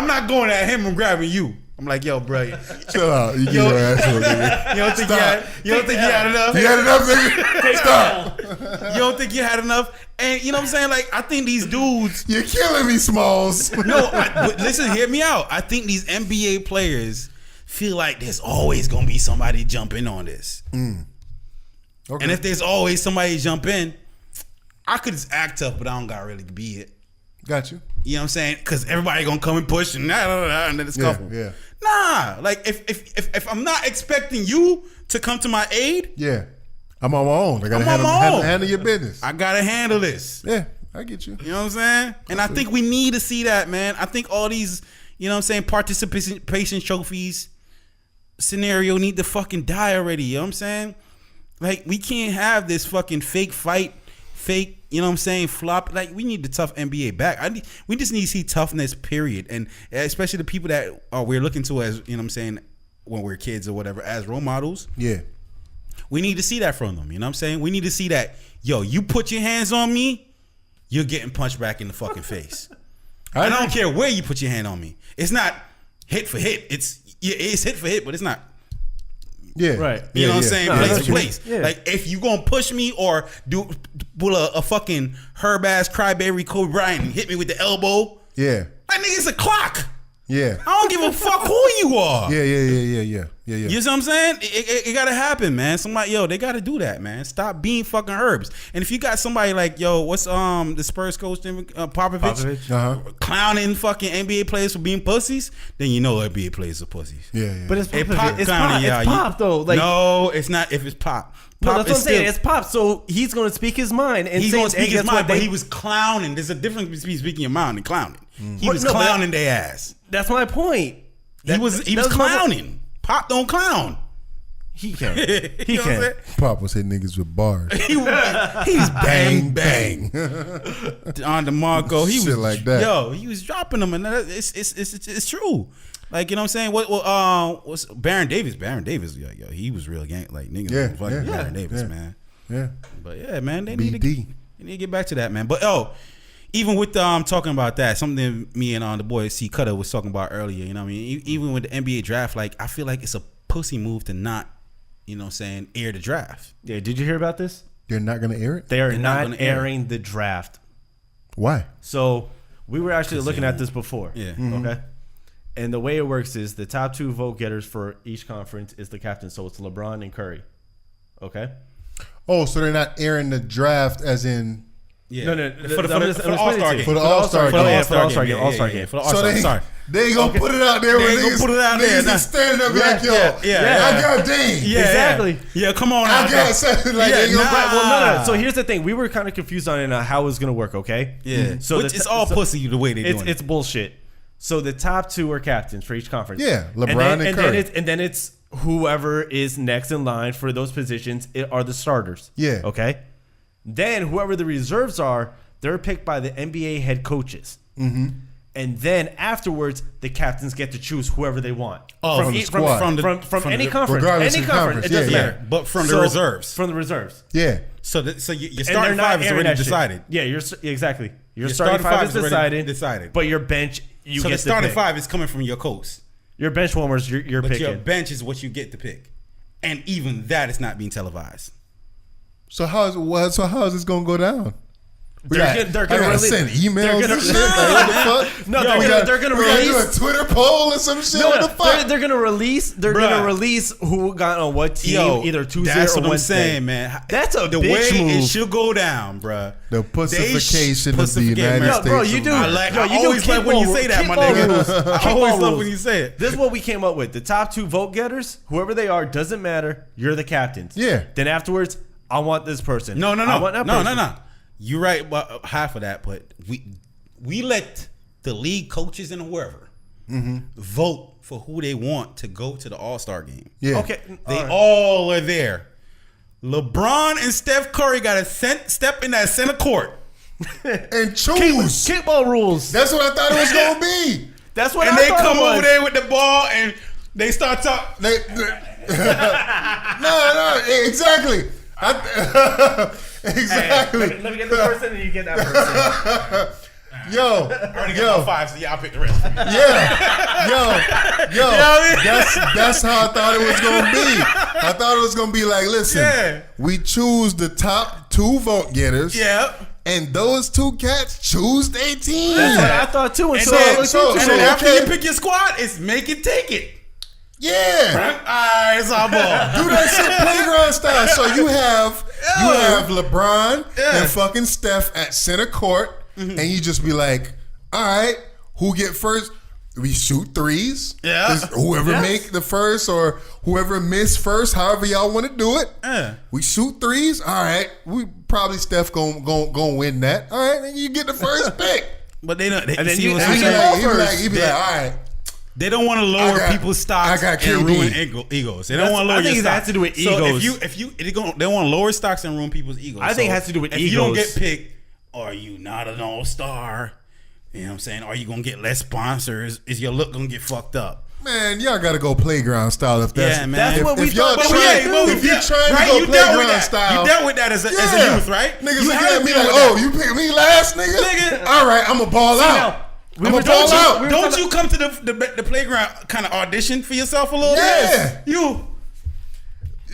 not going at him and grabbing you. I'm like, yo, bro. Chill out. You get your ass on, nigga. You don't think you had enough? You had enough, nigga? Stop. You don't think you had enough? And you know what I'm saying? Like, I think these dudes. You're killing me, Smalls. No, but listen, hear me out. I think these NBA players feel like there's always gonna be somebody jumping on this. Okay. And if there's always somebody jump in, I could just act tough, but I don't gotta really be it. Got you. You know what I'm saying? Because everybody gonna come and push and and then it's scuffle. Yeah. Nah, like if I'm not expecting you to come to my aid, Yeah. I'm on my own. I gotta I'm on my own. handle your business. I gotta handle this. Yeah, I get you. You know what I'm saying? And I think we need to see that, man. I think all these, you know what I'm saying, participation trophies scenario need to fucking die already. You know what I'm saying? Like, we can't have this fucking fake fight, fake, you know what I'm saying, flop. Like, we need the tough NBA back. We just need to see toughness, period. And especially the people that we're looking to as, you know what I'm saying, when we're kids or whatever, as role models. Yeah. We need to see that from them. You know what I'm saying? We need to see that, yo, you put your hands on me, you're getting punched back in the fucking face. I don't care where you put your hand on me. It's not hit for hit. It's hit for hit, but it's not. Yeah. Right. You know what I'm saying? No, Place to place. Yeah. Like, if you gonna push me or pull a fucking herb ass crybaby Kobe Bryant and hit me with the elbow, Yeah. that nigga's a clock. Yeah. I don't give a fuck who you are. Yeah. You know what I'm saying? It gotta happen, man. Somebody, they gotta do that, man. Stop being fucking herbs. And if you got somebody like, what's the Spurs coach Popovich. Clowning fucking NBA players for being pussies, then you know NBA players are pussies. Yeah. But it's Hey, Pop. It's clowning, Pop. It's Pop though. Like, no, it's not. If it's Pop, no, that's what I'm saying. still- It's Pop. So he's gonna speak his mind and He's say, gonna speak hey, his guess what, mind, but they- he was clowning. There's a difference between speaking your mind and clowning. He But was no, but- clowning their ass. That's my point. He was clowning. Pop don't clown. He can. You He know what I'm can. saying? Pop was hitting niggas with bars. He's bang bang on DeMarco. He Shit was like that. he was dropping them, and it's true. Like, you know what I'm saying? What's Baron Davis? Baron Davis, he was real gang. Like, niggas, Yeah, was fucking yeah, Baron Davis, yeah. man. Yeah. But yeah, man, they BD. need to get back to that, man. But even with talking about that, something me and the boy C Cutta was talking about earlier. You know what I mean? Even with the NBA draft, like, I feel like it's a pussy move to not, you know what I'm saying, air the draft. Yeah, did you hear about this? They're not gonna air it? They are They're not not gonna air airing the draft. Why? So we were actually looking at this before. Yeah. Okay. And the way it works is the top 2 vote getters for each conference is the captain. So it's LeBron and Curry. Okay. Oh, so they're not airing the draft as in Yeah. No, For the All-Star game. For the All-Star game. All-Star game. Yeah, All-Star yeah, game. For the so All-Star. they, Sorry. they ain't gonna put it out there. They When ain't gonna niggas, put it out there, niggas nah. is standing up like, yo, yeah. I got Dame. Yeah, Exactly. Yeah, come on. I out, got bro. something like Yeah, they ain't gonna nah. put- Well, no. So here's the thing. We were kind of confused on it, how it was going to work, okay? Yeah. So Which is all pussy the way they doing It's bullshit. So the top 2 are captains for each conference. Yeah, LeBron and Curry. And then it's whoever is next in line for those positions are the starters. Yeah. Okay? Then whoever the reserves are, they're picked by the NBA head coaches. Mm-hmm. And then afterwards, the captains get to choose whoever they want. Oh, from the squad. From any conference. regardless Any of conference. It doesn't yeah, matter. But from the reserves. From the reserves. Yeah. So your And starting they're not 5 is airing already that shit. decided. Yeah, exactly. Your starting starting 5 five is is already decided. But your bench, you So get the starting to pick. 5 is coming from your coach. Your bench warmers, you're But picking. your bench is what you get to pick. And even that is not being televised. So how is this gonna go down? They're gonna I gotta release- send emails they're gonna- and shit. Like, what the fuck? No, they're gonna we gotta do release. a Twitter poll or some shit. What the fuck? They're gonna release. They're Bruh. gonna release who got on what team either Tuesday that's or what Wednesday. I'm saying, man. That's a the bitch way move. it should go down, bruh. The pussification of the United No, States. bro, you do. I like. Yo, I you do always like when you kickball say that, my rules. nigga. I Kickball always love rules. when you say it. This is what we came up with. The top 2 vote getters, whoever they are, doesn't matter. You're the captains. Yeah. Then afterwards, I want this person. No. I want that person. No. You're right about half of that, but we let the league coaches and whoever vote for who they want to go to the All-Star game. Yeah. Okay. They all are there. LeBron and Steph Curry got to step in that center court. And choose. Kickball rules. That's what I thought it was gonna be. That's what And I they thought come it was. over there with the ball and they start talking. No, exactly. Exactly. Let me get the person and you get that person. Yo, I already got my 5, so yeah, I'll pick the rest. yeah, yo. That's how I thought it was gonna be. I thought it was gonna be like, listen, we choose the top 2 vote getters. Yeah. And those 2 cats choose their team. That's what I thought too. And then after you pick your squad, it's make it, take it. Yeah. Alright, it's our ball. Do that shit playground style. So you have LeBron and fucking Steph at center court, and you just be like, all right, who get first? We shoot threes. Yeah. Whoever make the first or whoever miss first, however y'all want to do it. We shoot threes. All right. We probably Steph gonna win that. All right, and you get the first pick. But they don't. And then He be like, all right. They don't want to lower people's stocks and ruin egos. They don't want to lower your stocks. I think it has to do with egos. So they want to lower stocks and ruin people's egos. I think it has to do with egos. If you don't get picked, are you not an all-star? You know what I'm saying? Are you going to get less sponsors? Is your look going to get fucked up? Man, y'all got to go playground style if that's... Yeah, man. That's what we thought. If you're trying to go playground style... You dealt with that as a youth, right? Niggas looking at me like, oh, you picked me last, nigga? All right, I'm going to ball out. Don't you come to the playground kind of audition for yourself a little bit? You...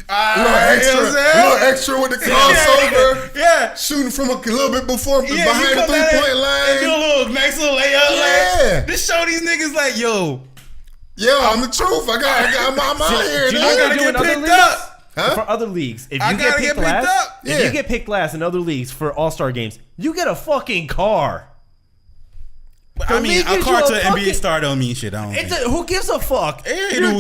A little extra with the crossover. Yeah. Shooting from a little bit before behind the 3-point line. And do a little nice little layup. Yeah. Like, just show these niggas like, yo, I'm the truth. I'm out here. Do you I gotta get picked up. Huh? For other leagues, if you get picked last, if you get picked last in other leagues for All-Star games, you get a fucking car. I mean, a car to an NBA star don't mean shit. Who gives a fuck? You're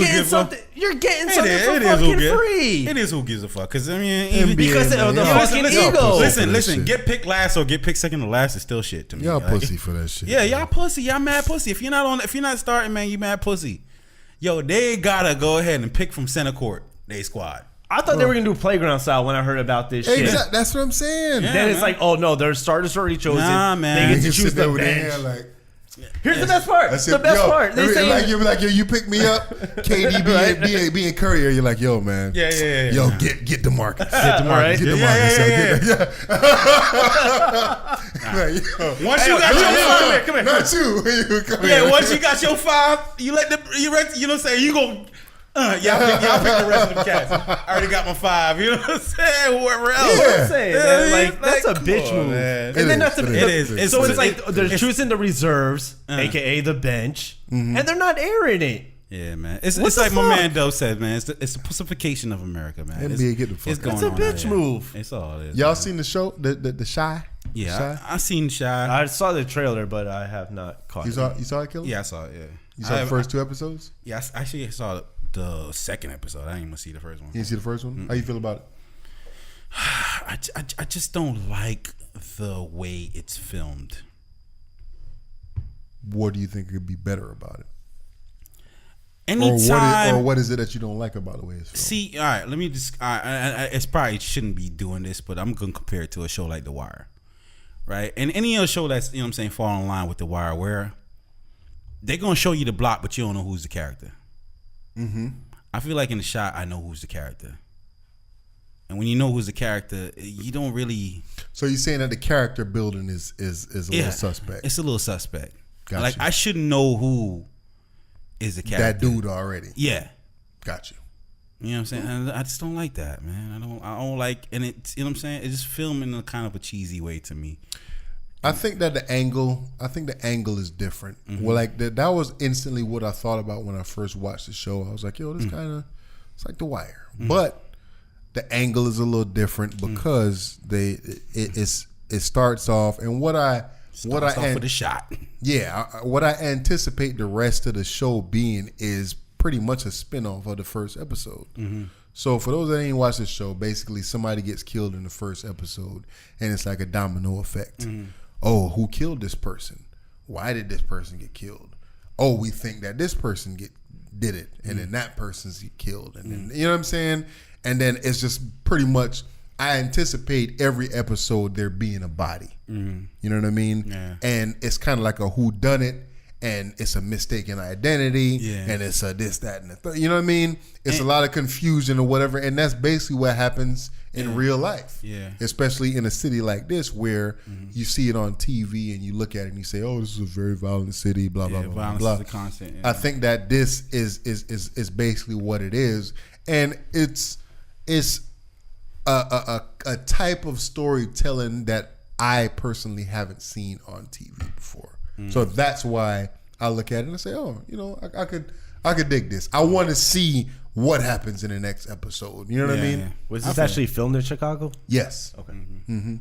getting something for fucking free. It is who gives a fuck. Because I mean, because of the fucking ego. Listen. Get picked last or get picked second to last is still shit to me. Y'all pussy for that shit. Yeah, y'all pussy. Y'all mad pussy. If you're not starting, man, you mad pussy. Yo, they gotta go ahead and pick from center court. They squad. I thought they were gonna do playground style when I heard about this shit. Exactly. That's what I'm saying. Then it's like, oh no, their starters already chosen. Nah, man. They get to choose the bench. Here's the best part. The best part. They say you'll be like, yo, you pick me up. KD being Courier. You're like, yo, man. Yeah. Yo, get DeMarcus. Get DeMarcus. Once you got your 5, come here. Not you. Yeah, once you got your 5, you let you know what I'm saying. You go. Y'all pick the rest of the cats. I already got my 5. You know what I'm saying? Whoever else. Yeah. What I'm saying, man. That's a bitch move. Man. And then that's it is. So it's like they're choosing the reserves, aka the bench, and they're not airing it. Yeah, man. It's like my man Doe said, man. It's the pussification of America, man. NBA, get the fuck. It's a bitch move. It's all it is. Y'all seen the show, the Shy? Yeah, I seen Shy. I saw the trailer, but I have not caught it. You saw it, Killer? Yeah, I saw it. Yeah. You saw the first 2 episodes? Yeah, I actually saw the second episode. I didn't even see the first one. You didn't see the first one? How you feel about it? I just don't like the way it's filmed. What do you think could be better about it? Anytime, or what is it that you don't like about the way it's filmed? See, all right, let me just. It's probably shouldn't be doing this, but I'm gonna compare it to a show like The Wire, right? And any other show that's fall in line with The Wire, where they're gonna show you the block, but you don't know who's the character. Mm-hmm. I feel like in The Shot, I know who's the character, and when you know who's the character, you don't really. So you're saying that the character building is a little suspect? It's a little suspect. Gotcha. Like I shouldn't know who is the character. That dude already. Yeah. Got you. You know what I'm saying? And I just don't like that, man. I don't like, and it's, you know what I'm saying? It's just filmed in a kind of a cheesy way to me. I think the angle is different. Mm-hmm. Well, like that was instantly what I thought about when I first watched the show. I was like, yo, this kind of, it's like The Wire. Mm-hmm. But the angle is a little different because it starts off, and what I with a shot. Yeah, what I anticipate the rest of the show being is pretty much a spinoff of the first episode. Mm-hmm. So for those that ain't watched the show, basically somebody gets killed in the first episode, and it's like a domino effect. Mm-hmm. Oh, who killed this person? Why did this person get killed? Oh, we think that this person did it, and then that person's get killed, and then you know what I'm saying. And then it's just pretty much. I anticipate every episode there being a body. Mm-hmm. You know what I mean? Yeah. And it's kind of like a whodunit, and it's a mistaken identity, and it's a this, that, and the third. You know what I mean? It's a lot of confusion or whatever, and that's basically what happens in real life. Yeah. Especially in a city like this where you see it on TV and you look at it and you say, "Oh, this is a very violent city." Blah blah blah violence blah. is a constant. I think that this is basically what it is, and it's a type of storytelling that I personally haven't seen on TV before. So that's why I look at it and I say, "Oh, I could dig this. I want to see what happens in the next episode." You know what I mean? Yeah. Was this actually filmed in Chicago? Yes. Okay.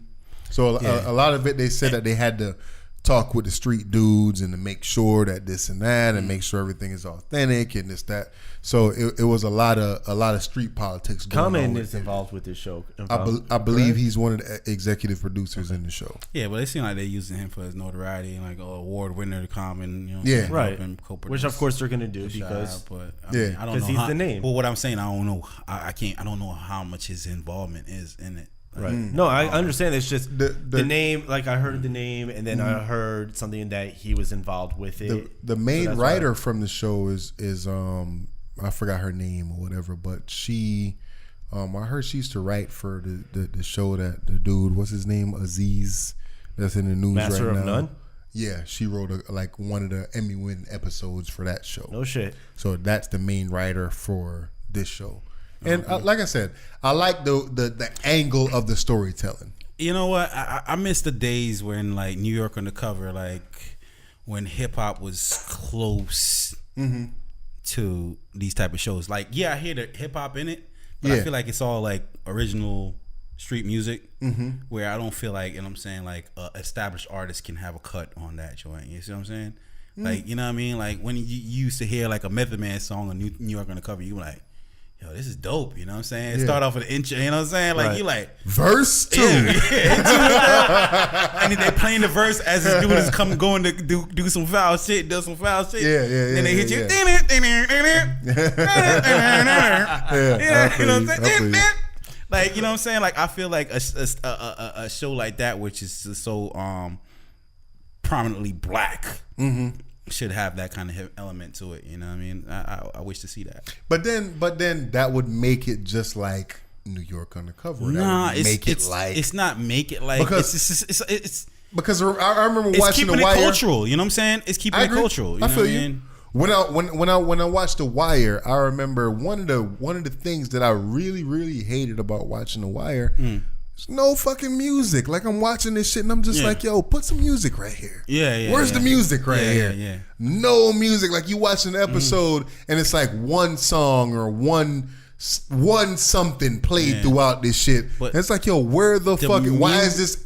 So a lot of it, they said that they had to talk with the street dudes and to make sure that this and that and make sure everything is authentic and this that. So it was a lot of street politics going on. Common with is it. involved with this show. I believe he's one of the executive producers in the show. Yeah, but it seemed like they're using him for his notoriety and like award winner, Common. Yeah. Right. Co-produce Which of course they're gonna do the because job, but I Yeah. mean, I don't 'cause know he's how, the name. But what I'm saying, I don't know. I can't. I don't know how much his involvement is in it. right. No, I understand. It's just The- the name. Like I heard the name, and then I heard something that he was involved with it. The main that's writer from the show is I forgot her name or whatever, but she I heard she used to write for the show that the dude, what's his name, Aziz, that's in the news Master right of now. None? Yeah, she wrote one of the Emmy win episodes for that show. No shit. So that's the main writer for this show. And like I said, I like the angle of the storytelling. You know what? I miss the days when like New York Undercover, like when hip hop was close to these type of shows. Like, yeah, I hear the hip hop in it, but I feel like it's all like original street music, where I don't feel like, and I'm saying like established artists can have a cut on that joint. You see what I'm saying? Like, you know what I mean? Like when you used to hear like a Method Man song on New York Undercover, you were like, yo, this is dope. You know what I'm saying? Start off with an intro. You know what I'm saying? Like, you like Verse 2. and then they playing the verse as this dude is going to do some foul shit, does some foul shit. Yeah. Then they hit you. Yeah. You know what I'm saying? Like, you know what I'm saying? Like, I feel like a show like that, which is so prominently black, should have that kind of element to it. You know what I mean? I wish to see that. But then that would make it just like New York Undercover. Nah, it's not make it like because it's because I remember it's watching keeping The Wire. it cultural. You know what I'm saying? It's keeping it cultural. You know I feel what you. I mean? When I watched The Wire, I remember one of the things that I really hated about watching The Wire. There's no fucking music. Like, I'm watching this shit and I'm just like, yo, put some music right here. Yeah. Where's the music right here? Yeah. No music. Like, you watch an episode and it's like one song or one something played throughout this shit. But and it's like, yo, where the fuck? Why music-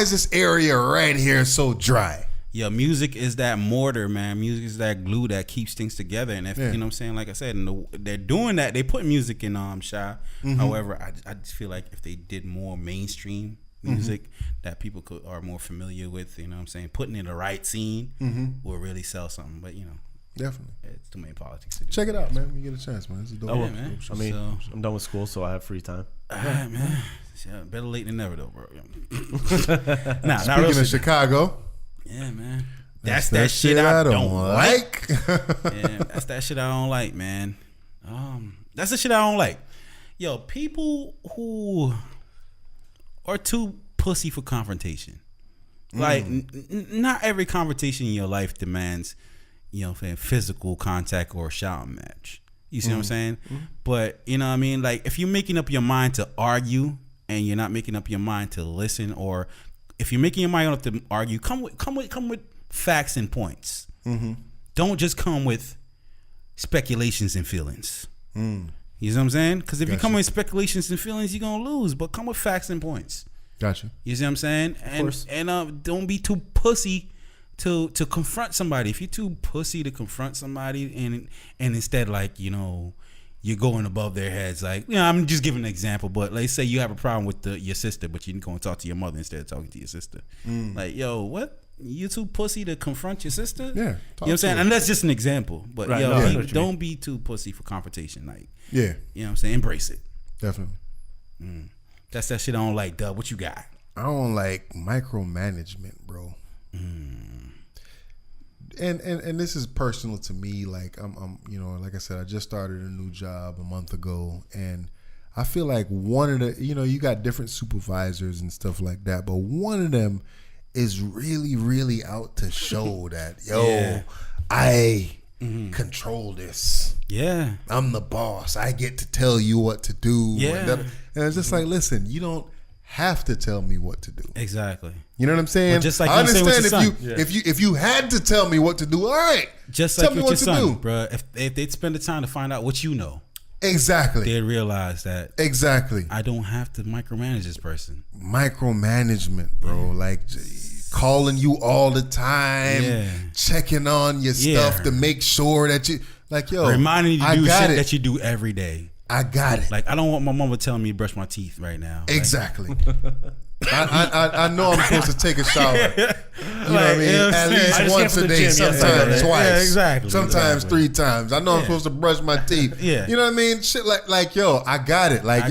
is this area right here so dry? Yeah, music is that mortar, man. Music is that glue that keeps things together. And if you know what I'm saying, like I said, they're doing that. They put music in Shy. However, I just feel like if they did more mainstream music that people are more familiar with, you know what I'm saying, putting in the right scene will really sell something. But you know, definitely, it's too many politics to do. Check it out, man. When you get a chance, man. It's a dope. Yeah, man. I mean, I'm done with school, so I have free time. All right, man. Yeah, better late than never, though, bro. Speaking of Chicago. Yeah, man. That's that shit I don't like. Yeah, that's that shit I don't like, man. That's the shit I don't like. Yo, people who are too pussy for confrontation. Like, not every confrontation in your life demands, you know, physical contact or a shouting match. You see what I'm saying? But you know what I mean? Like, if you're making up your mind to argue and you're not making up your mind to listen, or if you're making your mind up to argue, come with facts and points. Don't just come with speculations and feelings. You know what I'm saying? Because if you come with speculations and feelings, you're gonna lose. But come with facts and points. Gotcha. You see what I'm saying? And don't be too pussy to confront somebody. If you're too pussy to confront somebody, and instead, like, you know, you're going above their heads, like, you know, I'm just giving an example, but let's say you have a problem with your sister, but you can go and talk to your mother instead of talking to your sister. Like, yo, what? You too pussy to confront your sister? Yeah. You know what I'm saying? And that's just an example. But don't be too pussy for confrontation. Like, you know what I'm saying? Embrace it. Definitely. That's that shit I don't like, Dub. What you got? I don't like micromanagement, bro. And this is personal to me. Like, I'm you know, like I said, I just started a new job a month ago, and I feel like one of the, you got different supervisors and stuff like that, but one of them is really, really out to show that, I control this. Yeah. I'm the boss. I get to tell you what to do. Yeah. And it's just like, listen, you don't have to tell me what to do. Exactly. You know what I'm saying? But just like I you say with understand your if you had to tell me what to do, all right. Just tell like me with what your to son, do. bro. If they'd spend the time to find out what you know, Exactly. they'd realize that Exactly. I don't have to micromanage this person. Micromanagement, bro. Like calling you all the time, checking on your stuff to make sure that you reminding you to do shit it. that you do every day. I got it. Like I don't want my mama telling me to brush my teeth right now. Exactly. I know I'm supposed to take a shower. You know what I mean? At least once a day, sometimes twice. Yeah, exactly. Sometimes 3 times. I know I'm supposed to brush my teeth. Yeah. You know what I mean? Shit like yo, I got it. Like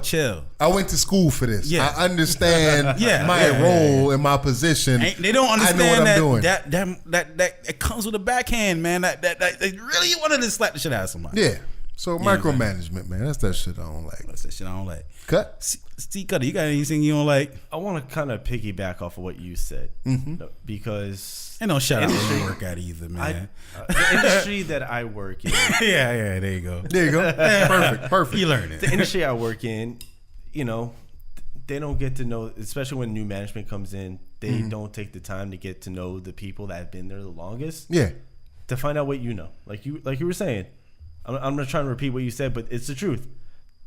chill. I went to school for this. Yeah. I understand my role and my position. They don't understand I know what I'm doing. That it comes with a backhand, man. That they really wanted to slap the shit out of somebody. Yeah. So micromanagement, man. That's that shit I don't like. That's that shit I don't like. Cut. See, Cutta, you got anything you don't like? I want to kind of piggyback off of what you said because and don't shout out where you work at either, man. The industry that I work in. yeah, there you go. There you go. Perfect. You learn it. The industry I work in, they don't get to know, especially when new management comes in, they don't take the time to get to know the people that have been there the longest. Yeah. To find out what you know. Like you were saying. I'm not trying to repeat what you said, but it's the truth.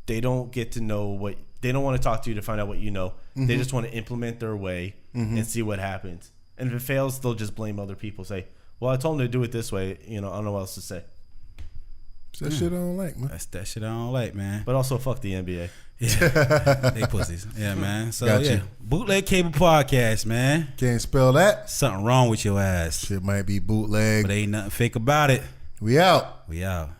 They don't get to know they don't want to talk to you to find out what you know. They just want to implement their way and see what happens. And if it fails, they'll just blame other people. Say, well, I told them to do it this way. I don't know what else to say. That shit I don't like, man. That's that shit I don't like, man. But also fuck the NBA. Yeah. They pussies. Yeah, man. So Gotcha. Bootleg Cable Podcast, man. Can't spell that. Something wrong with your ass. Shit might be bootleg. But ain't nothing fake about it. We out. We out.